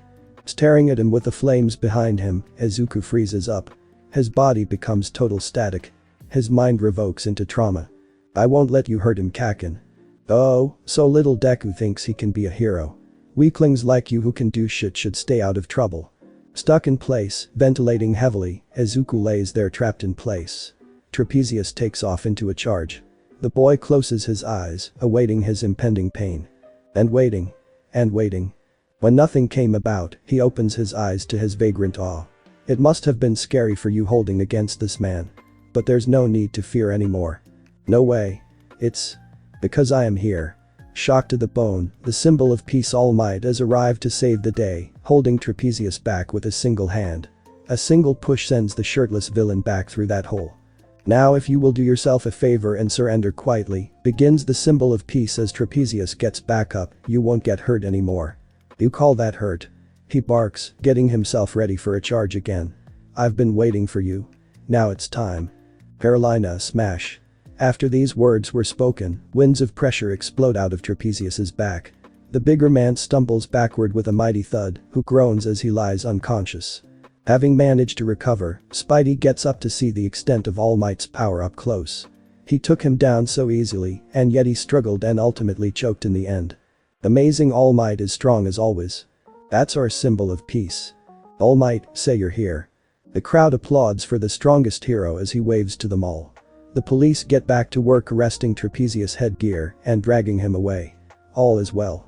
Staring at him with the flames behind him, Izuku freezes up. His body becomes total static. His mind revokes into trauma. I won't let you hurt him, Kakin. Oh, so little Deku thinks he can be a hero. Weaklings like you who can do shit should stay out of trouble. Stuck in place, ventilating heavily, Izuku lays there trapped in place. Trapezius takes off into a charge. The boy closes his eyes, awaiting his impending pain. And waiting. And waiting. When nothing came about, he opens his eyes to his vagrant awe. It must have been scary for you holding against this man. But there's no need to fear anymore. No way. It's because I am here. Shocked to the bone, the symbol of peace All Might has arrived to save the day, holding Trapezius back with a single hand. A single push sends the shirtless villain back through that hole. Now if you will do yourself a favor and surrender quietly, begins the symbol of peace as Trapezius gets back up, you won't get hurt anymore. You call that hurt? He barks, getting himself ready for a charge again. I've been waiting for you. Now it's time. Carolina smash. After these words were spoken, winds of pressure explode out of Trapezius's back. The bigger man stumbles backward with a mighty thud, who groans as he lies unconscious. Having managed to recover, Spidey gets up to see the extent of All Might's power up close. He took him down so easily, and yet he struggled and ultimately choked in the end. Amazing All Might is strong as always. That's our symbol of peace. All Might, say you're here. The crowd applauds for the strongest hero as he waves to them all. The police get back to work arresting Trapezius' headgear and dragging him away. All is well.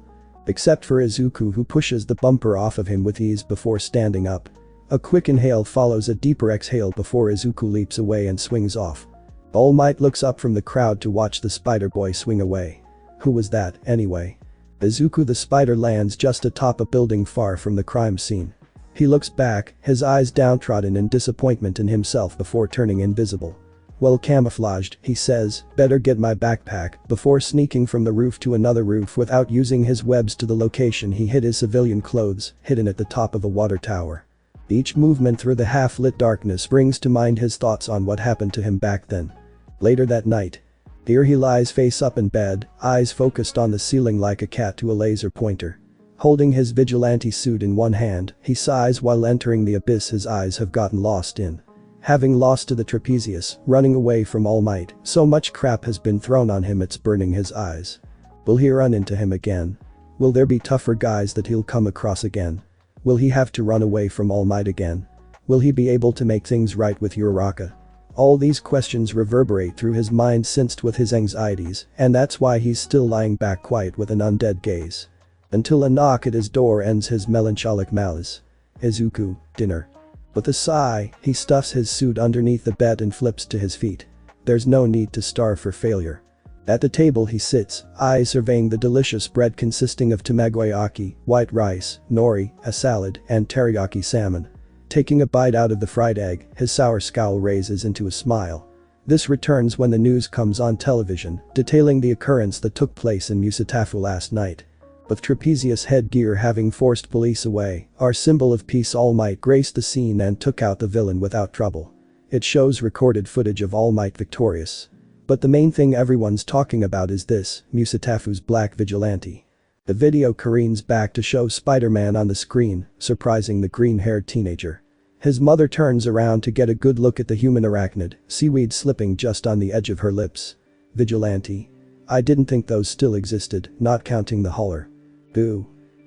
Except for Izuku who pushes the bumper off of him with ease before standing up. A quick inhale follows a deeper exhale before Izuku leaps away and swings off. All Might looks up from the crowd to watch the spider boy swing away. Who was that, anyway? Izuku the spider lands just atop a building far from the crime scene. He looks back, his eyes downtrodden in disappointment in himself before turning invisible. Well camouflaged, he says, better get my backpack, before sneaking from the roof to another roof without using his webs to the location he hid his civilian clothes, hidden at the top of a water tower. Each movement through the half-lit darkness brings to mind his thoughts on what happened to him back then. Later that night. Here he lies face up in bed, eyes focused on the ceiling like a cat to a laser pointer. Holding his vigilante suit in one hand, he sighs while entering the abyss his eyes have gotten lost in. Having lost to the Trapezius, running away from All Might, so much crap has been thrown on him it's burning his eyes. Will he run into him again? Will there be tougher guys that he'll come across again? Will he have to run away from All Might again? Will he be able to make things right with Uraraka? All these questions reverberate through his mind sensed with his anxieties, and that's why he's still lying back quiet with an undead gaze. Until a knock at his door ends his melancholic malice. Izuku, dinner. With a sigh, he stuffs his suit underneath the bed and flips to his feet. There's no need to starve for failure. At the table he sits, eyes surveying the delicious bread consisting of tamagoyaki, white rice, nori, a salad, and teriyaki salmon. Taking a bite out of the fried egg, his sour scowl raises into a smile. This returns when the news comes on television, detailing the occurrence that took place in Musatafu last night. With trapezius headgear having forced police away, our symbol of peace All Might graced the scene and took out the villain without trouble. It shows recorded footage of All Might victorious. But the main thing everyone's talking about is this, Musatafu's black vigilante. The video careens back to show Spider-Man on the screen, surprising the green-haired teenager. His mother turns around to get a good look at the human arachnid, seaweed slipping just on the edge of her lips. Vigilante. I didn't think those still existed, not counting the hauler. Boo.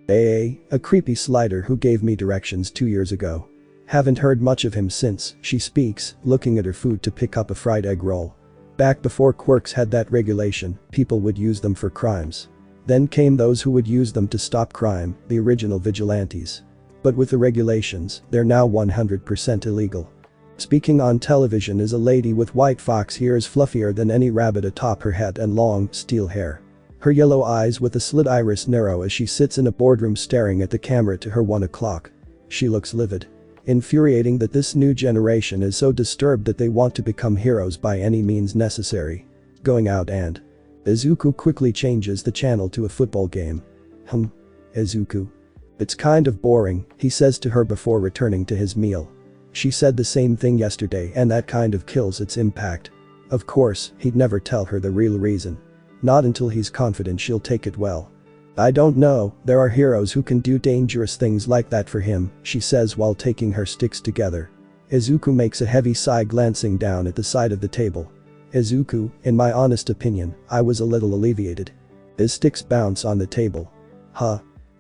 A creepy slider who gave me directions 2 years ago. Haven't heard much of him since, she speaks, looking at her food to pick up a fried egg roll. Back before quirks had that regulation, people would use them for crimes. Then came those who would use them to stop crime, the original vigilantes. But with the regulations, they're now 100% illegal. Speaking on television is a lady with white fox ears fluffier than any rabbit atop her head and long, steel hair. Her yellow eyes with a slit iris narrow as she sits in a boardroom staring at the camera to her 1 o'clock. She looks livid. Infuriating that this new generation is so disturbed that they want to become heroes by any means necessary. Going out and Izuku quickly changes the channel to a football game. Izuku. It's kind of boring, he says to her before returning to his meal. She said the same thing yesterday and that kind of kills its impact. Of course, he'd never tell her the real reason. Not until he's confident she'll take it well. I don't know, there are heroes who can do dangerous things like that for him, she says while taking her sticks together. Izuku makes a heavy sigh glancing down at the side of the table. Izuku, in my honest opinion, I was a little alleviated. His sticks bounce on the table.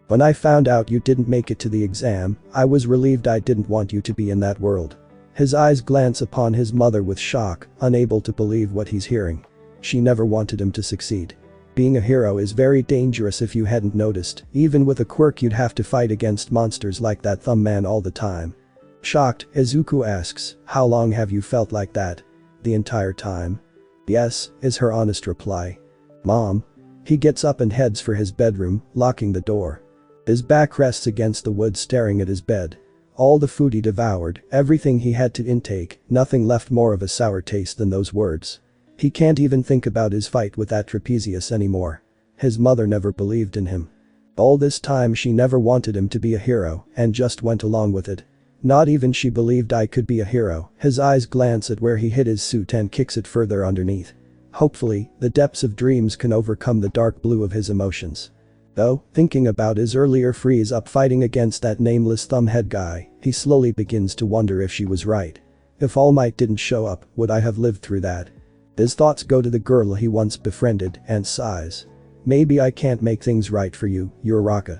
When I found out you didn't make it to the exam, I was relieved. I didn't want you to be in that world. His eyes glance upon his mother with shock, unable to believe what he's hearing. She never wanted him to succeed. Being a hero is very dangerous if you hadn't noticed, even with a quirk you'd have to fight against monsters like that thumb man all the time. Shocked, Izuku asks, how long have you felt like that? The entire time? Yes, is her honest reply. Mom. He gets up and heads for his bedroom, locking the door. His back rests against the wood staring at his bed. All the food he devoured, everything he had to intake, nothing left more of a sour taste than those words. He can't even think about his fight with that trapezius anymore. His mother never believed in him. All this time she never wanted him to be a hero and just went along with it. Not even she believed I could be a hero. His eyes glance at where he hid his suit and kicks it further underneath. Hopefully, the depths of dreams can overcome the dark blue of his emotions. Though, thinking about his earlier freeze up fighting against that nameless thumbhead guy, he slowly begins to wonder if she was right. If All Might didn't show up, would I have lived through that? His thoughts go to the girl he once befriended and sighs. Maybe I can't make things right for you, Uraraka.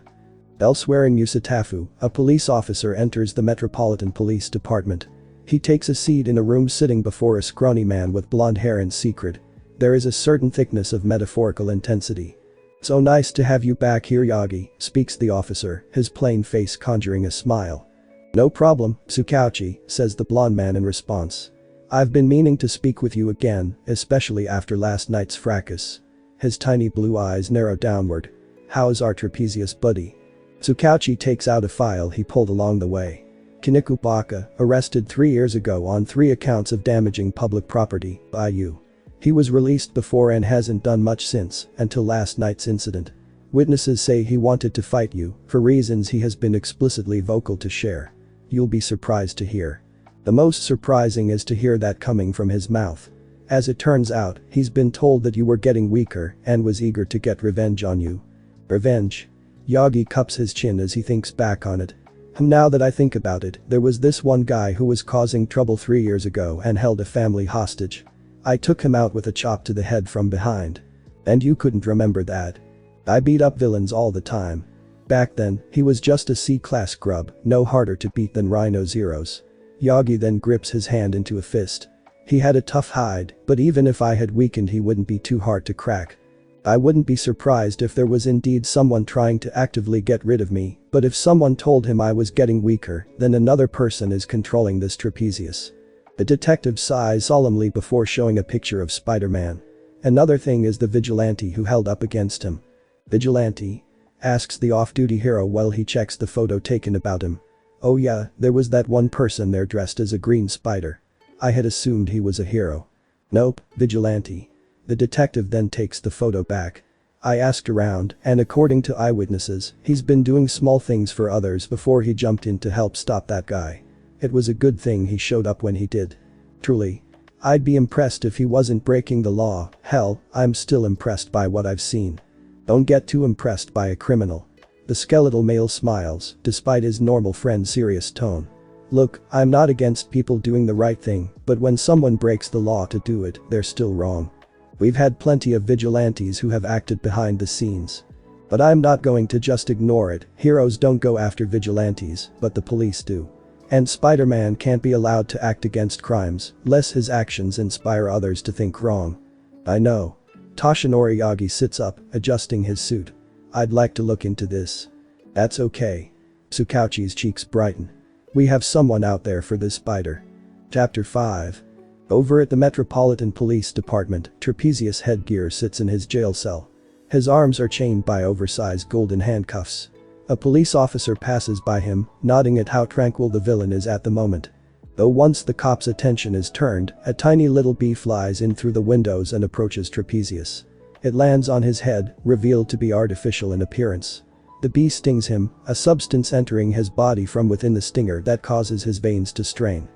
Elsewhere in Musatafu, a police officer enters the Metropolitan Police Department. He takes a seat in a room sitting before a scrawny man with blonde hair in secret. There is a certain thickness of metaphorical intensity. So nice to have you back here, Yagi, speaks the officer, his plain face conjuring a smile. No problem, Tsukauchi, says the blonde man in response. I've been meaning to speak with you again, especially after last night's fracas. His tiny blue eyes narrow downward. How's our trapezius buddy? Tsukauchi takes out a file he pulled along the way. Kiniku Baka, arrested 3 years ago on 3 accounts of damaging public property by you. He was released before and hasn't done much since, until last night's incident. Witnesses say he wanted to fight you, for reasons he has been explicitly vocal to share. You'll be surprised to hear. The most surprising is to hear that coming from his mouth. As it turns out, he's been told that you were getting weaker and was eager to get revenge on you. Revenge? Yagi cups his chin as he thinks back on it. Now that I think about it, there was this one guy who was causing trouble 3 years ago and held a family hostage. I took him out with a chop to the head from behind. And you couldn't remember that. I beat up villains all the time. Back then, he was just a C-class grub, no harder to beat than Rhino Zeros. Yagi then grips his hand into a fist. He had a tough hide, but even if I had weakened he wouldn't be too hard to crack. I wouldn't be surprised if there was indeed someone trying to actively get rid of me, but if someone told him I was getting weaker, then another person is controlling this trapezius. The detective sighs solemnly before showing a picture of Spider-Man. Another thing is the vigilante who held up against him. Vigilante? Asks the off-duty hero while he checks the photo taken about him. Oh yeah, there was that one person there dressed as a green spider. I had assumed he was a hero. Nope, vigilante. The detective then takes the photo back. I asked around, and according to eyewitnesses, he's been doing small things for others before he jumped in to help stop that guy. It was a good thing he showed up when he did. Truly. I'd be impressed if he wasn't breaking the law. Hell, I'm still impressed by what I've seen. Don't get too impressed by a criminal. The skeletal male smiles, despite his normal friend's serious tone. Look, I'm not against people doing the right thing, but when someone breaks the law to do it, they're still wrong. We've had plenty of vigilantes who have acted behind the scenes. But I'm not going to just ignore it. Heroes don't go after vigilantes, but the police do. And Spider-Man can't be allowed to act against crimes, lest his actions inspire others to think wrong. I know. Toshinori Yagi sits up, adjusting his suit. I'd like to look into this. That's okay. Tsukauchi's cheeks brighten. We have someone out there for this spider. Chapter 5. Over at the Metropolitan Police Department, Trapezius Headgear sits in his jail cell. His arms are chained by oversized golden handcuffs. A police officer passes by him, nodding at how tranquil the villain is at the moment. Though once the cop's attention is turned, a tiny little bee flies in through the windows and approaches Trapezius. It lands on his head, revealed to be artificial in appearance. The bee stings him, a substance entering his body from within the stinger that causes his veins to strain.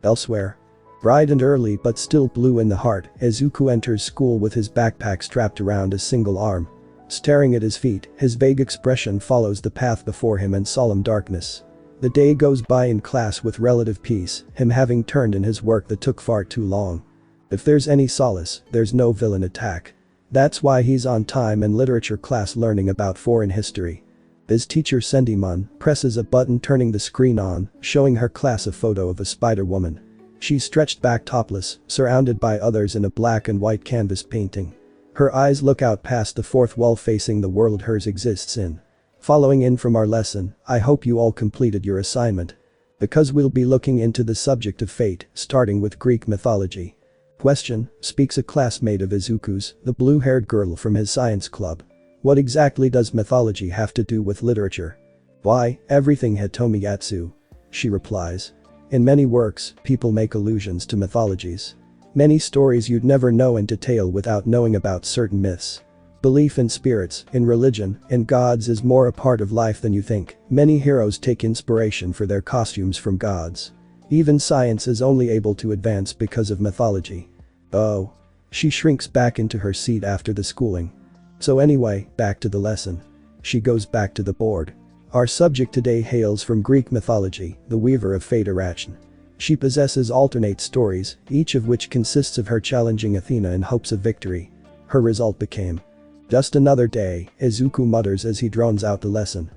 Elsewhere. Bright and early but still blue in the heart, Izuku enters school with his backpack strapped around a single arm. Staring at his feet, his vague expression follows the path before him in solemn darkness. The day goes by in class with relative peace, him having turned in his work that took far too long. If there's any solace, there's no villain attack. That's why he's on time in literature class learning about foreign history. His teacher Sendimun presses a button turning the screen on, showing her class a photo of a spider woman. She's stretched back topless, surrounded by others in a black and white canvas painting. Her eyes look out past the fourth wall facing the world hers exists in. Following in from our lesson, I hope you all completed your assignment. Because we'll be looking into the subject of fate, starting with Greek mythology. Question, speaks a classmate of Izuku's, the blue-haired girl from his science club. What exactly does mythology have to do with literature? Why, everything Hitomi Yatsu. She replies. In many works, people make allusions to mythologies. Many stories you'd never know in detail without knowing about certain myths. Belief in spirits, in religion, in gods is more a part of life than you think. Many heroes take inspiration for their costumes from gods. Even science is only able to advance because of mythology. Oh. She shrinks back into her seat after the schooling. So anyway, back to the lesson. She goes back to the board. Our subject today hails from Greek mythology, the weaver of fate Arachne. She possesses alternate stories, each of which consists of her challenging Athena in hopes of victory. Her result became. Just another day, Izuku mutters as he drones out the lesson.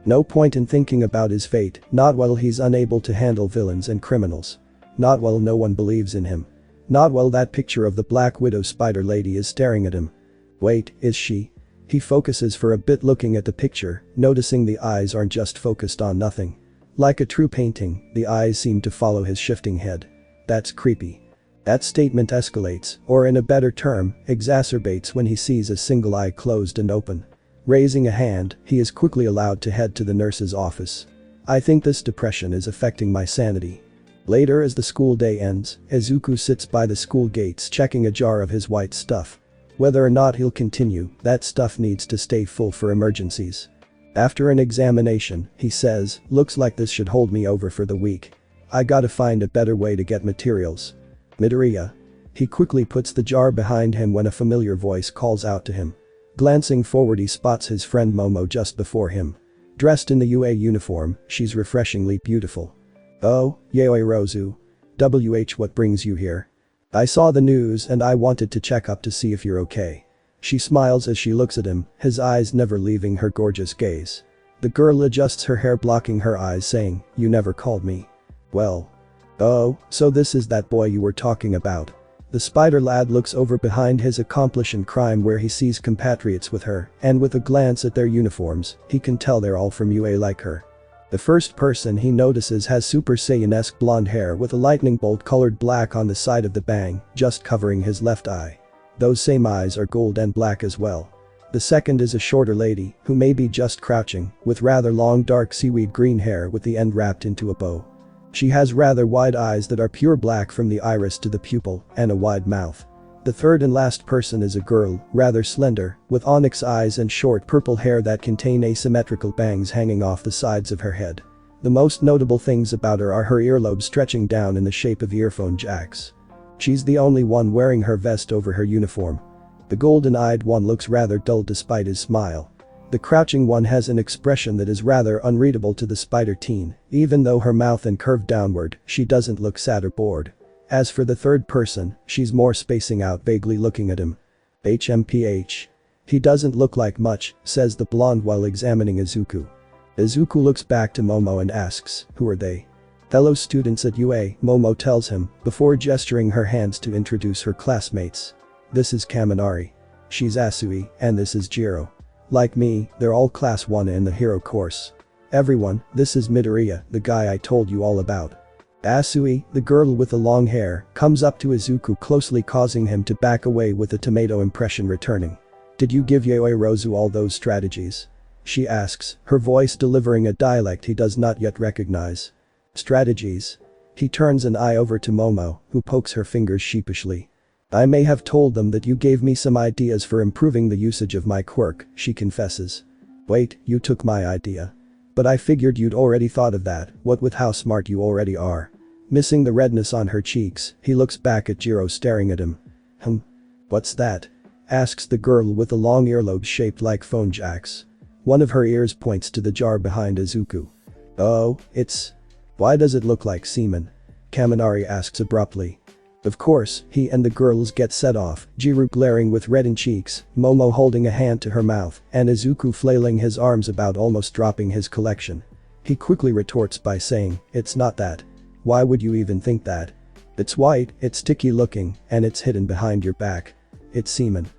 No point in thinking about his fate, not while he's unable to handle villains and criminals. Not while no one believes in him. Not while that picture of the Black Widow spider lady is staring at him. Wait, is she? He focuses for a bit looking at the picture, noticing the eyes aren't just focused on nothing. Like a true painting, the eyes seem to follow his shifting head. That's creepy. That statement escalates, or in a better term, exacerbates when he sees a single eye closed and open. Raising a hand, he is quickly allowed to head to the nurse's office. I think this depression is affecting my sanity. Later as the school day ends, Izuku sits by the school gates checking a jar of his white stuff. Whether or not he'll continue, that stuff needs to stay full for emergencies. After an examination, he says, looks like this should hold me over for the week. I gotta find a better way to get materials. Midoriya. He quickly puts the jar behind him when a familiar voice calls out to him. Glancing forward he spots his friend Momo just before him. Dressed in the UA uniform, she's refreshingly beautiful. Oh, Yaoi Rozu. What brings you here? I saw the news and I wanted to check up to see if you're okay. She smiles as she looks at him, his eyes never leaving her gorgeous gaze. The girl adjusts her hair blocking her eyes saying, you never called me. Well. Oh, so this is that boy you were talking about. The spider lad looks over behind his accomplice in crime where he sees compatriots with her, and with a glance at their uniforms, he can tell they're all from UA like her. The first person he notices has Super Saiyan-esque blonde hair with a lightning bolt colored black on the side of the bang, just covering his left eye. Those same eyes are gold and black as well. The second is a shorter lady, who may be just crouching, with rather long dark seaweed green hair with the end wrapped into a bow. She has rather wide eyes that are pure black from the iris to the pupil, and a wide mouth. The third and last person is a girl, rather slender, with onyx eyes and short purple hair that contain asymmetrical bangs hanging off the sides of her head. The most notable things about her are her earlobes stretching down in the shape of earphone jacks. She's the only one wearing her vest over her uniform. The golden-eyed one looks rather dull despite his smile. The crouching one has an expression that is rather unreadable to the spider teen, even though her mouth and curved downward, she doesn't look sad or bored. As for the third person, she's more spacing out, vaguely looking at him. HMPH. He doesn't look like much, says the blonde while examining Izuku. Izuku looks back to Momo and asks, who are they? Fellow students at UA, Momo tells him, before gesturing her hands to introduce her classmates. This is Kaminari. She's Asui, and this is Jiro. Like me, they're all class 1 in the hero course. Everyone, this is Midoriya, the guy I told you all about. Asui, the girl with the long hair, comes up to Izuku closely, causing him to back away with the tomato impression returning. Did you give Yoirozu all those strategies? She asks, her voice delivering a dialect he does not yet recognize. Strategies? He turns an eye over to Momo, who pokes her fingers sheepishly. I may have told them that you gave me some ideas for improving the usage of my quirk, she confesses. Wait, you took my idea. But I figured you'd already thought of that, what with how smart you already are. Missing the redness on her cheeks, he looks back at Jiro staring at him. What's that? Asks the girl with the long earlobes shaped like phone jacks. One of her ears points to the jar behind Izuku. Oh, it's… Why does it look like semen? Kaminari asks abruptly. Of course, he and the girls get set off, Jiro glaring with reddened cheeks, Momo holding a hand to her mouth, and Izuku flailing his arms about, almost dropping his collection. He quickly retorts by saying, it's not that. Why would you even think that? It's white, it's sticky looking, and it's hidden behind your back. It's semen.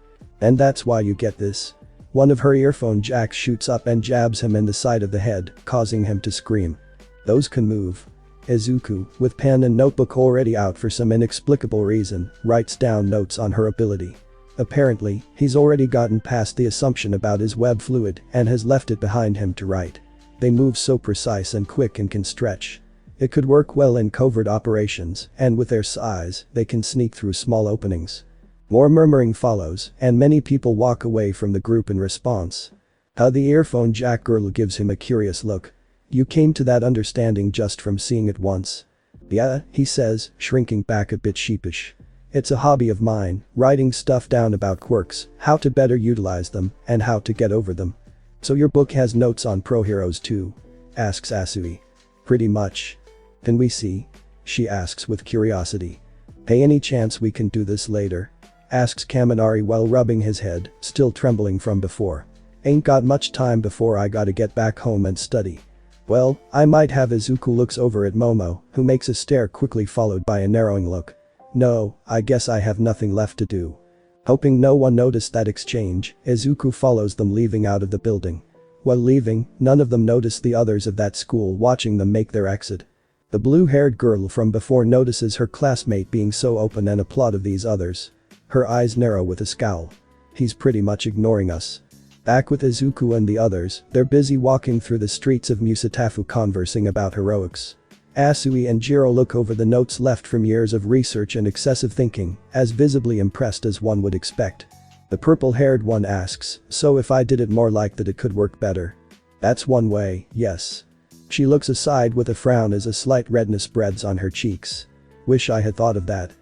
And that's why you get this. One of her earphone jacks shoots up and jabs him in the side of the head, causing him to scream. Those can move. Izuku, with pen and notebook already out for some inexplicable reason, writes down notes on her ability. Apparently, he's already gotten past the assumption about his web fluid and has left it behind him to write. They move so precise and quick and can stretch. It could work well in covert operations, and with their size, they can sneak through small openings. More murmuring follows, and many people walk away from the group in response. The earphone jack girl gives him a curious look. You came to that understanding just from seeing it once. Yeah, he says, shrinking back a bit sheepish. It's a hobby of mine, writing stuff down about quirks, how to better utilize them, and how to get over them. So your book has notes on pro heroes too? Asks Asui. Pretty much. Can we see? She asks with curiosity. Hey, any chance we can do this later? Asks Kaminari while rubbing his head, still trembling from before. Ain't got much time before I gotta get back home and study. Well, I might have. Izuku looks over at Momo, who makes a stare quickly followed by a narrowing look. No, I guess I have nothing left to do. Hoping no one noticed that exchange, Izuku follows them leaving out of the building. While leaving, none of them notice the others of that school watching them make their exit. The blue-haired girl from before notices her classmate being so open and applaud of these others. Her eyes narrow with a scowl. He's pretty much ignoring us. Back with Izuku and the others, they're busy walking through the streets of Musatafu conversing about heroics. Asui and Jiro look over the notes left from years of research and excessive thinking, as visibly impressed as one would expect. The purple-haired one asks, so if I did it more like that it could work better? That's one way, yes. She looks aside with a frown as a slight redness spreads on her cheeks. Wish I had thought of that.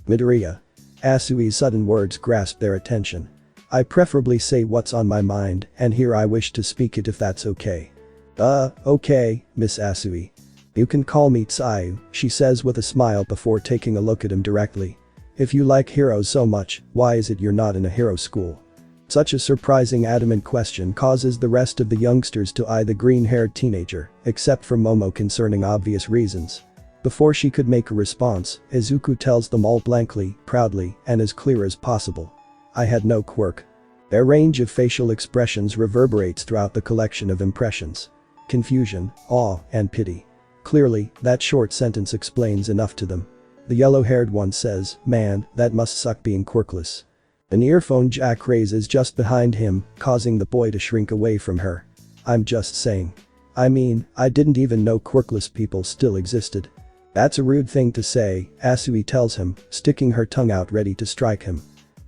Midoriya. Asui's sudden words grasp their attention. I preferably say what's on my mind, and here I wish to speak it if that's okay. Okay, Miss Asui. You can call me Tsayu, she says with a smile before taking a look at him directly. If you like heroes so much, why is it you're not in a hero school? Such a surprising adamant question causes the rest of the youngsters to eye the green-haired teenager, except for Momo concerning obvious reasons. Before she could make a response, Izuku tells them all blankly, proudly, and as clear as possible. I had no quirk. Their range of facial expressions reverberates throughout the collection of impressions. Confusion, awe, and pity. Clearly, that short sentence explains enough to them. The yellow-haired one says, man, that must suck being quirkless. An earphone jack raises just behind him, causing the boy to shrink away from her. I'm just saying. I mean, I didn't even know quirkless people still existed. That's a rude thing to say, Asui tells him, sticking her tongue out ready to strike him.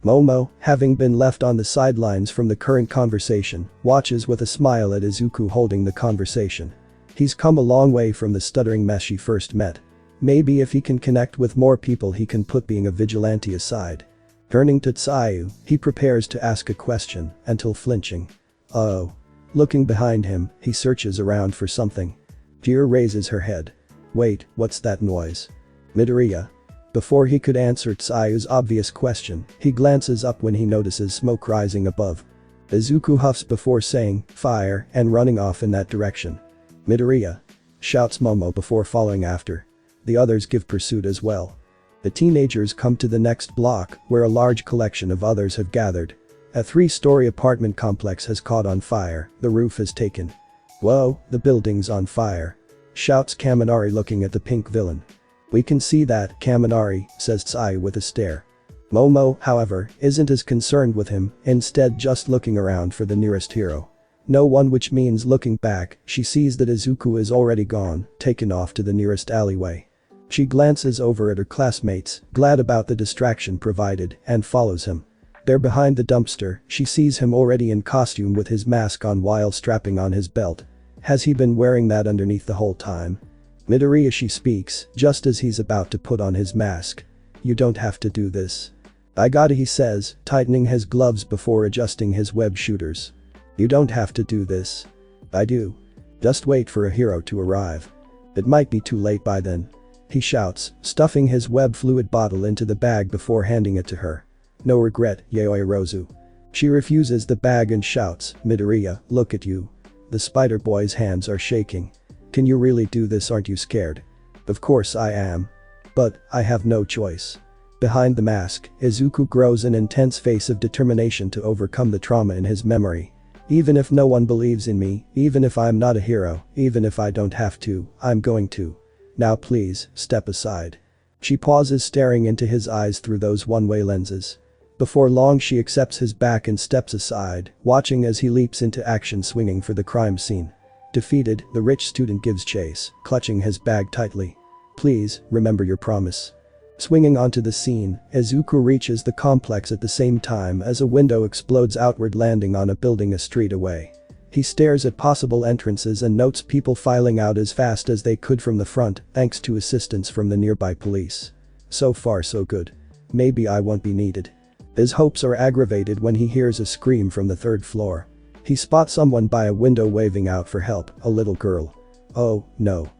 Momo, having been left on the sidelines from the current conversation, watches with a smile at Izuku holding the conversation. He's come a long way from the stuttering mess she first met. Maybe if he can connect with more people he can put being a vigilante aside. Turning to Tsuyu, he prepares to ask a question, until flinching. Oh. Looking behind him, he searches around for something. Tear raises her head. Wait, what's that noise? Midoriya. Before he could answer Tsuyu's obvious question, he glances up when he notices smoke rising above. Izuku huffs before saying, fire, and running off in that direction. Midoriya. Shouts Momo before following after. The others give pursuit as well. The teenagers come to the next block, where a large collection of others have gathered. A 3-story apartment complex has caught on fire, the roof is taken. Whoa, the building's on fire. Shouts Kaminari looking at the pink villain. We can see that, Kaminari, says Tsuyu with a stare. Momo, however, isn't as concerned with him, instead just looking around for the nearest hero. No one, which means looking back, she sees that Izuku is already gone, taken off to the nearest alleyway. She glances over at her classmates, glad about the distraction provided, and follows him. There behind the dumpster, she sees him already in costume with his mask on while strapping on his belt. Has he been wearing that underneath the whole time? Midoriya, she speaks, just as he's about to put on his mask. You don't have to do this. I gotta, he says, tightening his gloves before adjusting his web shooters. You don't have to do this. I do. Just wait for a hero to arrive. It might be too late by then. He shouts, stuffing his web fluid bottle into the bag before handing it to her. No regret, Yaoi Rozu. She refuses the bag and shouts, Midoriya, look at you. The spider boy's hands are shaking. Can you really do this? Aren't you scared? Of course I am. But, I have no choice. Behind the mask, Izuku grows an intense face of determination to overcome the trauma in his memory. Even if no one believes in me, even if I'm not a hero, even if I don't have to, I'm going to. Now please, step aside. She pauses, staring into his eyes through those one-way lenses. Before long she accepts his back and steps aside, watching as he leaps into action, swinging for the crime scene. Defeated, the rich student gives chase, clutching his bag tightly. Please, remember your promise. Swinging onto the scene, Izuku reaches the complex at the same time as a window explodes outward, landing on a building a street away. He stares at possible entrances and notes people filing out as fast as they could from the front, thanks to assistance from the nearby police. So far so good. Maybe I won't be needed. His hopes are aggravated when he hears a scream from the 3rd floor. He spots someone by a window waving out for help, a little girl. Oh, no.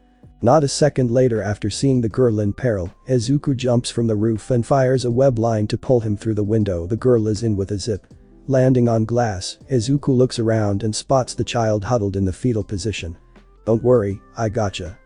Not a second later, after seeing the girl in peril, Izuku jumps from the roof and fires a web line to pull him through the window the girl is in with a zip. Landing on glass, Izuku looks around and spots the child huddled in the fetal position. Don't worry, I gotcha.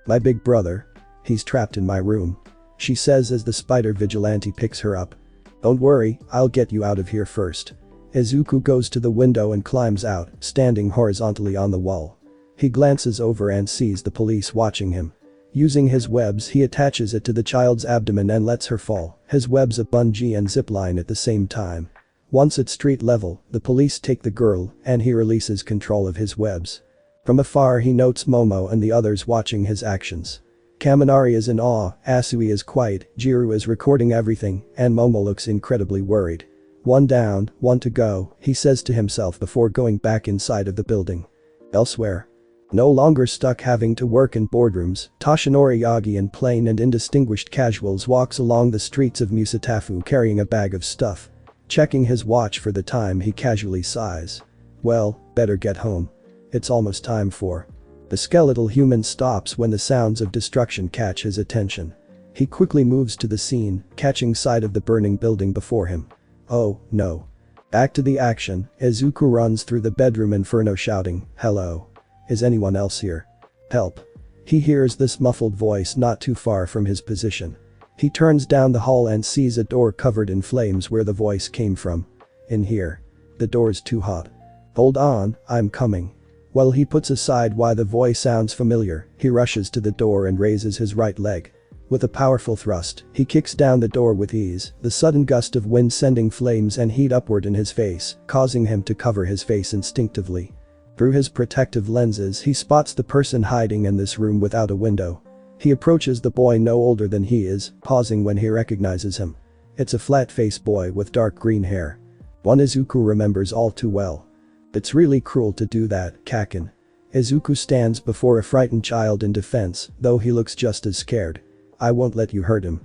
My big brother. He's trapped in my room. She says as the spider vigilante picks her up. Don't worry, I'll get you out of here first. Izuku goes to the window and climbs out, standing horizontally on the wall. He glances over and sees the police watching him. Using his webs, he attaches it to the child's abdomen and lets her fall, his webs a bungee and zipline at the same time. Once at street level, the police take the girl, and he releases control of his webs. From afar he notes Momo and the others watching his actions. Kaminari is in awe, Asui is quiet, Jiru is recording everything, and Momo looks incredibly worried. One down, one to go, he says to himself before going back inside of the building. Elsewhere. No longer stuck having to work in boardrooms, Toshinori Yagi in plain and indistinguished casuals walks along the streets of Musatafu carrying a bag of stuff. Checking his watch for the time, he casually sighs. Well, better get home. It's almost time for. The skeletal human stops when the sounds of destruction catch his attention. He quickly moves to the scene, catching sight of the burning building before him. Oh, no. Back to the action, Izuku runs through the bedroom inferno shouting, hello. Is anyone else here? Help. He hears this muffled voice not too far from his position. He turns down the hall and sees a door covered in flames where the voice came from. In here. The door's too hot. Hold on, I'm coming. While he puts aside why the voice sounds familiar, he rushes to the door and raises his right leg. With a powerful thrust, he kicks down the door with ease, the sudden gust of wind sending flames and heat upward in his face, causing him to cover his face instinctively. Through his protective lenses, he spots the person hiding in this room without a window. He approaches the boy no older than he is, pausing when he recognizes him. It's a flat-faced boy with dark green hair. One Izuku remembers all too well. It's really cruel to do that, Kakin. Izuku stands before a frightened child in defense, though he looks just as scared. I won't let you hurt him.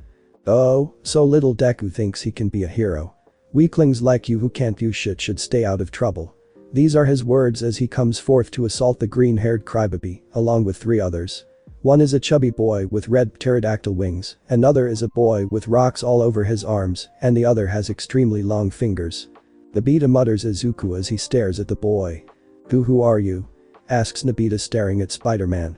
Oh, so little Deku thinks he can be a hero. Weaklings like you who can't do shit should stay out of trouble. These are his words as he comes forth to assault the green-haired crybaby, along with 3 others. One is a chubby boy with red pterodactyl wings, another is a boy with rocks all over his arms, and the other has extremely long fingers. Nobita mutters Izuku as he stares at the boy. Who are you? Asks Nobita staring at Spiderman.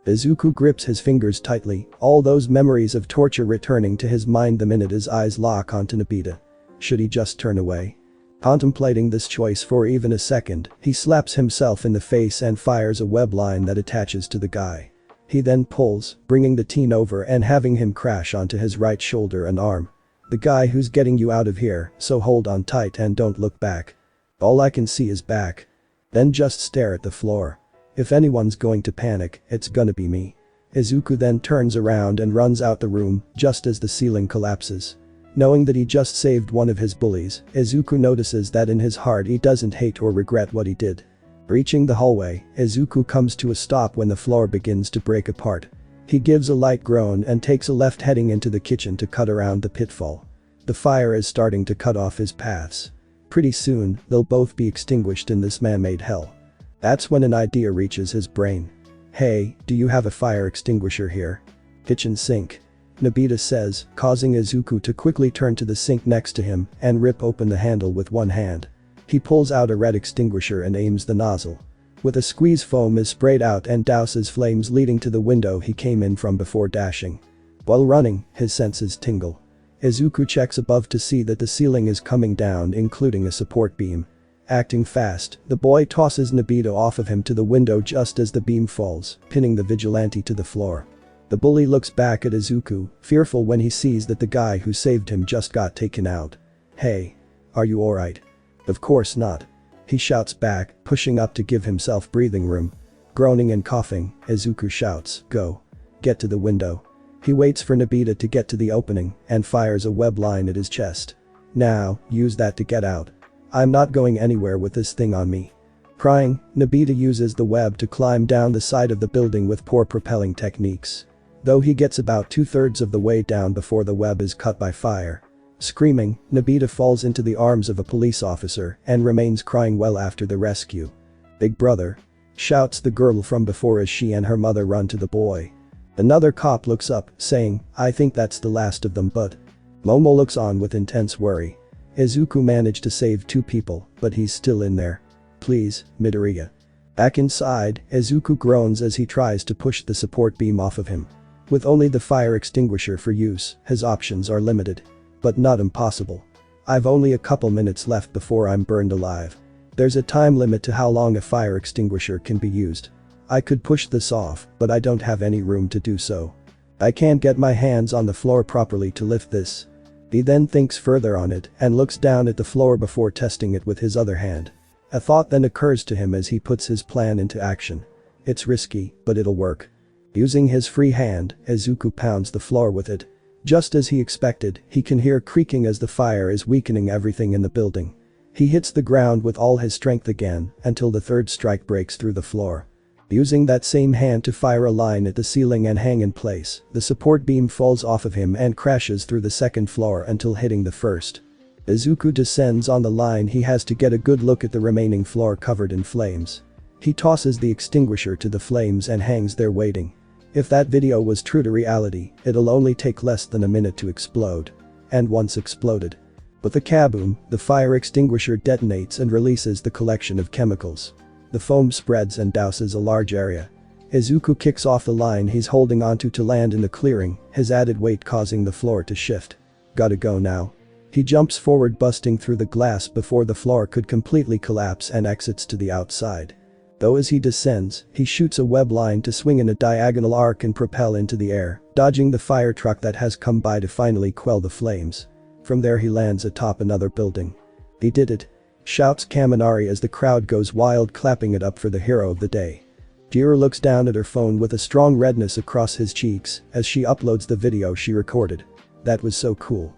Izuku grips his fingers tightly, all those memories of torture returning to his mind the minute his eyes lock onto Nobita. Should he just turn away? Contemplating this choice for even a second, he slaps himself in the face and fires a web line that attaches to the guy. He then pulls, bringing the teen over and having him crash onto his right shoulder and arm. The guy who's getting you out of here, so hold on tight and don't look back. All I can see is back. Then just stare at the floor. If anyone's going to panic, it's gonna be me. Izuku then turns around and runs out the room, just as the ceiling collapses. Knowing that he just saved one of his bullies, Izuku notices that in his heart he doesn't hate or regret what he did. Reaching the hallway, Izuku comes to a stop when the floor begins to break apart. He gives a light groan and takes a left heading into the kitchen to cut around the pitfall. The fire is starting to cut off his paths. Pretty soon, they'll both be extinguished in this man-made hell. That's when an idea reaches his brain. Hey, do you have a fire extinguisher here? Kitchen sink. Nobita says, causing Izuku to quickly turn to the sink next to him and rip open the handle with one hand. He pulls out a red extinguisher and aims the nozzle. With a squeeze, foam is sprayed out and douses flames leading to the window he came in from before dashing. While running, his senses tingle. Izuku checks above to see that the ceiling is coming down, including a support beam. Acting fast, the boy tosses Nobita off of him to the window just as the beam falls, pinning the vigilante to the floor. The bully looks back at Izuku, fearful when he sees that the guy who saved him just got taken out. Hey. Are you alright? Of course not. He shouts back, pushing up to give himself breathing room. Groaning and coughing, Izuku shouts, go. Get to the window. He waits for Nobita to get to the opening and fires a web line at his chest. Now, use that to get out. I'm not going anywhere with this thing on me. Crying, Nobita uses the web to climb down the side of the building with poor propelling techniques. Though he gets about 2/3 of the way down before the web is cut by fire. Screaming, Nobita falls into the arms of a police officer and remains crying well after the rescue. Big brother. Shouts the girl from before as she and her mother run to the boy. Another cop looks up, saying, I think that's the last of them, but. Momo looks on with intense worry. Izuku managed to save 2 people, but he's still in there. Please, Midoriya. Back inside, Izuku groans as he tries to push the support beam off of him. With only the fire extinguisher for use, his options are limited. But not impossible. I've only a couple minutes left before I'm burned alive. There's a time limit to how long a fire extinguisher can be used. I could push this off, but I don't have any room to do so. I can't get my hands on the floor properly to lift this. He then thinks further on it and looks down at the floor before testing it with his other hand. A thought then occurs to him as he puts his plan into action. It's risky, but it'll work. Using his free hand, Izuku pounds the floor with it. Just as he expected, he can hear creaking as the fire is weakening everything in the building. He hits the ground with all his strength again until the 3rd strike breaks through the floor. Using that same hand to fire a line at the ceiling and hang in place, the support beam falls off of him and crashes through the 2nd floor until hitting the 1st. Izuku descends on the line. He has to get a good look at the remaining floor covered in flames. He tosses the extinguisher to the flames and hangs there waiting. If that video was true to reality, it'll only take less than a minute to explode. And once exploded. With a kaboom, the fire extinguisher detonates and releases the collection of chemicals. The foam spreads and douses a large area. Izuku kicks off the line he's holding onto to land in the clearing, his added weight causing the floor to shift. Gotta go now. He jumps forward, busting through the glass before the floor could completely collapse, and exits to the outside. Though as he descends, he shoots a web line to swing in a diagonal arc and propel into the air, dodging the fire truck that has come by to finally quell the flames. From there he lands atop another building. He did it. Shouts Kaminari as the crowd goes wild, clapping it up for the hero of the day. Jiro looks down at her phone with a strong redness across his cheeks as she uploads the video she recorded. That was so cool.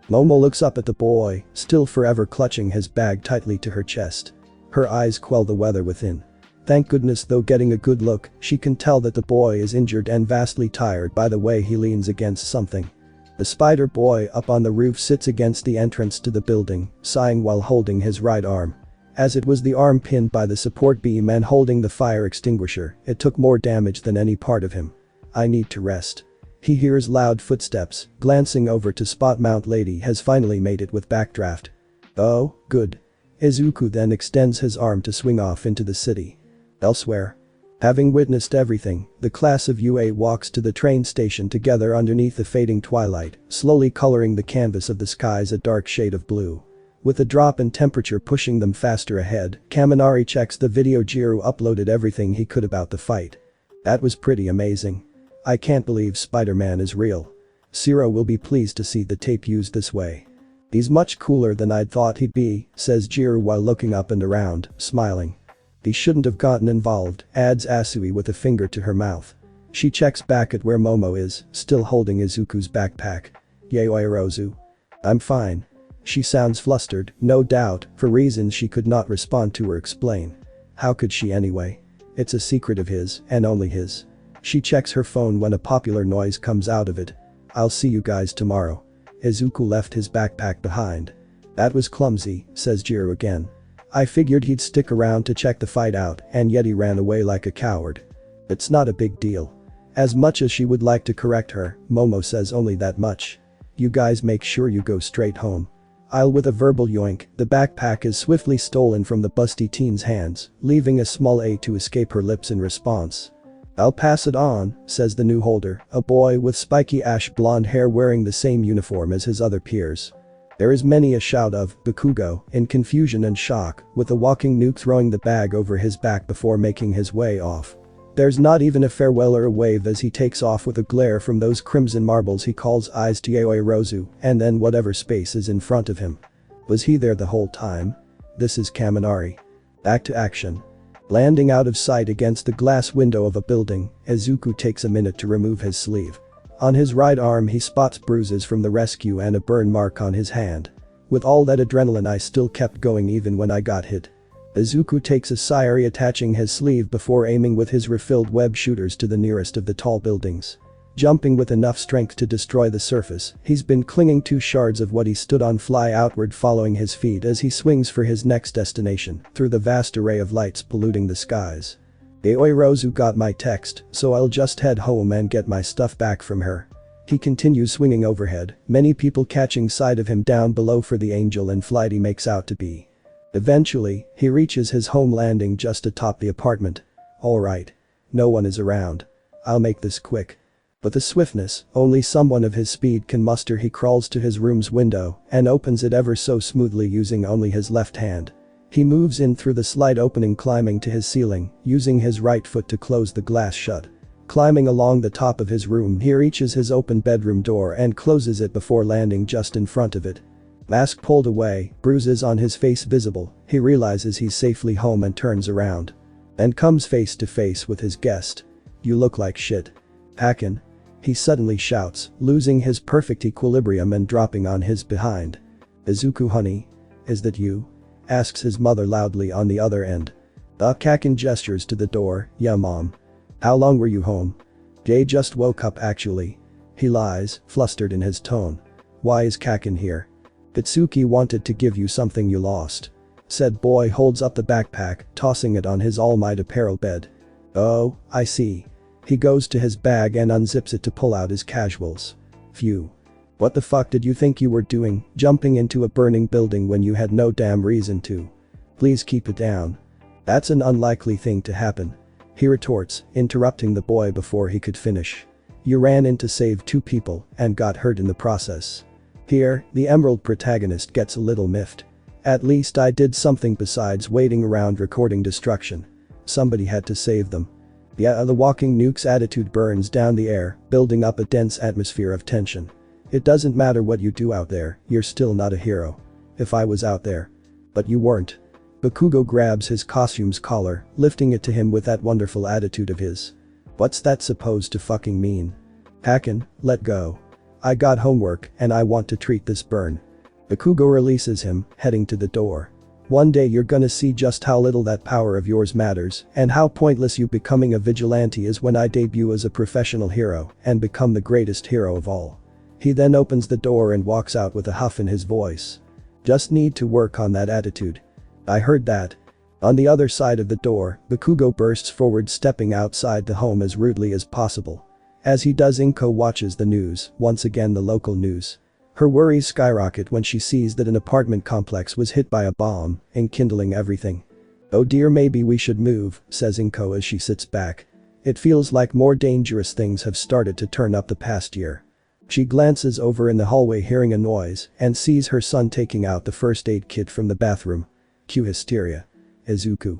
Momo looks up at the boy, still forever clutching his bag tightly to her chest. Her eyes quell the weather within. Thank goodness though getting a good look, she can tell that the boy is injured and vastly tired by the way he leans against something. The spider boy up on the roof sits against the entrance to the building, sighing while holding his right arm. As it was the arm pinned by the support beam and holding the fire extinguisher, it took more damage than any part of him. I need to rest. He hears loud footsteps, glancing over to spot Mount Lady has finally made it with backdraft. Oh, good. Izuku then extends his arm to swing off into the city. Elsewhere. Having witnessed everything, the class of UA walks to the train station together underneath the fading twilight, slowly coloring the canvas of the skies a dark shade of blue. With a drop in temperature pushing them faster ahead, Kaminari checks the video. Jiro uploaded everything he could about the fight. That was pretty amazing. I can't believe Spiderman is real. Zero will be pleased to see the tape used this way. He's much cooler than I'd thought he'd be, says Jiro while looking up and around, smiling. He shouldn't have gotten involved, adds Asui with a finger to her mouth. She checks back at where Momo is, still holding Izuku's backpack. Yayoi Rozu. I'm fine. She sounds flustered, no doubt, for reasons she could not respond to or explain. How could she anyway? It's a secret of his, and only his. She checks her phone when a popular noise comes out of it. I'll see you guys tomorrow. Izuku left his backpack behind. That was clumsy, says Jiro again. I figured he'd stick around to check the fight out, and yet he ran away like a coward. It's not a big deal. As much as she would like to correct her, Momo says only that much. You guys make sure you go straight home. I'll. With a verbal yoink, the backpack is swiftly stolen from the busty teen's hands, leaving a small A to escape her lips in response. I'll pass it on, says the new holder, a boy with spiky ash blonde hair wearing the same uniform as his other peers. There is many a shout of Bakugo in confusion and shock, with the walking nuke throwing the bag over his back before making his way off. There's not even a farewell or a wave as he takes off with a glare from those crimson marbles he calls eyes to Yayoi Rozu, and then whatever space is in front of him. Was he there the whole time? This is Kaminari. Back to action. Landing out of sight against the glass window of a building, Izuku takes a minute to remove his sleeve. On his right arm he spots bruises from the rescue and a burn mark on his hand. With all that adrenaline I still kept going even when I got hit. Izuku takes a sigh, reattaching his sleeve before aiming with his refilled web shooters to the nearest of the tall buildings. Jumping with enough strength to destroy the surface, he's been clinging to shards of what he stood on fly outward, following his feet as he swings for his next destination, through the vast array of lights polluting the skies. Yayoi Rozu got my text, so I'll just head home and get my stuff back from her. He continues swinging overhead, many people catching sight of him down below for the angel and flight he makes out to be. Eventually, he reaches his home landing just atop the apartment. Alright. No one is around. I'll make this quick. With a swiftness only someone of his speed can muster, he crawls to his room's window and opens it ever so smoothly using only his left hand. He moves in through the slight opening, climbing to his ceiling, using his right foot to close the glass shut. Climbing along the top of his room, he reaches his open bedroom door and closes it before landing just in front of it. Mask pulled away, bruises on his face visible, he realizes he's safely home and turns around. And comes face to face with his guest. You look like shit. Hakin. He suddenly shouts, losing his perfect equilibrium and dropping on his behind. Izuku, honey? Is that you? Asks his mother loudly on the other end. Kakin gestures to the door. Yeah, mom. How long were you home? Jay just woke up actually. He lies, flustered in his tone. Why is Kakin here? Itsuki wanted to give you something you lost. Said boy holds up the backpack, tossing it on his All Might apparel bed. Oh, I see. He goes to his bag and unzips it to pull out his casuals. Phew. What the fuck did you think you were doing, jumping into a burning building when you had no damn reason to? Please keep it down. That's an unlikely thing to happen. He retorts, interrupting the boy before he could finish. You ran in to save 2 people and got hurt in the process. Here, the Emerald protagonist gets a little miffed. At least I did something besides waiting around recording destruction. Somebody had to save them. Yeah, the walking nuke's attitude burns down the air, building up a dense atmosphere of tension. It doesn't matter what you do out there, you're still not a hero. If I was out there. But you weren't. Bakugo grabs his costume's collar, lifting it to him with that wonderful attitude of his. What's that supposed to fucking mean? Hakin, let go. I got homework and I want to treat this burn. Bakugo releases him, heading to the door. One day you're gonna see just how little that power of yours matters and how pointless you becoming a vigilante is when I debut as a professional hero and become the greatest hero of all. He then opens the door and walks out with a huff in his voice. Just need to work on that attitude. I heard that. On the other side of the door, Bakugo bursts forward, stepping outside the home as rudely as possible. As he does, Inko watches the news, once again the local news. Her worries skyrocket when she sees that an apartment complex was hit by a bomb, enkindling everything. Oh dear, maybe we should move, says Inko as she sits back. It feels like more dangerous things have started to turn up the past year. She glances over in the hallway, hearing a noise, and sees her son taking out the first aid kit from the bathroom. Cue hysteria. Izuku.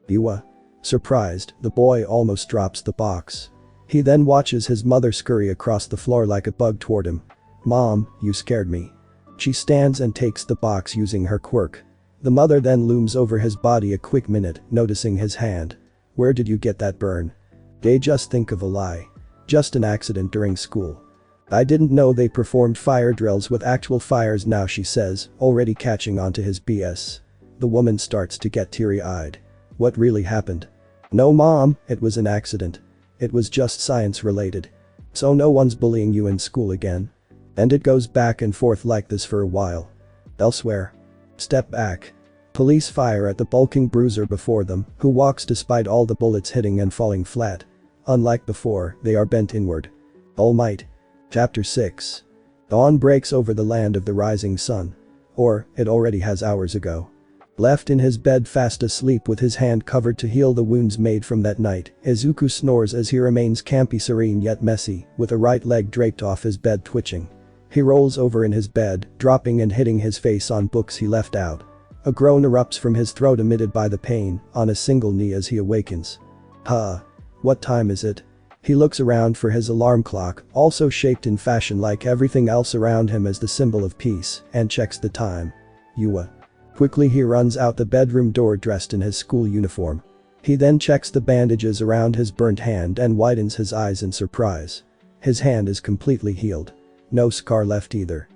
Iwa. Surprised, the boy almost drops the box. He then watches his mother scurry across the floor like a bug toward him. Mom, you scared me. She stands and takes the box using her quirk. The mother then looms over his body a quick minute, noticing his hand. Where did you get that burn? They just think of a lie. Just an accident during school. I didn't know they performed fire drills with actual fires now, she says, already catching on to his BS. The woman starts to get teary-eyed. What really happened? No mom, it was an accident. It was just science related. So no one's bullying you in school again. And it goes back and forth like this for a while. Elsewhere. Step back. Police fire at the bulking bruiser before them, who walks despite all the bullets hitting and falling flat. Unlike before, they are bent inward. All might. Chapter 6. Dawn breaks over the land of the rising sun. Or, it already has hours ago. Left in his bed fast asleep with his hand covered to heal the wounds made from that night, Izuku snores as he remains campy, serene yet messy, with a right leg draped off his bed twitching. He rolls over in his bed, dropping and hitting his face on books he left out. A groan erupts from his throat emitted by the pain, on a single knee as he awakens. What time is it? He looks around for his alarm clock, also shaped in fashion like everything else around him as the symbol of peace, and checks the time. Yua. Quickly he runs out the bedroom door dressed in his school uniform. He then checks the bandages around his burnt hand and widens his eyes in surprise. His hand is completely healed. No scar left either.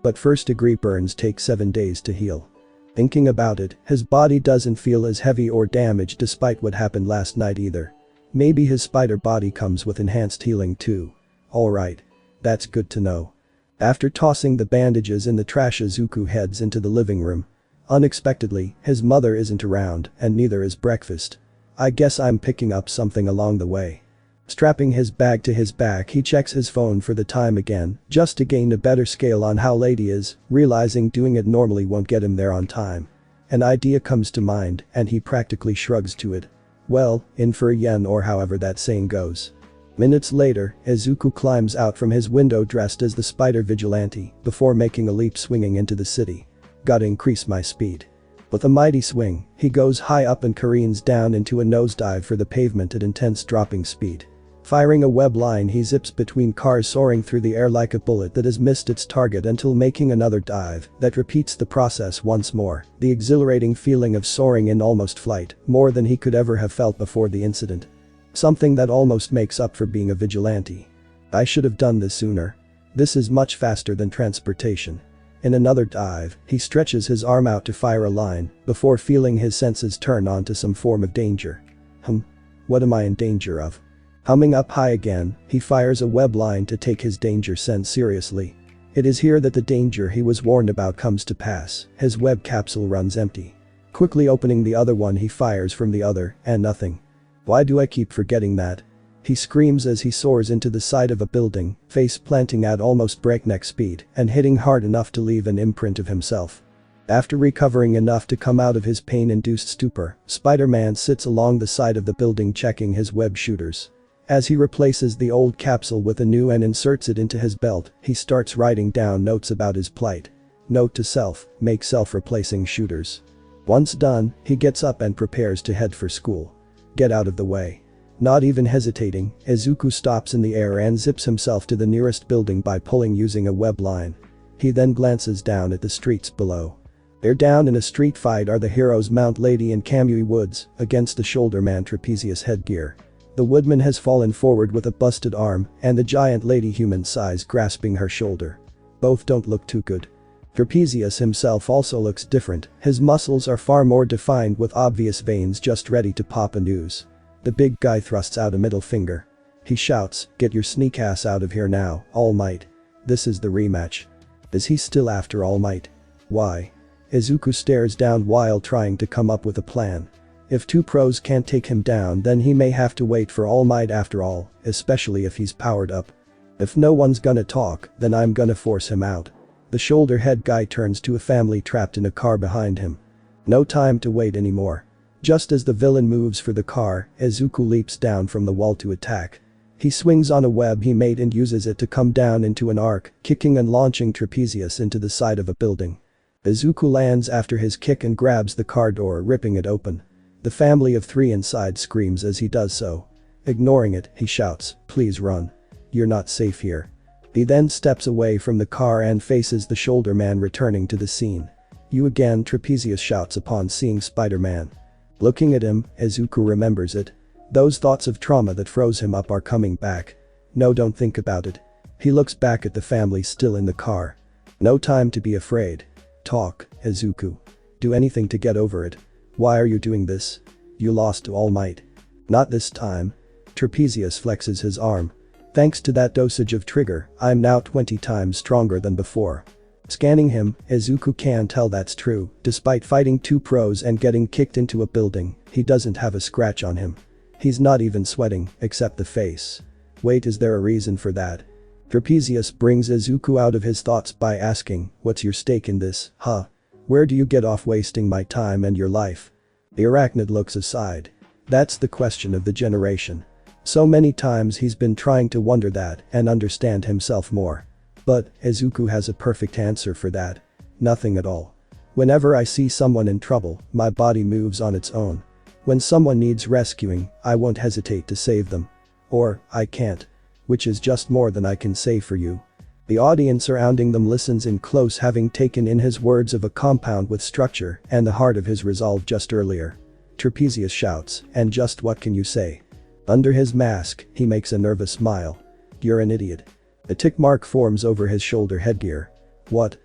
But first-degree burns take 7 days to heal. Thinking about it, his body doesn't feel as heavy or damaged despite what happened last night either. Maybe his spider body comes with enhanced healing too. Alright. That's good to know. After tossing the bandages in the trash, Izuku heads into the living room. Unexpectedly, his mother isn't around, and neither is breakfast. I guess I'm picking up something along the way. Strapping his bag to his back, he checks his phone for the time again, just to gain a better scale on how late he is, realizing doing it normally won't get him there on time. An idea comes to mind, and he practically shrugs to it. Well, in for a yen, or however that saying goes. Minutes later, Izuku climbs out from his window dressed as the spider vigilante, before making a leap swinging into the city. Gotta increase my speed. With a mighty swing, he goes high up and careens down into a nosedive for the pavement at intense dropping speed. Firing a web line, he zips between cars, soaring through the air like a bullet that has missed its target until making another dive that repeats the process once more, the exhilarating feeling of soaring in almost flight, more than he could ever have felt before the incident. Something that almost makes up for being a vigilante. I should have done this sooner. This is much faster than transportation. In another dive, he stretches his arm out to fire a line, before feeling his senses turn on to some form of danger. What am I in danger of? Humming up high again, he fires a web line to take his danger sense seriously. It is here that the danger he was warned about comes to pass. His web capsule runs empty. Quickly opening the other one, he fires from the other, and nothing. Why do I keep forgetting that? He screams as he soars into the side of a building, face planting at almost breakneck speed and hitting hard enough to leave an imprint of himself. After recovering enough to come out of his pain-induced stupor, Spider-Man sits along the side of the building checking his web shooters. As he replaces the old capsule with a new and inserts it into his belt, he starts writing down notes about his plight. Note to self: make self-replacing shooters. Once done, he gets up and prepares to head for school. Get out of the way. Not even hesitating, Izuku stops in the air and zips himself to the nearest building by pulling using a web line. He then glances down at the streets below. There, down in a street fight, are the heroes Mount Lady and Kamui Woods, against the Shoulder Man trapezius headgear. The woodman has fallen forward with a busted arm and the giant lady human size grasping her shoulder. Both don't look too good. Trapezius himself also looks different, his muscles are far more defined with obvious veins just ready to pop a news. The big guy thrusts out a middle finger. He shouts, "Get your sneak ass out of here now, All Might." This is the rematch. Is he still after All Might? Why? Izuku stares down while trying to come up with a plan. If two pros can't take him down, then he may have to wait for All Might after all, especially if he's powered up. If no one's gonna talk, then I'm gonna force him out. The shoulder head guy turns to a family trapped in a car behind him. No time to wait anymore. Just as the villain moves for the car, Izuku leaps down from the wall to attack. He swings on a web he made and uses it to come down into an arc, kicking and launching Trapezius into the side of a building. Izuku lands after his kick and grabs the car door, ripping it open. The family of three inside screams as he does so. Ignoring it, he shouts, "Please run. You're not safe here." He then steps away from the car and faces the shoulder man returning to the scene. "You again," Trapezius shouts upon seeing Spider-Man. Looking at him, Izuku remembers it. Those thoughts of trauma that froze him up are coming back. No, don't think about it. He looks back at the family still in the car. No time to be afraid. Talk, Izuku. Do anything to get over it. Why are you doing this? You lost to All Might. Not this time. Trapezius flexes his arm. Thanks to that dosage of trigger, I'm now 20 times stronger than before. Scanning him, Izuku can tell that's true. Despite fighting two pros and getting kicked into a building, he doesn't have a scratch on him. He's not even sweating, except the face. Wait, is there a reason for that? Trapezius brings Izuku out of his thoughts by asking, "What's your stake in this, huh? Where do you get off wasting my time and your life?" The arachnid looks aside. That's the question of the generation. So many times he's been trying to wonder that and understand himself more. But Izuku has a perfect answer for that. Nothing at all. Whenever I see someone in trouble, my body moves on its own. When someone needs rescuing, I won't hesitate to save them. Or, I can't. Which is just more than I can say for you. The audience surrounding them listens in close, having taken in his words of a compound with structure and the heart of his resolve just earlier. Trapezius shouts, "And just what can you say?" Under his mask, he makes a nervous smile. "You're an idiot." A tick mark forms over his shoulder headgear. "What?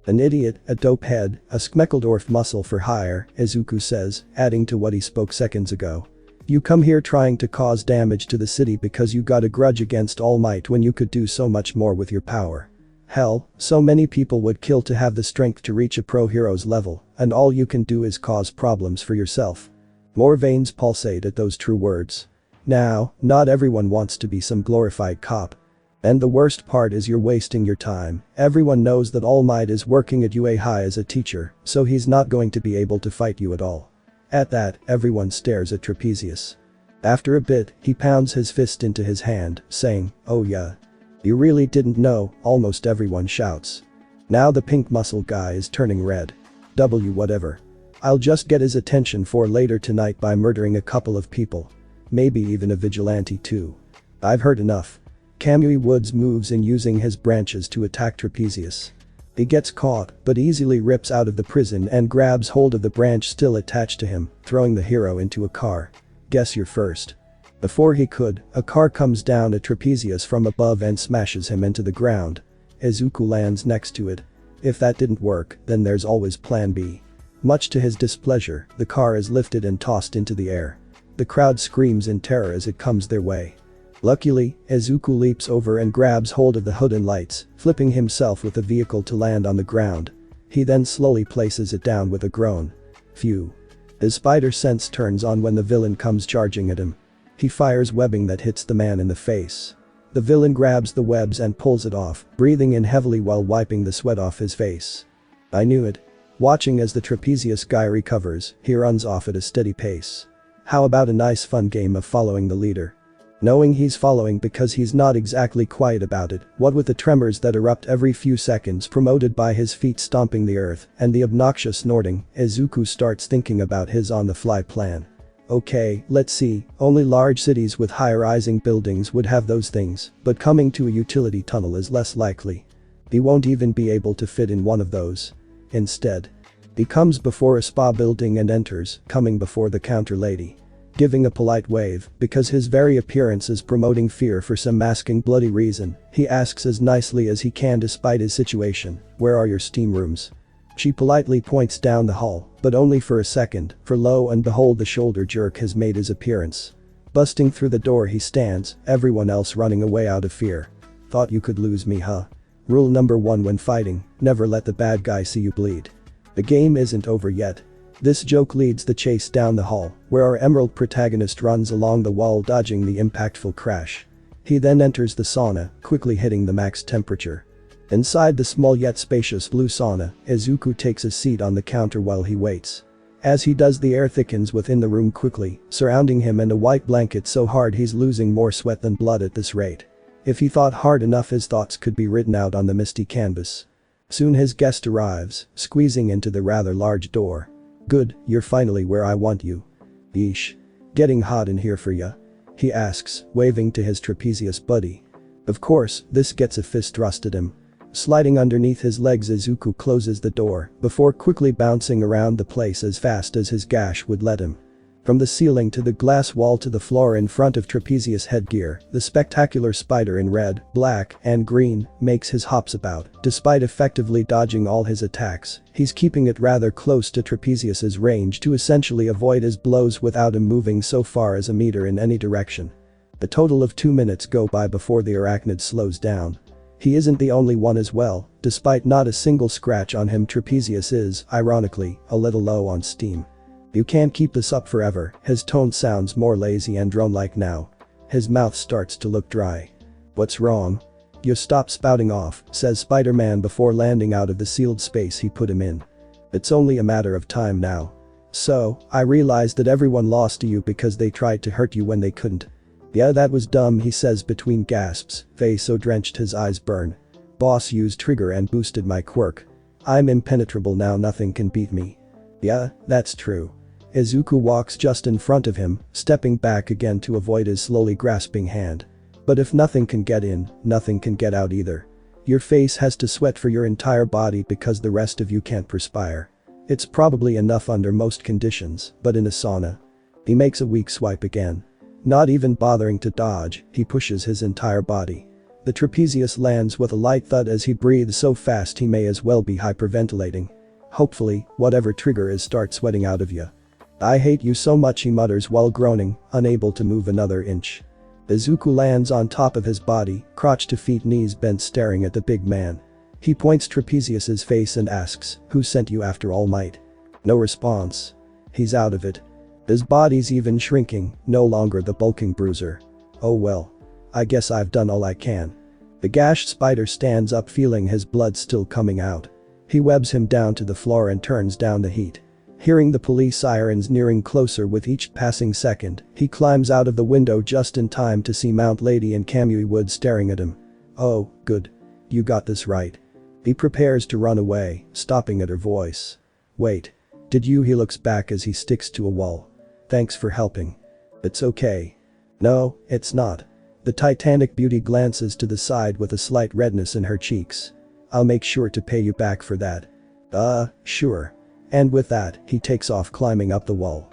An idiot, a dope head, a Schmeckledorf muscle for hire," Izuku says, adding to what he spoke seconds ago. "You come here trying to cause damage to the city because you got a grudge against All Might when you could do so much more with your power. Hell, so many people would kill to have the strength to reach a pro hero's level, and all you can do is cause problems for yourself." More veins pulsate at those true words. Now, not everyone wants to be some glorified cop. And the worst part is you're wasting your time. Everyone knows that All Might is working at UA High as a teacher, so he's not going to be able to fight you at all. At that, everyone stares at Trapezius. After a bit, he pounds his fist into his hand, saying, "Oh yeah. You really didn't know," almost everyone shouts. Now the pink muscle guy is turning red. Whatever. I'll just get his attention for later tonight by murdering a couple of people. Maybe even a vigilante too. I've heard enough. Kamui Woods moves in using his branches to attack Trapezius. He gets caught, but easily rips out of the prison and grabs hold of the branch still attached to him, throwing the hero into a car. "Guess you're first." Before he could, a car comes down at Trapezius from above and smashes him into the ground. Izuku lands next to it. If that didn't work, then there's always plan B. Much to his displeasure, the car is lifted and tossed into the air. The crowd screams in terror as it comes their way. Luckily, Izuku leaps over and grabs hold of the hood and lights, flipping himself with the vehicle to land on the ground. He then slowly places it down with a groan. Phew. His spider sense turns on when the villain comes charging at him. He fires webbing that hits the man in the face. The villain grabs the webs and pulls it off, breathing in heavily while wiping the sweat off his face. I knew it. Watching as the Trapezius guy recovers, he runs off at a steady pace. How about a nice fun game of following the leader? Knowing he's following because he's not exactly quiet about it, what with the tremors that erupt every few seconds promoted by his feet stomping the earth and the obnoxious snorting, Izuku starts thinking about his on-the-fly plan. Okay, let's see, only large cities with high-rising buildings would have those things, but coming to a utility tunnel is less likely. He won't even be able to fit in one of those. Instead, he comes before a spa building and enters, coming before the counter lady. Giving a polite wave, because his very appearance is promoting fear for some masking bloody reason, he asks as nicely as he can despite his situation, "Where are your steam rooms?" She politely points down the hall, but only for a second, for lo and behold the shoulder jerk has made his appearance. Busting through the door he stands, everyone else running away out of fear. "Thought you could lose me, huh? Rule number 1 when fighting, never let the bad guy see you bleed. The game isn't over yet." This joke leads the chase down the hall, where our emerald protagonist runs along the wall dodging the impactful crash. He then enters the sauna, quickly hitting the max temperature. Inside the small yet spacious blue sauna, Izuku takes a seat on the counter while he waits. As he does, the air thickens within the room quickly, surrounding him in a white blanket so hard he's losing more sweat than blood at this rate. If he thought hard enough, his thoughts could be written out on the misty canvas. Soon his guest arrives, squeezing into the rather large door. "Good, you're finally where I want you." "Yeesh. Getting hot in here for ya?" he asks, waving to his trapezius buddy. Of course, this gets a fist thrust at him. Sliding underneath his legs, Izuku closes the door, before quickly bouncing around the place as fast as his gash would let him. From the ceiling to the glass wall to the floor in front of trapezius headgear, the spectacular spider in red, black, and green makes his hops about. Despite effectively dodging all his attacks, he's keeping it rather close to trapezius's range to essentially avoid his blows without him moving so far as a meter in any direction. A total of 2 minutes go by before the arachnid slows down. He isn't the only one as well. Despite not a single scratch on him, trapezius is, ironically, a little low on steam. "You can't keep this up forever." His tone sounds more lazy and drone-like now. His mouth starts to look dry. "What's wrong?" "You stop spouting off," says Spiderman before landing out of the sealed space he put him in. "It's only a matter of time now. So, I realized that everyone lost to you because they tried to hurt you when they couldn't." "Yeah, that was dumb," he says between gasps, face so drenched his eyes burn. "Boss used trigger and boosted my quirk. I'm impenetrable now, nothing can beat me." "Yeah, that's true." Izuku walks just in front of him, stepping back again to avoid his slowly grasping hand. "But if nothing can get in, nothing can get out either. Your face has to sweat for your entire body because the rest of you can't perspire. It's probably enough under most conditions, but in a sauna." He makes a weak swipe again. Not even bothering to dodge, he pushes his entire body. The trapezius lands with a light thud as he breathes so fast he may as well be hyperventilating. Hopefully, whatever trigger is starts sweating out of you. "I hate you so much," he mutters while groaning, unable to move another inch. Izuku lands on top of his body, crotch to feet, knees bent, staring at the big man. He points trapezius's face and asks, "Who sent you after All Might?" No response. He's out of it. His body's even shrinking, no longer the bulking bruiser. "Oh well. I guess I've done all I can." The gashed spider stands up, feeling his blood still coming out. He webs him down to the floor and turns down the heat. Hearing the police sirens nearing closer with each passing second, he climbs out of the window just in time to see Mount Lady and Kamui Wood staring at him. "Oh, good. You got this right." He prepares to run away, stopping at her voice. "Wait. Did you?" He looks back as he sticks to a wall. "Thanks for helping." "It's okay." "No, it's not." The Titanic beauty glances to the side with a slight redness in her cheeks. "I'll make sure to pay you back for that." Sure." And with that, he takes off climbing up the wall.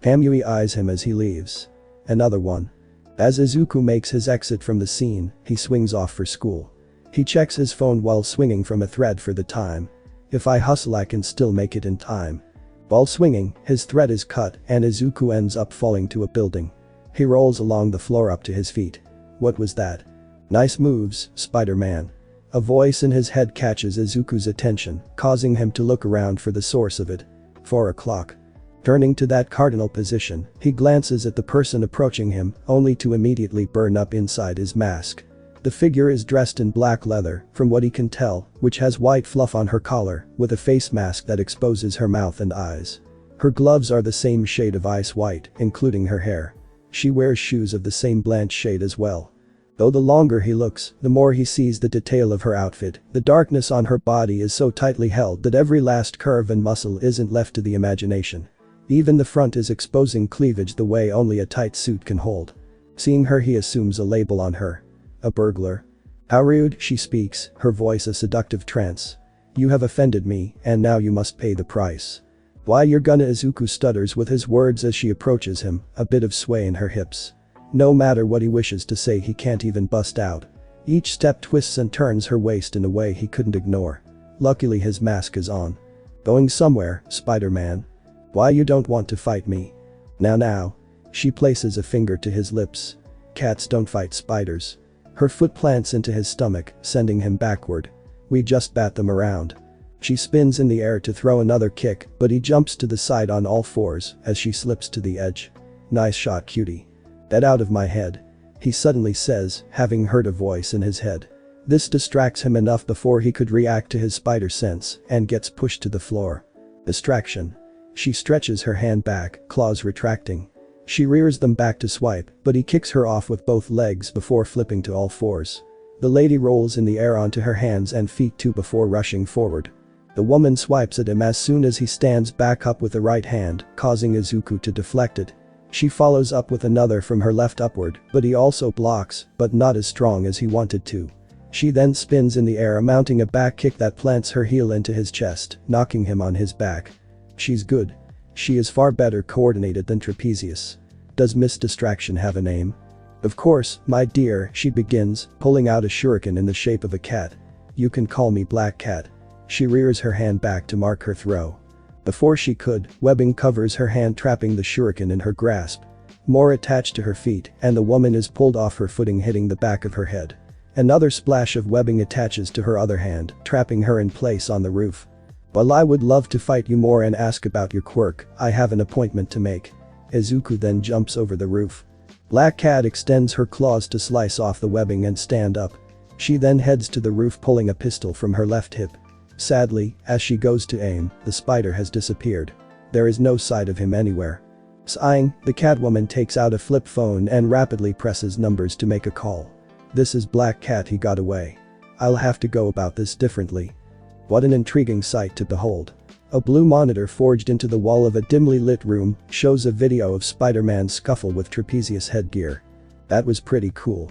Kamui eyes him as he leaves. Another one. As Izuku makes his exit from the scene, he swings off for school. He checks his phone while swinging from a thread for the time. "If I hustle I can still make it in time." While swinging, his thread is cut and Izuku ends up falling to a building. He rolls along the floor up to his feet. "What was that?" "Nice moves, Spider-Man." A voice in his head catches Izuku's attention, causing him to look around for the source of it. 4 o'clock. Turning to that cardinal position, he glances at the person approaching him, only to immediately burn up inside his mask. The figure is dressed in black leather, from what he can tell, which has white fluff on her collar, with a face mask that exposes her mouth and eyes. Her gloves are the same shade of ice white, including her hair. She wears shoes of the same blanche shade as well. Though the longer he looks, the more he sees the detail of her outfit. The darkness on her body is so tightly held that every last curve and muscle isn't left to the imagination. Even the front is exposing cleavage the way only a tight suit can hold. Seeing her, he assumes a label on her. A burglar. "How rude," she speaks, her voice a seductive trance. "You have offended me, and now you must pay the price." Why you're gonna Izuku stutters with his words as she approaches him, a bit of sway in her hips. No matter what he wishes to say he can't even bust out. Each step twists and turns her waist in a way he couldn't ignore. Luckily his mask is on. Going somewhere, Spider-Man? Why you don't want to fight me? Now. She places a finger to his lips. Cats don't fight spiders. Her foot plants into his stomach, sending him backward. We just bat them around. She spins in the air to throw another kick, but he jumps to the side on all fours as she slips to the edge. Nice shot, cutie. Get out of my head. He suddenly says, having heard a voice in his head. This distracts him enough before he could react to his spider sense and gets pushed to the floor. Distraction. She stretches her hand back, claws retracting. She rears them back to swipe, but he kicks her off with both legs before flipping to all fours. The lady rolls in the air onto her hands and feet too before rushing forward. The woman swipes at him as soon as he stands back up with the right hand, causing Izuku to deflect it. She follows up with another from her left upward, but he also blocks, but not as strong as he wanted to. She then spins in the air, mounting a back kick that plants her heel into his chest, knocking him on his back. She's good. She is far better coordinated than Trapezius. Does Miss Distraction have a name? Of course, my dear, she begins, pulling out a shuriken in the shape of a cat. You can call me Black Cat. She rears her hand back to mark her throw. Before she could, webbing covers her hand, trapping the shuriken in her grasp. More attached to her feet, and the woman is pulled off her footing, hitting the back of her head. Another splash of webbing attaches to her other hand, trapping her in place on the roof. While I would love to fight you more and ask about your quirk, I have an appointment to make. Izuku then jumps over the roof. Black Cat extends her claws to slice off the webbing and stand up. She then heads to the roof, pulling a pistol from her left hip. Sadly, as she goes to aim, the spider has disappeared. There is no sight of him anywhere. Sighing, the Catwoman takes out a flip phone and rapidly presses numbers to make a call. This is Black Cat. He got away. I'll have to go about this differently. What an intriguing sight to behold. A blue monitor forged into the wall of a dimly lit room shows a video of Spider-Man's scuffle with Trapezius headgear. That was pretty cool.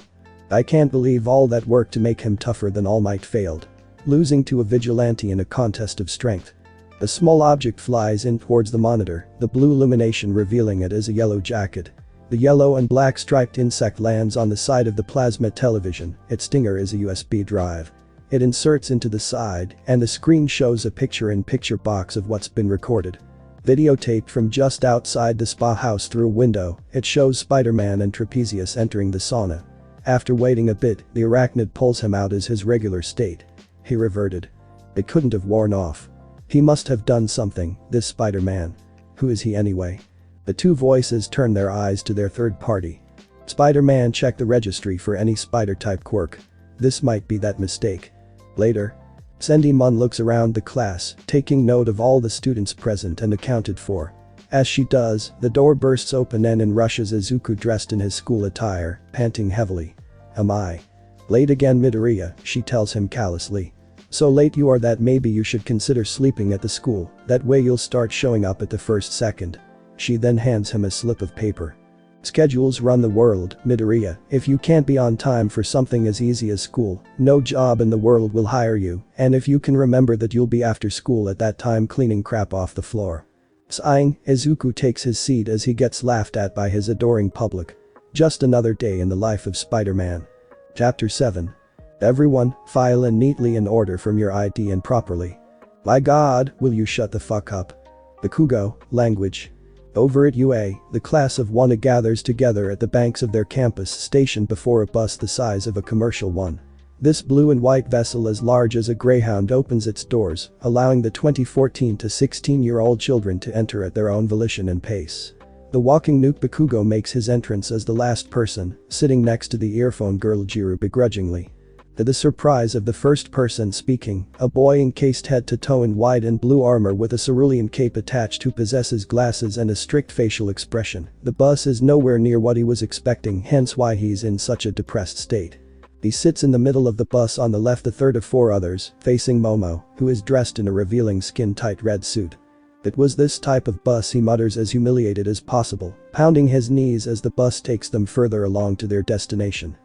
I can't believe all that work to make him tougher than All Might failed. Losing to a vigilante in a contest of strength. A small object flies in towards the monitor, the blue illumination revealing it as a yellow jacket. The yellow and black striped insect lands on the side of the plasma television. Its stinger is a USB drive. It inserts into the side, and the screen shows a picture-in-picture box of what's been recorded. Videotaped from just outside the spa house through a window, it shows Spider-Man and Trapezius entering the sauna. After waiting a bit, the arachnid pulls him out as his regular state. He reverted. It couldn't have worn off. He must have done something, this Spider-Man. Who is he anyway? The two voices turn their eyes to their third party. Spider-Man checked the registry for any spider-type quirk. This might be that mistake. Later. Sendimon looks around the class, taking note of all the students present and accounted for. As she does, the door bursts open and in rushes Izuku dressed in his school attire, panting heavily. Am I late again, Midoriya? She tells him callously. So late you are that maybe you should consider sleeping at the school, that way you'll start showing up at the first second. She then hands him a slip of paper. Schedules run the world, Midoriya. If you can't be on time for something as easy as school, no job in the world will hire you, and if you can remember that you'll be after school at that time cleaning crap off the floor. Sighing, Izuku takes his seat as he gets laughed at by his adoring public. Just another day in the life of Spider-Man. Chapter 7. Everyone, file in neatly in order from your ID and properly. My god, will you shut the fuck up? Bakugo, language. Over at UA, the class of one gathers together at the banks of their campus, stationed before a bus the size of a commercial one. This blue and white vessel as large as a greyhound opens its doors, allowing the 14 to 16-year-old children to enter at their own volition and pace. The walking nuke Bakugo makes his entrance as the last person, sitting next to the earphone girl Jiru begrudgingly. To the surprise of the first person speaking, a boy encased head to toe in white and blue armor with a cerulean cape attached who possesses glasses and a strict facial expression, the bus is nowhere near what he was expecting, hence why he's in such a depressed state. He sits in the middle of the bus on the left, the third of four others, facing Momo, who is dressed in a revealing skin-tight red suit. It was this type of bus, he mutters as humiliated as possible, pounding his knees as the bus takes them further along to their destination.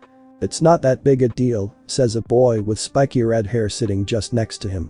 It's not that big a deal, says a boy with spiky red hair sitting just next to him.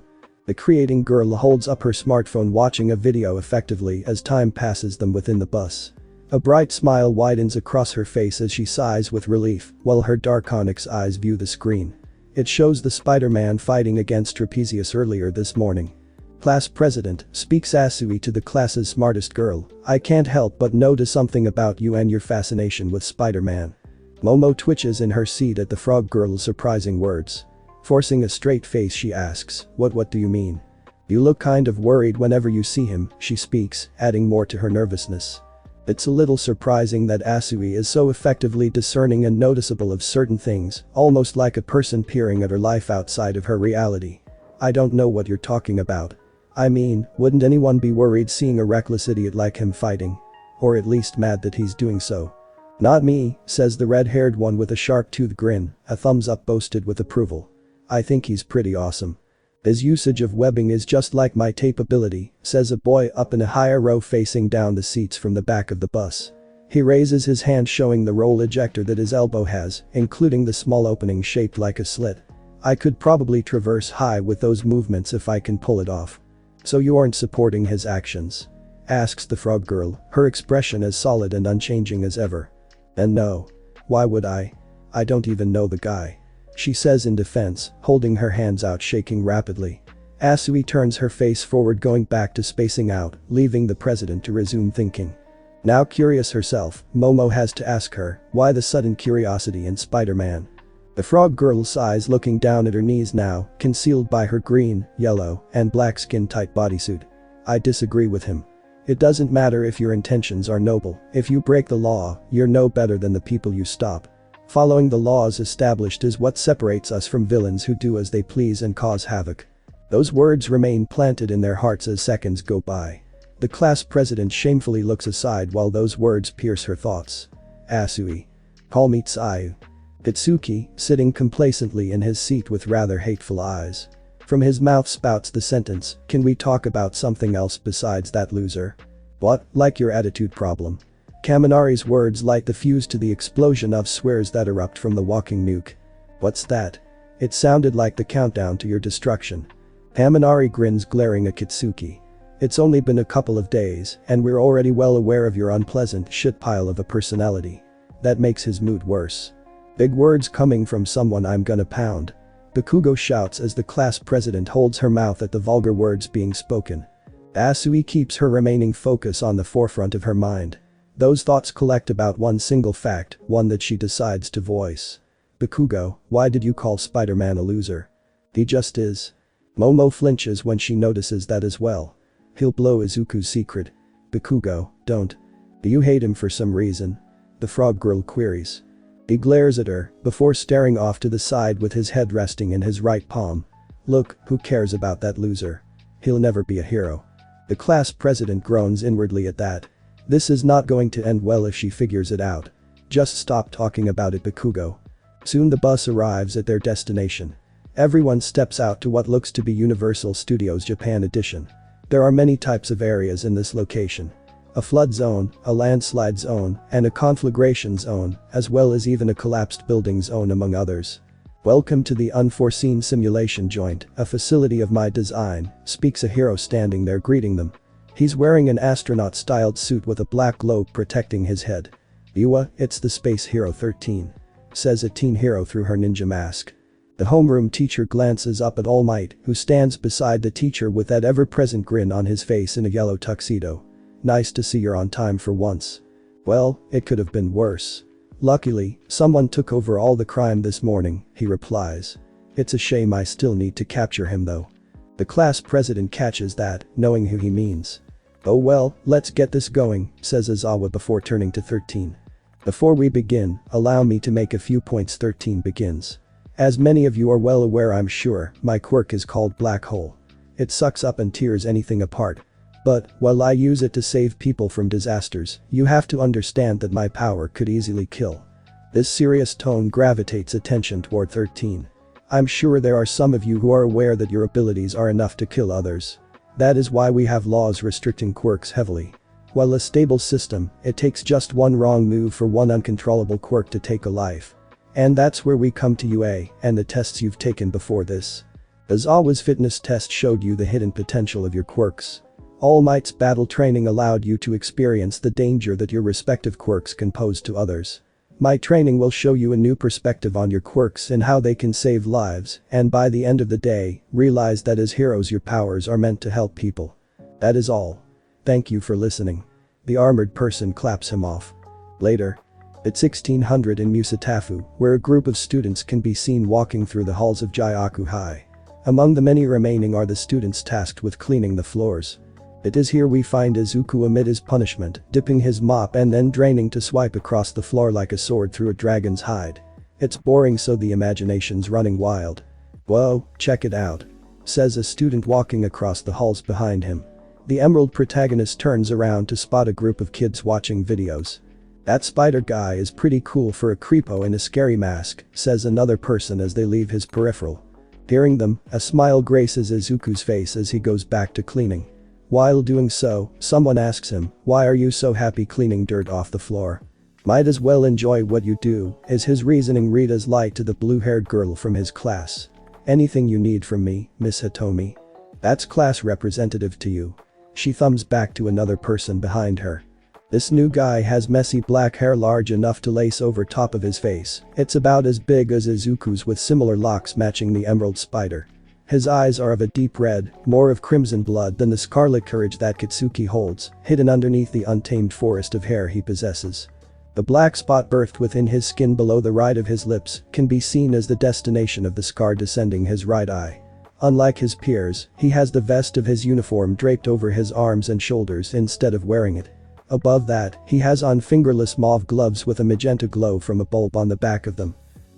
The creating girl holds up her smartphone watching a video effectively as time passes them within the bus. A bright smile widens across her face as she sighs with relief while her dark onyx eyes view the screen. It shows the Spider-Man fighting against Trapezius earlier this morning. Class president, speaks Asui to the class's smartest girl, I can't help but notice something about you and your fascination with Spider-Man. Momo twitches in her seat at the frog girl's surprising words. Forcing a straight face she asks, what do you mean? You look kind of worried whenever you see him, she speaks, adding more to her nervousness. It's a little surprising that Asui is so effectively discerning and noticeable of certain things, almost like a person peering at her life outside of her reality. I don't know what you're talking about. I mean, wouldn't anyone be worried seeing a reckless idiot like him fighting? Or at least mad that he's doing so? Not me, says the red-haired one with a sharp-toothed grin, a thumbs up boasted with approval. I think he's pretty awesome. His usage of webbing is just like my tape ability, says a boy up in a higher row facing down the seats from the back of the bus. He raises his hand showing the roll ejector that his elbow has, including the small opening shaped like a slit. I could probably traverse high with those movements if I can pull it off. So you aren't supporting his actions? Asks the frog girl, her expression as solid and unchanging as ever. And no. Why would I? I don't even know the guy. She says in defense, holding her hands out shaking rapidly. Asui turns her face forward going back to spacing out, leaving the president to resume thinking. Now curious herself, Momo has to ask her, why the sudden curiosity in Spider-Man? The frog girl sighs looking down at her knees now, concealed by her green, yellow, and black skin-tight bodysuit. I disagree with him. It doesn't matter if your intentions are noble, if you break the law, you're no better than the people you stop. Following the laws established is what separates us from villains who do as they please and cause havoc. Those words remain planted in their hearts as seconds go by. The class president shamefully looks aside while those words pierce her thoughts. Asui. Call me Tsayu. Katsuki, sitting complacently in his seat with rather hateful eyes. From his mouth spouts the sentence, can we talk about something else besides that loser? What, like your attitude problem? Kaminari's words light the fuse to the explosion of swears that erupt from the walking nuke. What's that? It sounded like the countdown to your destruction. Kaminari grins glaring at Katsuki. It's only been a couple of days, and we're already well aware of your unpleasant shit pile of a personality. That makes his mood worse. Big words coming from someone I'm gonna pound. Bakugo shouts as the class president holds her mouth at the vulgar words being spoken. Asui keeps her remaining focus on the forefront of her mind. Those thoughts collect about one single fact, one that she decides to voice. Bakugo, why did you call Spider-Man a loser? He just is. Momo flinches when she notices that as well. He'll blow Izuku's secret. Bakugo, don't. Do you hate him for some reason? The frog girl queries. He glares at her, before staring off to the side with his head resting in his right palm. Look, who cares about that loser? He'll never be a hero. The class president groans inwardly at that. This is not going to end well if she figures it out. Just stop talking about it, Bakugo. Soon the bus arrives at their destination. Everyone steps out to what looks to be Universal Studios Japan Edition. There are many types of areas in this location. A flood zone, a landslide zone, and a conflagration zone, as well as even a collapsed building zone among others. Welcome to the unforeseen simulation joint, a facility of my design, speaks a hero standing there greeting them. He's wearing an astronaut-styled suit with a black globe protecting his head. Iwa, it's the Space Hero 13. Says a teen hero through her ninja mask. The homeroom teacher glances up at All Might, who stands beside the teacher with that ever-present grin on his face in a yellow tuxedo. Nice to see you're on time for once. Well, it could have been worse. Luckily, someone took over all the crime this morning, he replies. It's a shame I still need to capture him though. The class president catches that, knowing who he means. Oh well, let's get this going, says Izawa before turning to 13. Before we begin, allow me to make a few points. 13 begins. As many of you are well aware, I'm sure, my quirk is called Black Hole. It sucks up and tears anything apart. But, while I use it to save people from disasters, you have to understand that my power could easily kill. This serious tone gravitates attention toward 13. I'm sure there are some of you who are aware that your abilities are enough to kill others. That is why we have laws restricting quirks heavily. While a stable system, it takes just one wrong move for one uncontrollable quirk to take a life. And that's where we come to UA and the tests you've taken before this. As always, fitness test showed you the hidden potential of your quirks. All Might's battle training allowed you to experience the danger that your respective quirks can pose to others. My training will show you a new perspective on your quirks and how they can save lives, and by the end of the day, realize that as heroes your powers are meant to help people. That is all. Thank you for listening. The armored person claps him off. Later. At 1600 in Musatafu, where a group of students can be seen walking through the halls of Jyaku High. Among the many remaining are the students tasked with cleaning the floors. It is here we find Izuku amid his punishment, dipping his mop and then draining to swipe across the floor like a sword through a dragon's hide. It's boring, so the imagination's running wild. Whoa, check it out. Says a student walking across the halls behind him. The emerald protagonist turns around to spot a group of kids watching videos. That spider guy is pretty cool for a creepo in a scary mask, says another person as they leave his peripheral. Hearing them, a smile graces Izuku's face as he goes back to cleaning. While doing so, someone asks him, "Why are you so happy cleaning dirt off the floor? Might as well enjoy what you do," is his reasoning read as light to the blue-haired girl from his class. "Anything you need from me, Miss Hitomi? That's class representative to you." She thumbs back to another person behind her. This new guy has messy black hair large enough to lace over top of his face. It's about as big as Izuku's with similar locks matching the emerald spider. His eyes are of a deep red, more of crimson blood than the scarlet courage that Kitsuki holds, hidden underneath the untamed forest of hair he possesses. The black spot birthed within his skin below the right of his lips can be seen as the destination of the scar descending his right eye. Unlike his peers, he has the vest of his uniform draped over his arms and shoulders instead of wearing it. Above that, he has on fingerless mauve gloves with a magenta glow from a bulb on the back of them.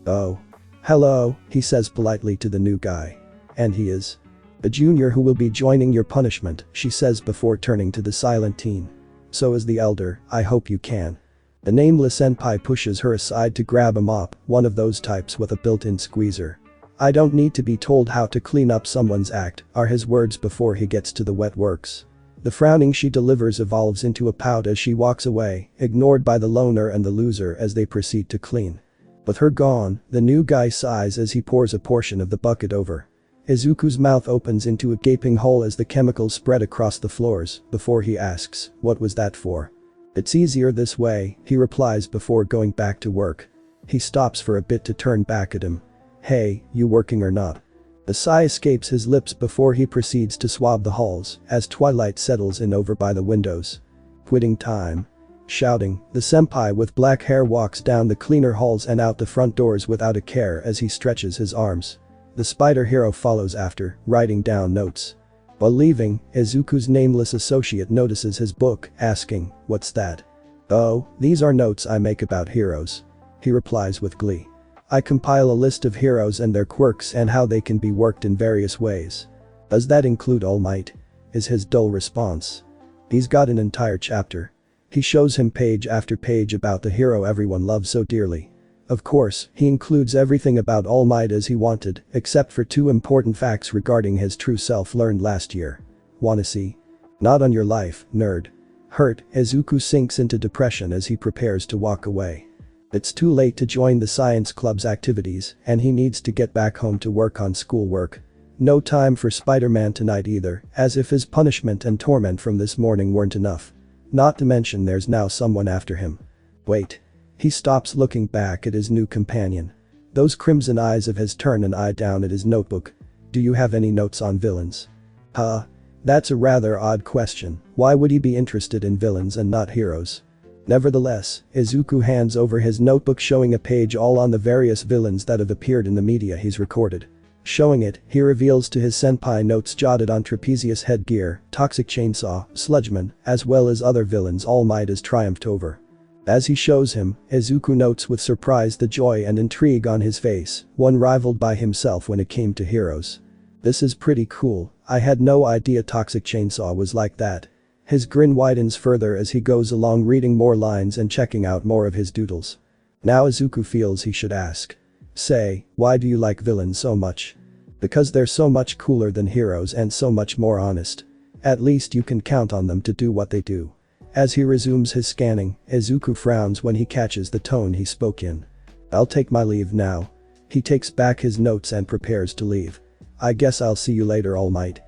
"Oh. Hello," he says politely to the new guy. "And he is a junior who will be joining your punishment," she says before turning to the silent teen. "So is the elder, I hope you can." The nameless senpai pushes her aside to grab a mop, one of those types with a built-in squeezer. "I don't need to be told how to clean up someone's act," are his words before he gets to the wet works. The frowning she delivers evolves into a pout as she walks away, ignored by the loner and the loser as they proceed to clean. With her gone, the new guy sighs as he pours a portion of the bucket over. Izuku's mouth opens into a gaping hole as the chemicals spread across the floors, before he asks, "What was that for?" "It's easier this way," he replies before going back to work. He stops for a bit to turn back at him. "Hey, you working or not?" A sigh escapes his lips before he proceeds to swab the halls as twilight settles in over by the windows. "Quitting time." Shouting, the senpai with black hair walks down the cleaner halls and out the front doors without a care as he stretches his arms. The spider hero follows after, writing down notes. While leaving, Izuku's nameless associate notices his book, asking, "What's that?" "Oh, these are notes I make about heroes," he replies with glee. "I compile a list of heroes and their quirks and how they can be worked in various ways." "Does that include All Might?" is his dull response. "He's got an entire chapter." He shows him page after page about the hero everyone loves so dearly. Of course, he includes everything about All Might as he wanted, except for 2 important facts regarding his true self learned last year. "Wanna see?" "Not on your life, nerd." Hurt, Izuku sinks into depression as he prepares to walk away. It's too late to join the science club's activities, and he needs to get back home to work on schoolwork. No time for Spiderman tonight either, as if his punishment and torment from this morning weren't enough. Not to mention there's now someone after him. Wait. He stops looking back at his new companion. Those crimson eyes of his turn an eye down at his notebook. "Do you have any notes on villains?" "Huh? That's a rather odd question. Why would he be interested in villains and not heroes?" Nevertheless, Izuku hands over his notebook showing a page all on the various villains that have appeared in the media he's recorded. Showing it, he reveals to his senpai notes jotted on trapezius headgear, toxic chainsaw, sludgeman, as well as other villains All Might has triumphed over. As he shows him, Izuku notes with surprise the joy and intrigue on his face, one rivaled by himself when it came to heroes. "This is pretty cool, I had no idea Toxic Chainsaw was like that." His grin widens further as he goes along reading more lines and checking out more of his doodles. Now Izuku feels he should ask. "Say, why do you like villains so much?" "Because they're so much cooler than heroes and so much more honest. At least you can count on them to do what they do." As he resumes his scanning, Izuku frowns when he catches the tone he spoke in. "I'll take my leave now." He takes back his notes and prepares to leave. I guess I'll see you later, All Might.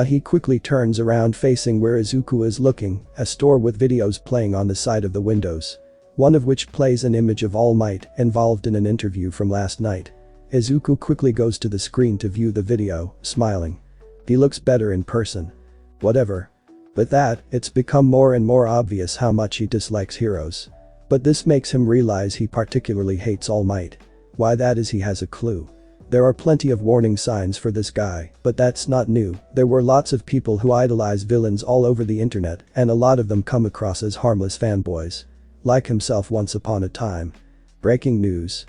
He quickly turns around facing where Izuku is looking, a store with videos playing on the side of the windows. One of which plays an image of All Might involved in an interview from last night. Izuku quickly goes to the screen to view the video, smiling. He looks better in person. Whatever. With that, it's become more and more obvious how much he dislikes heroes. But this makes him realize he particularly hates All Might. Why that is he has a clue. There are plenty of warning signs for this guy, but that's not new. There were lots of people who idolize villains all over the internet, and a lot of them come across as harmless fanboys. Like himself once upon a time. Breaking news.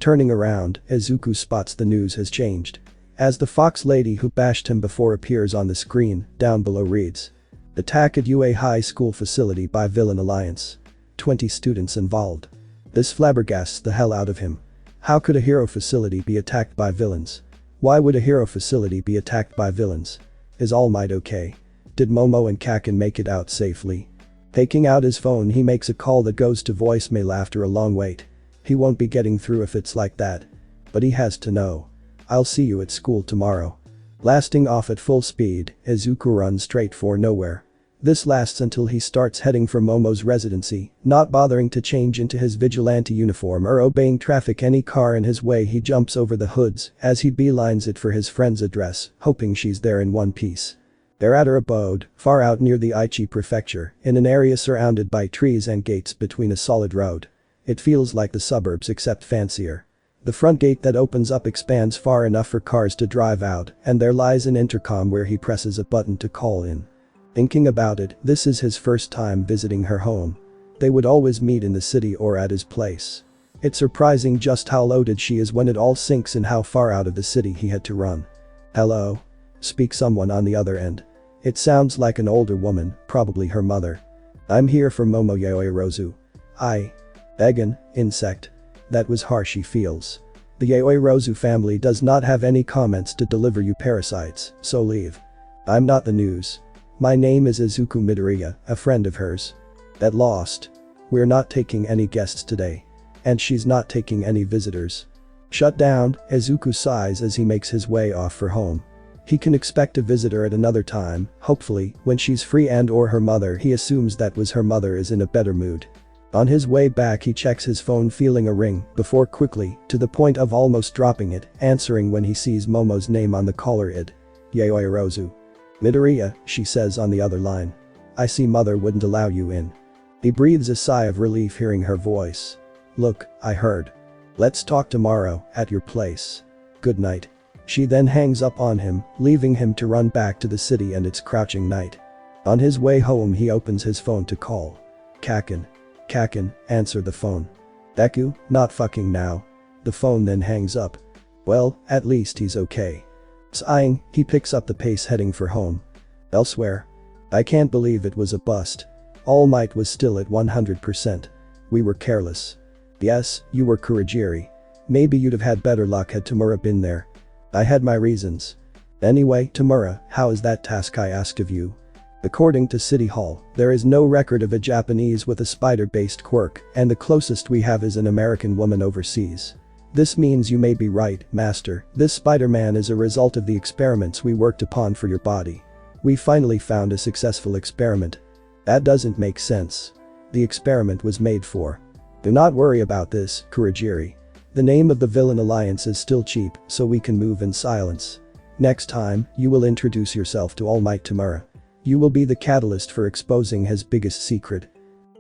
Turning around, Izuku spots the news has changed. As the fox lady who bashed him before appears on the screen, down below reads. Attack at UA High School facility by Villain Alliance. 20 students involved. This flabbergasts the hell out of him. How could a hero facility be attacked by villains? Why would a hero facility be attacked by villains? Is All Might okay? Did Momo and Kaken make it out safely? Taking out his phone, he makes a call that goes to voicemail after a long wait. He won't be getting through if it's like that. But he has to know. I'll see you at school tomorrow. Blasting off at full speed, Izuku runs straight for nowhere. This lasts until he starts heading for Momo's residency, not bothering to change into his vigilante uniform or obeying traffic. Any car in his way, he jumps over the hoods as he beelines it for his friend's address, hoping she's there in one piece. They're at her abode, far out near the Aichi prefecture, in an area surrounded by trees and gates between a solid road. It feels like the suburbs except fancier. The front gate that opens up expands far enough for cars to drive out, and there lies an intercom where he presses a button to call in. Thinking about it, this is his first time visiting her home. They would always meet in the city or at his place. It's surprising just how loaded she is when it all sinks in how far out of the city he had to run. Hello? Speaks someone on the other end. It sounds like an older woman, probably her mother. I'm here for Momo Yaoirozu. Vegan, insect. That was harsh, he feels. The Yaoirozu family does not have any comments to deliver you parasites, so leave. I'm not the news. My name is Izuku Midoriya, a friend of hers. That lost. We're not taking any guests today. And she's not taking any visitors. Shut down, Izuku sighs as he makes his way off for home. He can expect a visitor at another time, hopefully, when she's free and or her mother. He assumes that was her mother is in a better mood. On his way back, he checks his phone, feeling a ring, before quickly, to the point of almost dropping it, answering when he sees Momo's name on the caller ID. Yaoirozu. Midoriya, she says on the other line. I see mother wouldn't allow you in. He breathes a sigh of relief hearing her voice. Look, I heard. Let's talk tomorrow, at your place. Good night. She then hangs up on him, leaving him to run back to the city and its crouching night. On his way home, he opens his phone to call. Kaken. Kaken, answer the phone. Deku, not fucking now. The phone then hangs up. Well, at least he's okay. Sighing, he picks up the pace heading for home. Elsewhere. I can't believe it was a bust. All Might was still at 100%. We were careless. Yes, you were Kurogiri. Maybe you'd have had better luck had Tamura been there. I had my reasons. Anyway, Tamura, how is that task I asked of you? According to City Hall, there is no record of a Japanese with a spider-based quirk, and the closest we have is an American woman overseas. This means you may be right, Master. This Spiderman is a result of the experiments we worked upon for your body. We finally found a successful experiment. That doesn't make sense. The experiment was made for. Do not worry about this, Kurogiri. The name of the Villain Alliance is still cheap, so we can move in silence. Next time, you will introduce yourself to All Might Tamura. You will be the catalyst for exposing his biggest secret.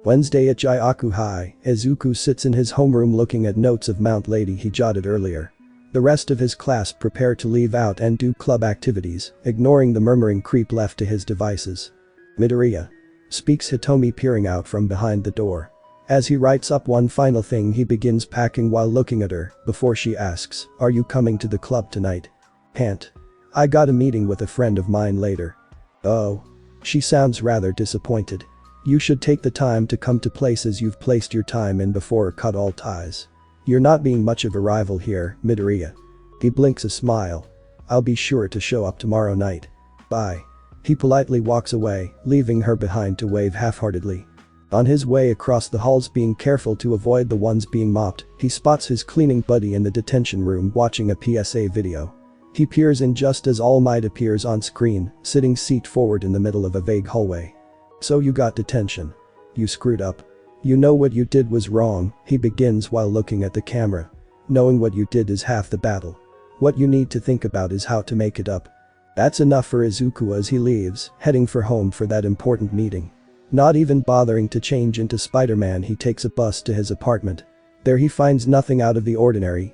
Wednesday at Jyaku High, Izuku sits in his homeroom looking at notes of Mount Lady he jotted earlier. The rest of his class prepare to leave out and do club activities, ignoring the murmuring creep left to his devices. Midoriya. Speaks Hitomi peering out from behind the door. As he writes up one final thing, he begins packing while looking at her, before she asks, are you coming to the club tonight? Can't. I got a meeting with a friend of mine later. Oh. She sounds rather disappointed. You should take the time to come to places you've placed your time in before, cut all ties. You're not being much of a rival here, Midoriya. He blinks a smile. I'll be sure to show up tomorrow night. Bye. He politely walks away, leaving her behind to wave half-heartedly. On his way across the halls, being careful to avoid the ones being mopped, he spots his cleaning buddy in the detention room watching a PSA video. He peers in just as All Might appears on screen, sitting seat forward in the middle of a vague hallway. "So you got detention. You screwed up. You know what you did was wrong," he begins while looking at the camera. "Knowing what you did is half the battle. What you need to think about is how to make it up." That's enough for Izuku as he leaves, heading for home for that important meeting. Not even bothering to change into Spider-Man, he takes a bus to his apartment. There he finds nothing out of the ordinary,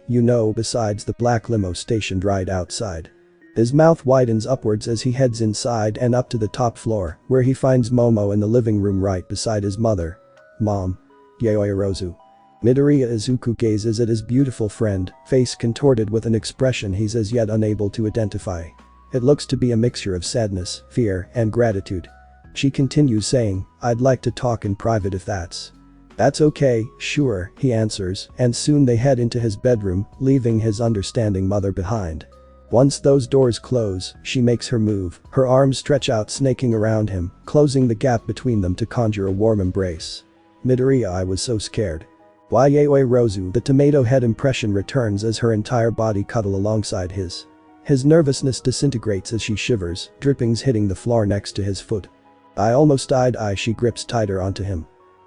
besides the black limo stationed right outside. His mouth widens upwards as he heads inside and up to the top floor, where he finds Momo in the living room right beside his mother. "Mom. Yayoi Arozu." Midoriya Izuku gazes at his beautiful friend, face contorted with an expression he's as yet unable to identify. It looks to be a mixture of sadness, fear, and gratitude. She continues saying, "I'd like to talk in private if that's." "That's okay, sure," he answers, and soon they head into his bedroom, leaving his understanding mother behind. Once those doors close, she makes her move, her arms stretch out snaking around him, closing the gap between them to conjure a warm embrace. "Midoriya, I was so scared." "Why Yayoi Rozu?" The tomato head impression returns as her entire body cuddle alongside his. His nervousness disintegrates as she shivers, drippings hitting the floor next to his foot. "I almost died." She grips tighter onto him.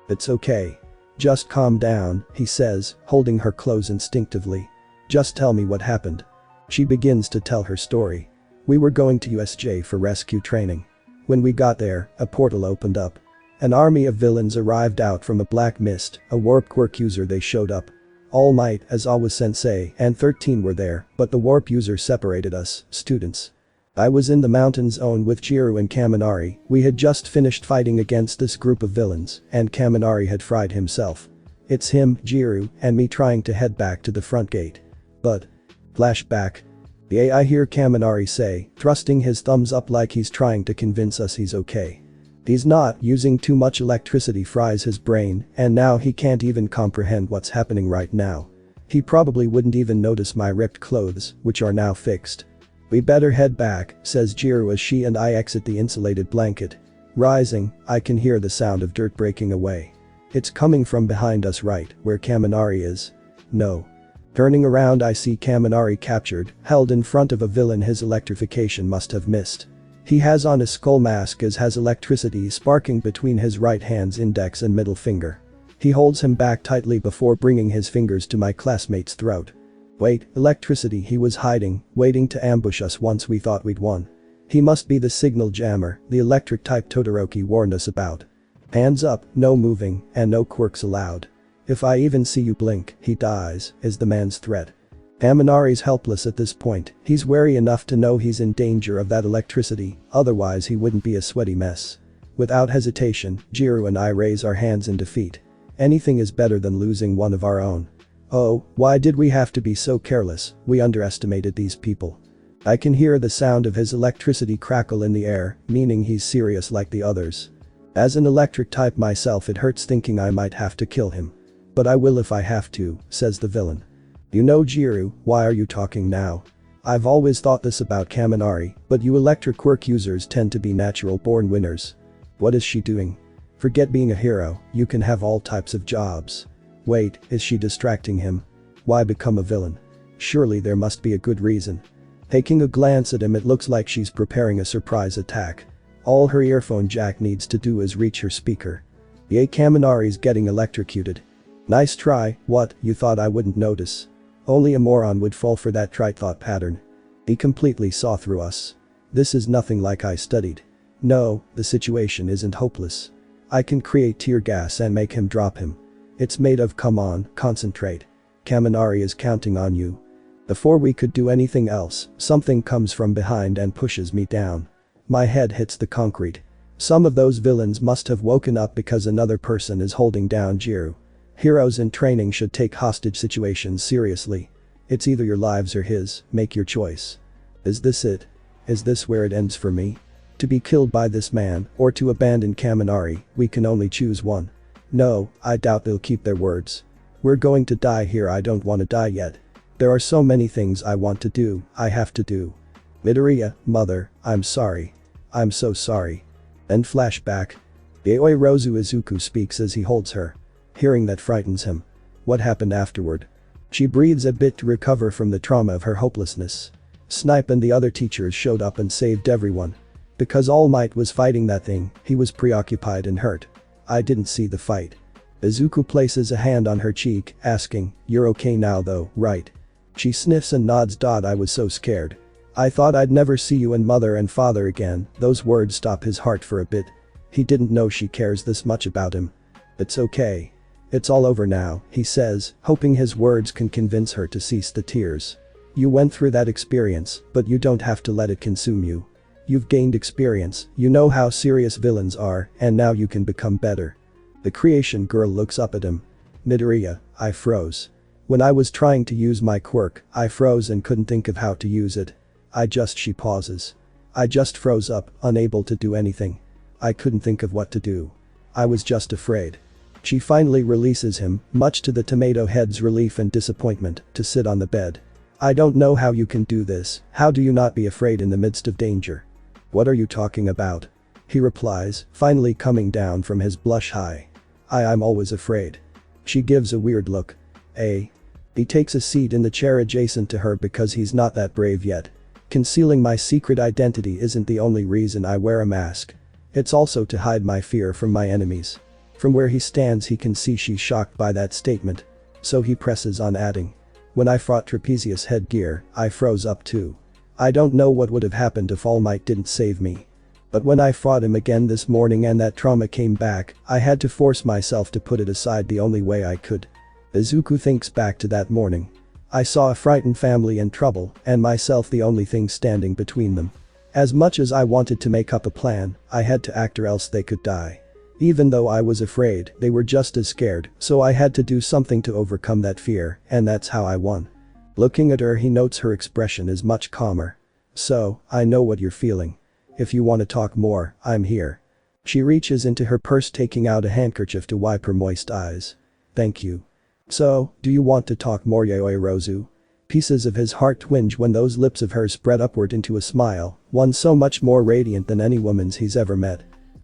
"It's okay. Just calm down," he says, holding her close instinctively. "Just tell me what happened." She begins to tell her story. "We were going to USJ for rescue training. When we got there, a portal opened up. An army of villains arrived out from a black mist, a warp quirk user. They showed up. All Might, Aizawa Sensei, and 13 were there, but the warp user separated us, students. I was in the mountain zone with Jiru and Kaminari. We had just finished fighting against this group of villains, and Kaminari had fried himself. It's him, Jiru, and me trying to head back to the front gate. But..." Flashback. "Yeah, I hear Kaminari say, thrusting his thumbs up like he's trying to convince us he's okay. He's not. Using too much electricity fries his brain, and now he can't even comprehend what's happening right now. He probably wouldn't even notice my ripped clothes, which are now fixed. We better head back," says Jiru as she and I exit the insulated blanket. Rising, I can hear the sound of dirt breaking away. It's coming from behind us, right where Kaminari is. No. Turning around, I see Kaminari captured, held in front of a villain his electrification must have missed. He has on a skull mask as has electricity sparking between his right hand's index and middle finger. He holds him back tightly before bringing his fingers to my classmate's throat. Wait, electricity. He was hiding, waiting to ambush us once we thought we'd won. He must be the signal jammer, the electric type Todoroki warned us about. Hands up, no moving, and no quirks allowed. If I even see you blink, he dies, is the man's threat. Kaminari's helpless at this point. He's wary enough to know he's in danger of that electricity, otherwise he wouldn't be a sweaty mess. Without hesitation, Jiru and I raise our hands in defeat. Anything is better than losing one of our own. Oh, why did we have to be so careless? We underestimated these people. I can hear the sound of his electricity crackle in the air, meaning he's serious like the others. As an electric type myself, it hurts thinking I might have to kill him. But I will if I have to, says the villain. You know, Jiru, why are you talking now? I've always thought this about Kaminari, but you electric quirk users tend to be natural-born winners. What is she doing? Forget being a hero, you can have all types of jobs. Wait, is she distracting him? Why become a villain? Surely there must be a good reason. Taking a glance at him, it looks like she's preparing a surprise attack. All her earphone jack needs to do is reach her speaker. Yay, Kaminari's getting electrocuted. Nice try. What, you thought I wouldn't notice? Only a moron would fall for that trite thought pattern. He completely saw through us. This is nothing like I studied. No, the situation isn't hopeless. I can create tear gas and make him drop him. It's made of. Come on, concentrate. Kaminari is counting on you. Before we could do anything else, something comes from behind and pushes me down. My head hits the concrete. Some of those villains must have woken up because another person is holding down Jiru. Heroes in training should take hostage situations seriously. It's either your lives or his, make your choice. Is this it? Is this where it ends for me? To be killed by this man, or to abandon Kaminari, we can only choose one. No, I doubt they'll keep their words. We're going to die here. I don't want to die yet. There are so many things I want to do, I have to do. Midoriya, mother, I'm sorry. I'm so sorry. Then flashback. Yayoi Rozu Izuku speaks as he holds her. Hearing that frightens him. What happened afterward? She breathes a bit to recover from the trauma of her hopelessness. Snipe and the other teachers showed up and saved everyone. Because All Might was fighting that thing, he was preoccupied and hurt. I didn't see the fight. Izuku places a hand on her cheek, asking, "You're okay now though, right?" She sniffs and nods. I was so scared. I thought I'd never see you and mother and father again. Those words stop his heart for a bit. He didn't know she cares this much about him. It's okay. It's all over now, he says, hoping his words can convince her to cease the tears. You went through that experience, but you don't have to let it consume you. You've gained experience, you know how serious villains are, and now you can become better. The creation girl looks up at him. Midoriya, I froze. When I was trying to use my quirk, I froze and couldn't think of how to use it. She pauses. I just froze up, unable to do anything. I couldn't think of what to do. I was just afraid. She finally releases him, much to the tomato head's relief and disappointment, to sit on the bed. I don't know how you can do this. How do you not be afraid in the midst of danger? What are you talking about? He replies, finally coming down from his blush high. I'm always afraid. She gives a weird look. He takes a seat in the chair adjacent to her because he's not that brave yet. Concealing my secret identity isn't the only reason I wear a mask. It's also to hide my fear from my enemies. From where he stands he can see she's shocked by that statement. So he presses on, adding. When I fought Trapezius headgear, I froze up too. I don't know what would have happened if All Might didn't save me. But when I fought him again this morning and that trauma came back, I had to force myself to put it aside the only way I could. Izuku thinks back to that morning. I saw a frightened family in trouble, and myself the only thing standing between them. As much as I wanted to make up a plan, I had to act or else they could die. Even though I was afraid, they were just as scared, so I had to do something to overcome that fear, and that's how I won. Looking at her, he notes her expression is much calmer. So, I know what you're feeling. If you want to talk more, I'm here. She reaches into her purse, taking out a handkerchief to wipe her moist eyes. Thank you. So, do you want to talk more, Yaoi Rozu? Pieces of his heart twinge when those lips of hers spread upward into a smile, one so much more radiant than any woman's he's ever met.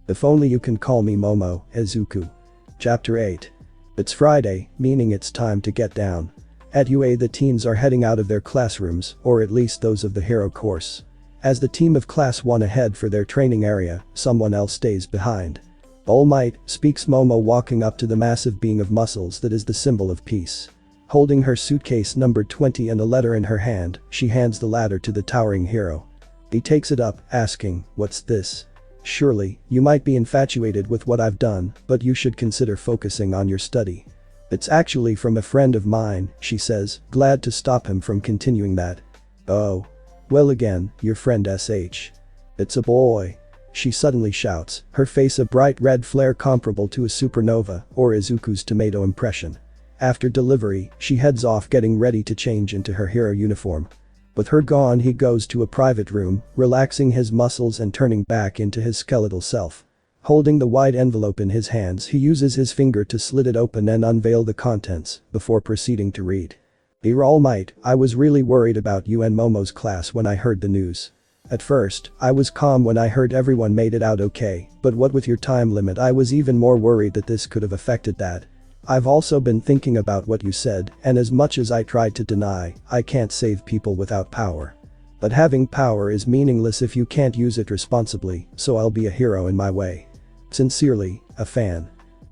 If only you can call me Momo, Izuku. Chapter 8. It's Friday, meaning it's time to get down. At UA the teens are heading out of their classrooms, or at least those of the hero course. As the team of Class 1 head for their training area, someone else stays behind. All Might, speaks Momo, walking up to the massive being of muscles that is the symbol of peace. Holding her suitcase numbered 20 and a letter in her hand, she hands the latter to the towering hero. He takes it up, asking, "What's this?" "Surely, you might be infatuated with what I've done, but you should consider focusing on your study." "It's actually from a friend of mine," she says, glad to stop him from continuing that. "Oh. Well again, your friend SH. It's a boy." She suddenly shouts, her face a bright red flare comparable to a supernova, or Izuku's tomato impression. After delivery, she heads off getting ready to change into her hero uniform. With her gone, he goes to a private room, relaxing his muscles and turning back into his skeletal self. Holding the white envelope in his hands, he uses his finger to slit it open and unveil the contents, before proceeding to read. "Dear All Might, I was really worried about you and Momo's class when I heard the news. At first, I was calm when I heard everyone made it out okay, but what with your time limit I was even more worried that this could have affected that. I've also been thinking about what you said, and as much as I tried to deny, I can't save people without power. But having power is meaningless if you can't use it responsibly, so I'll be a hero in my way. Sincerely, a fan."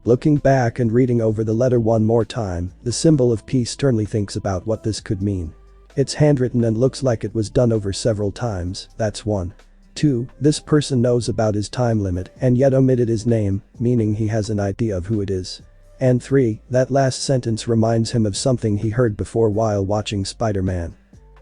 Looking back and reading over the letter one more time, the symbol of peace sternly thinks about what this could mean. It's handwritten and looks like it was done over several times, that's one. 2. This person knows about his time limit and yet omitted his name, meaning he has an idea of who it is. And 3. That last sentence reminds him of something he heard before while watching Spiderman.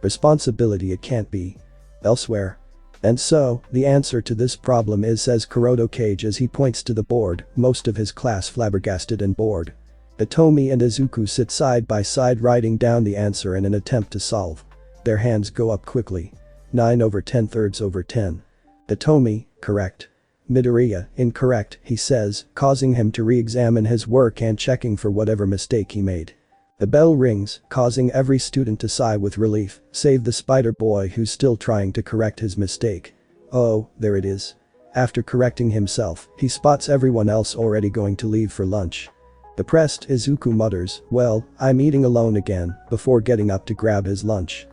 Responsibility it can't be. Elsewhere. And so, the answer to this problem is, says Kuroda Kage as he points to the board, most of his class flabbergasted and bored. Hitomi and Izuku sit side by side writing down the answer in an attempt to solve. Their hands go up quickly. 9/10 3/10. Hitomi, correct. Midoriya, incorrect, he says, causing him to re-examine his work and checking for whatever mistake he made. The bell rings, causing every student to sigh with relief, save the spider boy who's still trying to correct his mistake. Oh, there it is. After correcting himself, he spots everyone else already going to leave for lunch. Depressed, Izuku mutters, "Well, I'm eating alone again," before getting up to grab his lunch.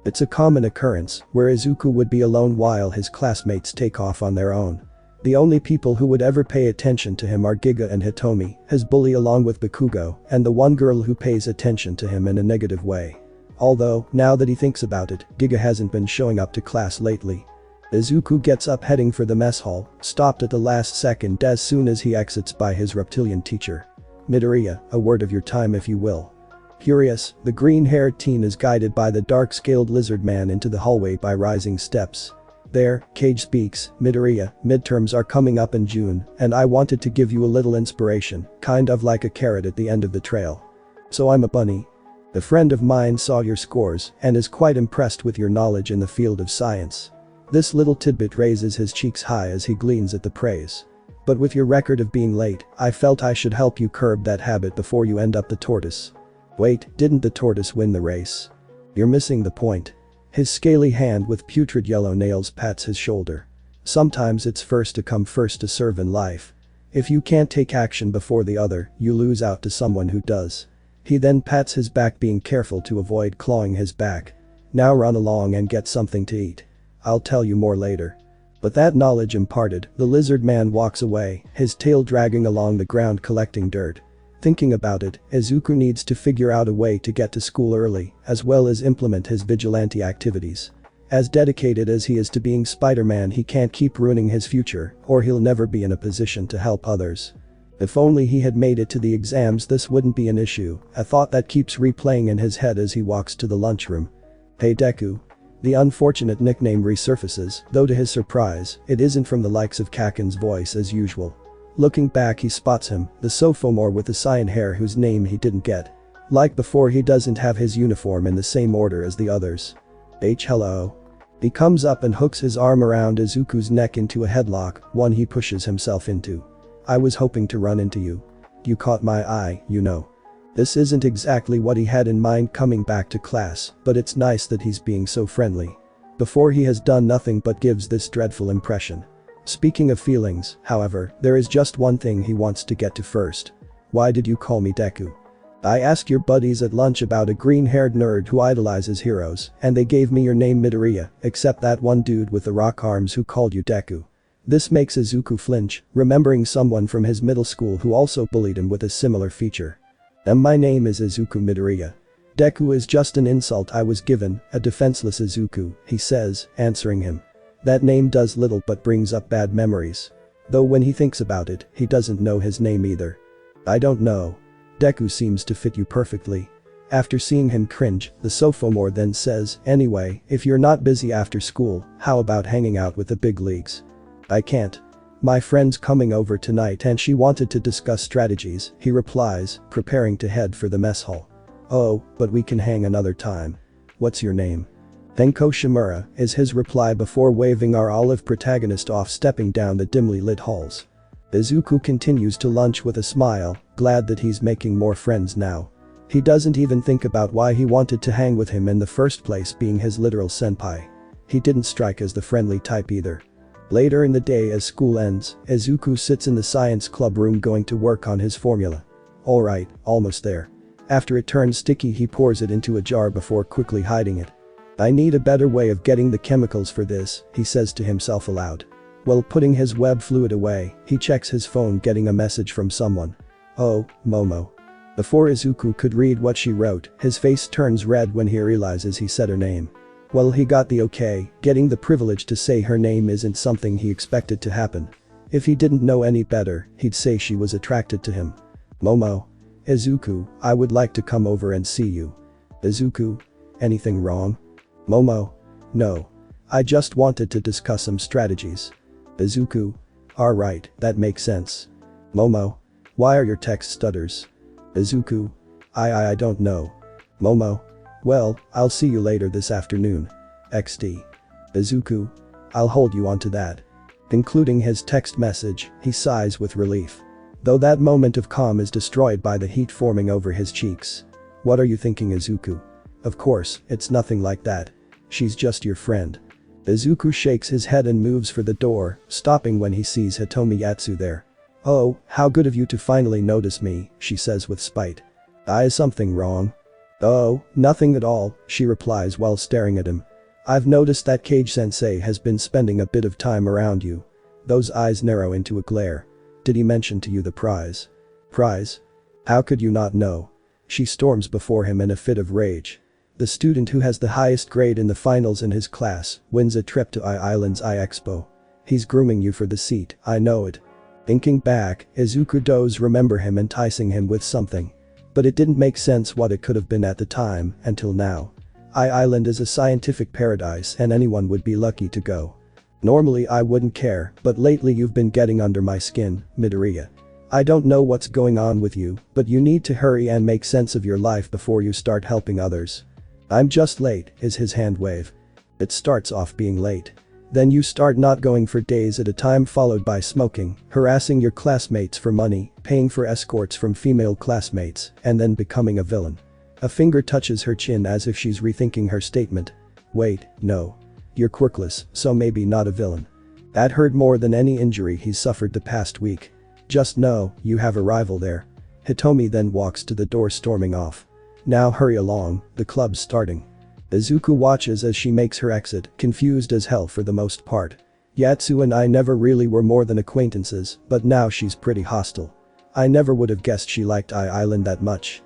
It's a common occurrence where Izuku would be alone while his classmates take off on their own. The only people who would ever pay attention to him are Giga and Hitomi, his bully along with Bakugo, and the one girl who pays attention to him in a negative way. Although, now that he thinks about it, Giga hasn't been showing up to class lately. Izuku gets up heading for the mess hall, stopped at the last second as soon as he exits by his reptilian teacher. Midoriya, a word of your time if you will. Curious, the green-haired teen is guided by the dark-scaled lizard man into the hallway by rising steps. There, Cage speaks, Midoriya, midterms are coming up in June, and I wanted to give you a little inspiration, kind of like a carrot at the end of the trail. So I'm a bunny. A friend of mine saw your scores and is quite impressed with your knowledge in the field of science. This little tidbit raises his cheeks high as he gleans at the praise. But with your record of being late, I felt I should help you curb that habit before you end up the tortoise. Wait, didn't the tortoise win the race? You're missing the point. His scaly hand with putrid yellow nails pats his shoulder. Sometimes it's first to come first to serve in life. If you can't take action before the other, you lose out to someone who does. He then pats his back, being careful to avoid clawing his back. Now run along and get something to eat. I'll tell you more later. But that knowledge imparted, the lizard man walks away, his tail dragging along the ground collecting dirt. Thinking about it, Izuku needs to figure out a way to get to school early, as well as implement his vigilante activities. As dedicated as he is to being Spider-Man, he can't keep ruining his future, or he'll never be in a position to help others. If only he had made it to the exams, this wouldn't be an issue, a thought that keeps replaying in his head as he walks to the lunchroom. Hey Deku. The unfortunate nickname resurfaces, though to his surprise, it isn't from the likes of Kaken's voice as usual. Looking back, he spots him, the sophomore with the cyan hair whose name he didn't get. Like before, he doesn't have his uniform in the same order as the others. Hello. He comes up and hooks his arm around Izuku's neck into a headlock, one he pushes himself into. I was hoping to run into you. You caught my eye, you know. This isn't exactly what he had in mind coming back to class, but it's nice that he's being so friendly. Before, he has done nothing but gives this dreadful impression. Speaking of feelings, however, there is just one thing he wants to get to first. Why did you call me Deku? I asked your buddies at lunch about a green-haired nerd who idolizes heroes, and they gave me your name Midoriya, except that one dude with the rock arms who called you Deku. This makes Izuku flinch, remembering someone from his middle school who also bullied him with a similar feature. My name is Izuku Midoriya. Deku is just an insult I was given, a defenseless Izuku, he says, answering him. That name does little but brings up bad memories. Though when he thinks about it, he doesn't know his name either. I don't know. Deku seems to fit you perfectly. After seeing him cringe, the sophomore then says, anyway, if you're not busy after school, how about hanging out with the big leagues? I can't. My friend's coming over tonight and she wanted to discuss strategies, he replies, preparing to head for the mess hall. Oh, but we can hang another time. What's your name? Tenko Shimura, is his reply before waving our olive protagonist off, stepping down the dimly lit halls. Izuku continues to lunch with a smile, glad that he's making more friends now. He doesn't even think about why he wanted to hang with him in the first place, being his literal senpai. He didn't strike as the friendly type either. Later in the day, as school ends, Izuku sits in the science club room going to work on his formula. Alright, almost there. After it turns sticky, he pours it into a jar before quickly hiding it. I need a better way of getting the chemicals for this, he says to himself aloud. While putting his web fluid away, he checks his phone, getting a message from someone. Oh, Momo. Before Izuku could read what she wrote, his face turns red when he realizes he said her name. Well, he got the okay, getting the privilege to say her name isn't something he expected to happen. If he didn't know any better, he'd say she was attracted to him. Momo. Izuku, I would like to come over and see you. Izuku. Anything wrong? Momo. No. I just wanted to discuss some strategies. Izuku. Alright, that makes sense. Momo. Why are your texts stutters? Izuku. I don't know. Momo. Well, I'll see you later this afternoon. XD. Izuku. I'll hold you onto that. Including his text message, he sighs with relief. Though that moment of calm is destroyed by the heat forming over his cheeks. What are you thinking, Izuku? Of course, it's nothing like that. She's just your friend. Izuku shakes his head and moves for the door, stopping when he sees Hitomi Yatsu there. Oh, how good of you to finally notice me, she says with spite. Is something wrong? "Oh, nothing at all," she replies while staring at him. "I've noticed that Kage-sensei has been spending a bit of time around you." Those eyes narrow into a glare. "Did he mention to you the prize?" "Prize? How could you not know?" She storms before him in a fit of rage. "The student who has the highest grade in the finals in his class wins a trip to Island's Expo. He's grooming you for the seat, I know it." Thinking back, Izuku does remember him enticing him with something. But it didn't make sense what it could have been at the time, until now. Island is a scientific paradise and anyone would be lucky to go. "Normally I wouldn't care, but lately you've been getting under my skin, Midoriya. I don't know what's going on with you, but you need to hurry and make sense of your life before you start helping others." "I'm just late," is his hand wave. It starts off being late. Then you start not going for days at a time, followed by smoking, harassing your classmates for money, paying for escorts from female classmates, and then becoming a villain. A finger touches her chin as if she's rethinking her statement. "Wait, no. You're quirkless, so maybe not a villain." That hurt more than any injury he's suffered the past week. "Just know, you have a rival there." Hitomi then walks to the door, storming off. "Now hurry along, the club's starting." Izuku watches as she makes her exit, confused as hell for the most part. "Yatsu and I never really were more than acquaintances, but now she's pretty hostile. I never would have guessed she liked Island that much."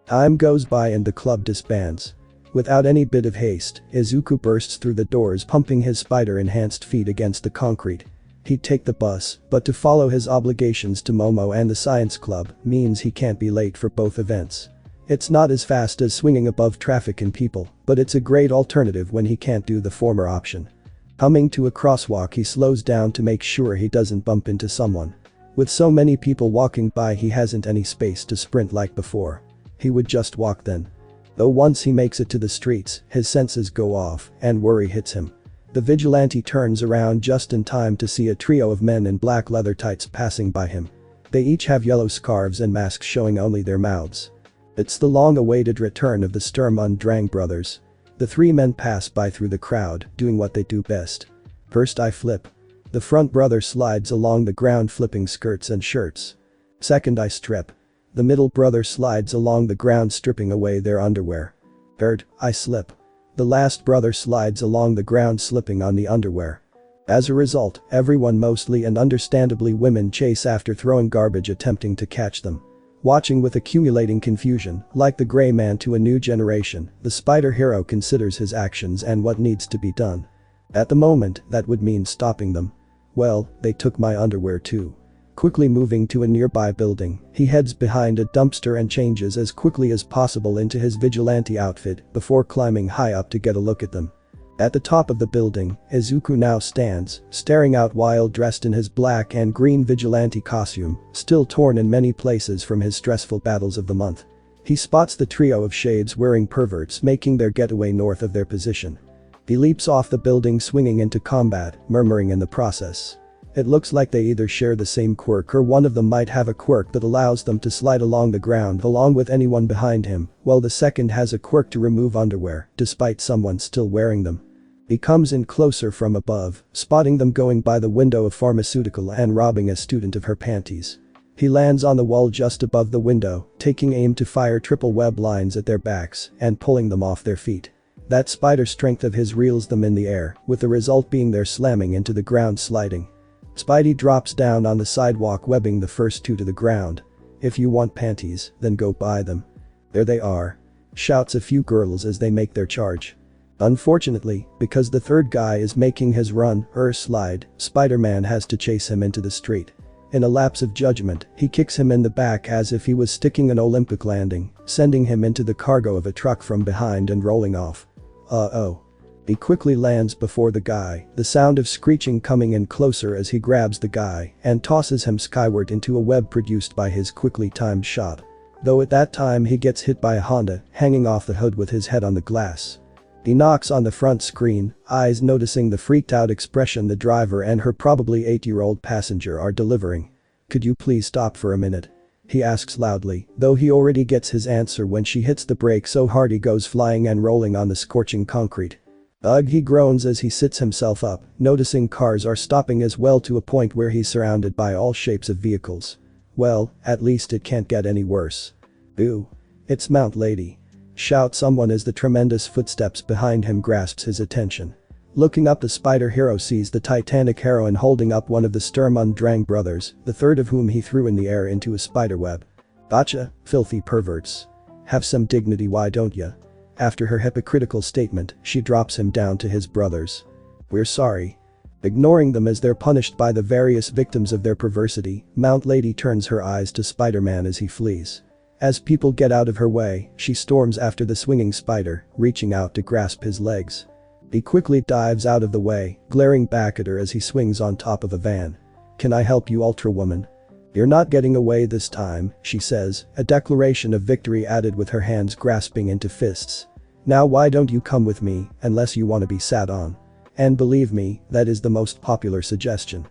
Time goes by and the club disbands. Without any bit of haste, Izuku bursts through the doors, pumping his spider-enhanced feet against the concrete. He'd take the bus, but to follow his obligations to Momo and the science club means he can't be late for both events. It's not as fast as swinging above traffic and people, but it's a great alternative when he can't do the former option. Coming to a crosswalk, he slows down to make sure he doesn't bump into someone. With so many people walking by, he hasn't any space to sprint like before. He would just walk then. Though once he makes it to the streets, his senses go off and worry hits him. The vigilante turns around just in time to see a trio of men in black leather tights passing by him. They each have yellow scarves and masks showing only their mouths. It's the long-awaited return of the Sturm und Drang brothers. The three men pass by through the crowd, doing what they do best. First, I flip. The front brother slides along the ground, flipping skirts and shirts. Second, I strip. The middle brother slides along the ground, stripping away their underwear. Third, I slip. The last brother slides along the ground, slipping on the underwear. As a result, everyone, mostly and understandably women, chase after, throwing garbage, attempting to catch them. Watching with accumulating confusion, like the gray man to a new generation, the spider hero considers his actions and what needs to be done. At the moment, that would mean stopping them. "Well, they took my underwear too." Quickly moving to a nearby building, he heads behind a dumpster and changes as quickly as possible into his vigilante outfit before climbing high up to get a look at them. At the top of the building, Izuku now stands, staring out while dressed in his black and green vigilante costume, still torn in many places from his stressful battles of the month. He spots the trio of shades-wearing perverts making their getaway north of their position. He leaps off the building, swinging into combat, murmuring in the process. It looks like they either share the same quirk, or one of them might have a quirk that allows them to slide along the ground along with anyone behind him, while the second has a quirk to remove underwear, despite someone still wearing them. He comes in closer from above, spotting them going by the window of pharmaceutical and robbing a student of her panties. He lands on the wall just above the window, taking aim to fire triple web lines at their backs and pulling them off their feet. That spider strength of his reels them in the air, with the result being their slamming into the ground, sliding. Spidey drops down on the sidewalk, webbing the first two to the ground. "If you want panties, then go buy them." "There they are," shouts a few girls as they make their charge. Unfortunately, because the third guy is making his run, or slide, Spider-Man has to chase him into the street. In a lapse of judgment, he kicks him in the back as if he was sticking an Olympic landing, sending him into the cargo of a truck from behind and rolling off. Uh-oh. He quickly lands before the guy, the sound of screeching coming in closer as he grabs the guy and tosses him skyward into a web produced by his quickly timed shot. Though at that time he gets hit by a Honda, hanging off the hood with his head on the glass. He knocks on the front screen, eyes noticing the freaked out expression the driver and her probably 8-year-old passenger are delivering. "Could you please stop for a minute?" he asks loudly, though he already gets his answer when she hits the brake so hard he goes flying and rolling on the scorching concrete. "Ugh," he groans as he sits himself up, noticing cars are stopping as well, to a point where he's surrounded by all shapes of vehicles. Well, at least it can't get any worse. Ooh. It's Mount Lady. shouts someone as the tremendous footsteps behind him grasps his attention. Looking up, the spider hero sees the titanic heroine holding up one of the Sturmundrang brothers, the third of whom he threw in the air into a spiderweb. Gotcha, filthy perverts. Have some dignity, why don't ya? After her hypocritical statement, she drops him down to his brothers. We're sorry. Ignoring them as they're punished by the various victims of their perversity, Mount Lady turns her eyes to Spider-Man as he flees. As people get out of her way, she storms after the swinging spider, reaching out to grasp his legs. He quickly dives out of the way, glaring back at her as he swings on top of a van. Can I help you, Ultra Woman? You're not getting away this time, she says, a declaration of victory added with her hands grasping into fists. Now why don't you come with me, unless you want to be sat on? And believe me, that is the most popular suggestion.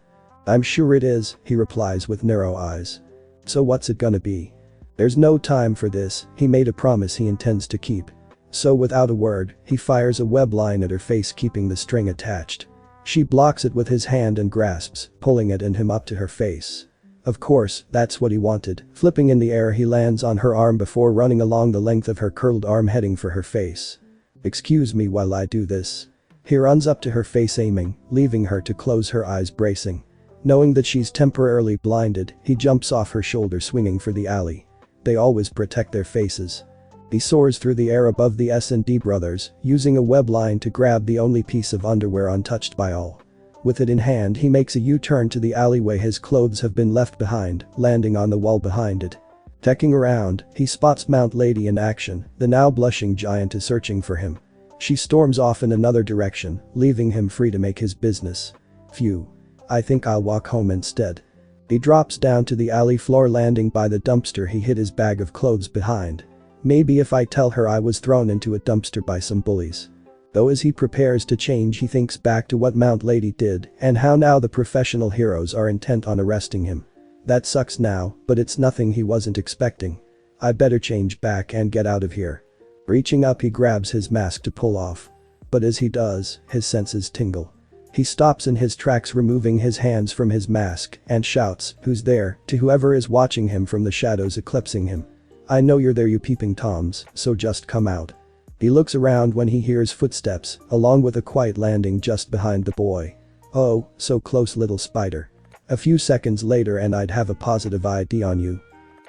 I'm sure it is, he replies with narrow eyes. So what's it gonna be? There's no time for this, he made a promise he intends to keep. So without a word, he fires a web line at her face, keeping the string attached. She blocks it with his hand and grasps, pulling it and him up to her face. Of course, that's what he wanted. Flipping in the air, he lands on her arm before running along the length of her curled arm, heading for her face. Excuse me while I do this. He runs up to her face, aiming, leaving her to close her eyes, bracing. Knowing that she's temporarily blinded, he jumps off her shoulder, swinging for the alley. They always protect their faces. He soars through the air above the S&D brothers, using a web line to grab the only piece of underwear untouched by all. With it in hand, he makes a U-turn to the alleyway his clothes have been left behind, landing on the wall behind it. Teching around, he spots Mount Lady in action. The now blushing giant is searching for him. She storms off in another direction, leaving him free to make his business. Phew. I think I'll walk home instead. He drops down to the alley floor, landing by the dumpster he hid his bag of clothes behind. Maybe if I tell her I was thrown into a dumpster by some bullies. Though as he prepares to change, he thinks back to what Mount Lady did and how now the professional heroes are intent on arresting him. That sucks now, but it's nothing he wasn't expecting. I better change back and get out of here. Reaching up, he grabs his mask to pull off. But as he does, his senses tingle. He stops in his tracks, removing his hands from his mask, and shouts, "Who's there?" to whoever is watching him from the shadows, eclipsing him. "I know you're there, you peeping toms, so just come out." He looks around when he hears footsteps, along with a quiet landing just behind the boy. "Oh, so close, little spider. A few seconds later and I'd have a positive ID on you."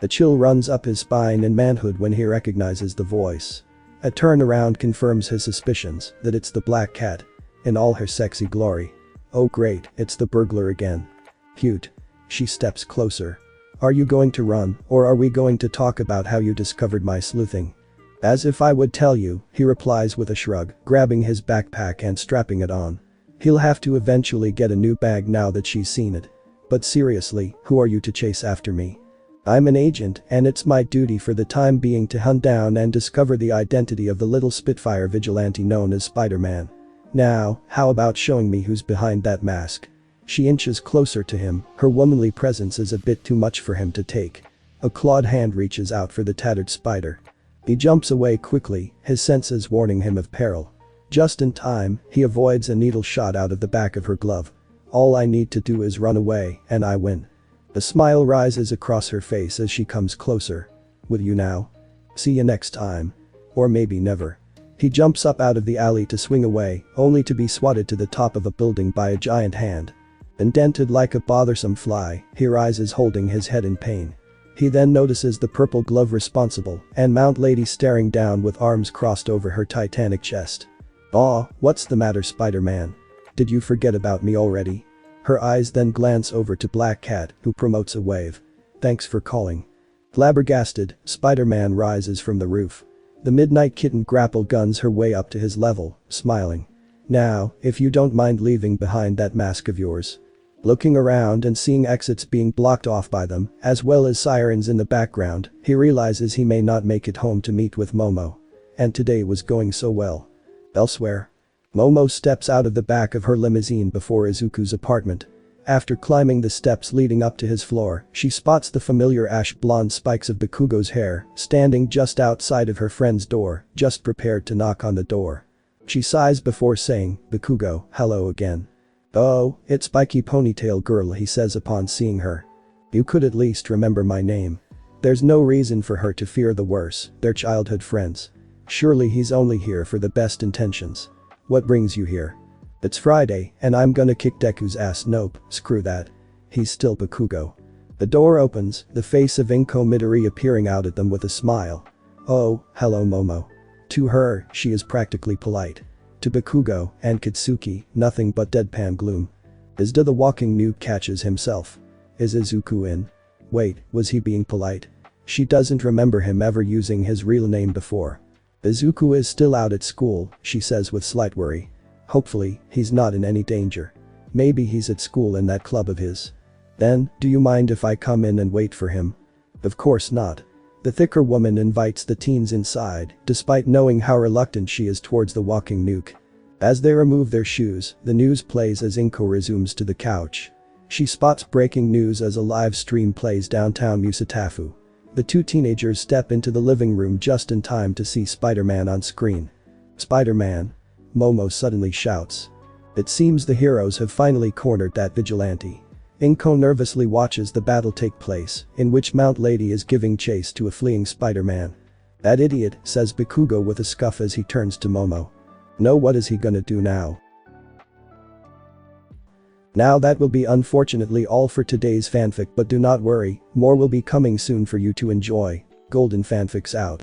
A chill runs up his spine in manhood when he recognizes the voice. A turnaround confirms his suspicions that it's the Black Cat. In all her sexy glory. Oh great, it's the burglar again. Cute. She steps closer. "Are you going to run, or are we going to talk about how you discovered my sleuthing?" "As if I would tell you," he replies with a shrug, grabbing his backpack and strapping it on. He'll have to eventually get a new bag now that she's seen it. "But seriously, who are you to chase after me?" "I'm an agent, and it's my duty for the time being to hunt down and discover the identity of the little Spitfire vigilante known as Spider-Man. Now, how about showing me who's behind that mask?" She inches closer to him, her womanly presence is a bit too much for him to take. A clawed hand reaches out for the tattered spider. He jumps away quickly, his senses warning him of peril. Just in time, he avoids a needle shot out of the back of her glove. "All I need to do is run away, and I win." A smile rises across her face as she comes closer. "With you now? See you next time. Or maybe never." He jumps up out of the alley to swing away, only to be swatted to the top of a building by a giant hand. Indented like a bothersome fly, he rises holding his head in pain. He then notices the purple glove responsible and Mount Lady staring down with arms crossed over her titanic chest. "Aw, what's the matter, Spider-Man? Did you forget about me already?" Her eyes then glance over to Black Cat, who promotes a wave. "Thanks for calling." Flabbergasted, Spider-Man rises from the roof. The Midnight Kitten grapple guns her way up to his level, smiling. "Now, if you don't mind leaving behind that mask of yours." Looking around and seeing exits being blocked off by them, as well as sirens in the background, he realizes he may not make it home to meet with Momo. And today was going so well. Elsewhere. Momo steps out of the back of her limousine before Izuku's apartment. After climbing the steps leading up to his floor, she spots the familiar ash blonde spikes of Bakugo's hair, standing just outside of her friend's door, just prepared to knock on the door. She sighs before saying, "Bakugo, hello again." "Oh, it's Spiky Ponytail Girl," he says upon seeing her. "You could at least remember my name." There's no reason for her to fear the worse, they're childhood friends. Surely he's only here for the best intentions. What brings you here? It's Friday, and I'm gonna kick Deku's ass. Nope, screw that. He's still Bakugo. The door opens, the face of Inko Midori appearing out at them with a smile. Oh, hello Momo. To her, she is practically polite. To Bakugo and Kitsuki, nothing but deadpan gloom. Izda the walking nuke catches himself. Is Izuku in? Wait, was he being polite? She doesn't remember him ever using his real name before. Izuku is still out at school, she says with slight worry. Hopefully, he's not in any danger. Maybe he's at school in that club of his. Then, do you mind if I come in and wait for him? Of course not. The thicker woman invites the teens inside, despite knowing how reluctant she is towards the walking nuke. As they remove their shoes, the news plays as Inko resumes to the couch. She spots breaking news as a live stream plays downtown Musatafu. The two teenagers step into the living room just in time to see Spider-Man on screen. Spider-Man? Momo suddenly shouts. It seems the heroes have finally cornered that vigilante. Inko nervously watches the battle take place, in which Mount Lady is giving chase to a fleeing Spider-Man. That idiot, says Bakugo with a scuff as he turns to Momo. No, what is he gonna do now? Now that will be unfortunately all for today's fanfic, but do not worry, more will be coming soon for you to enjoy. Golden Fanfics out.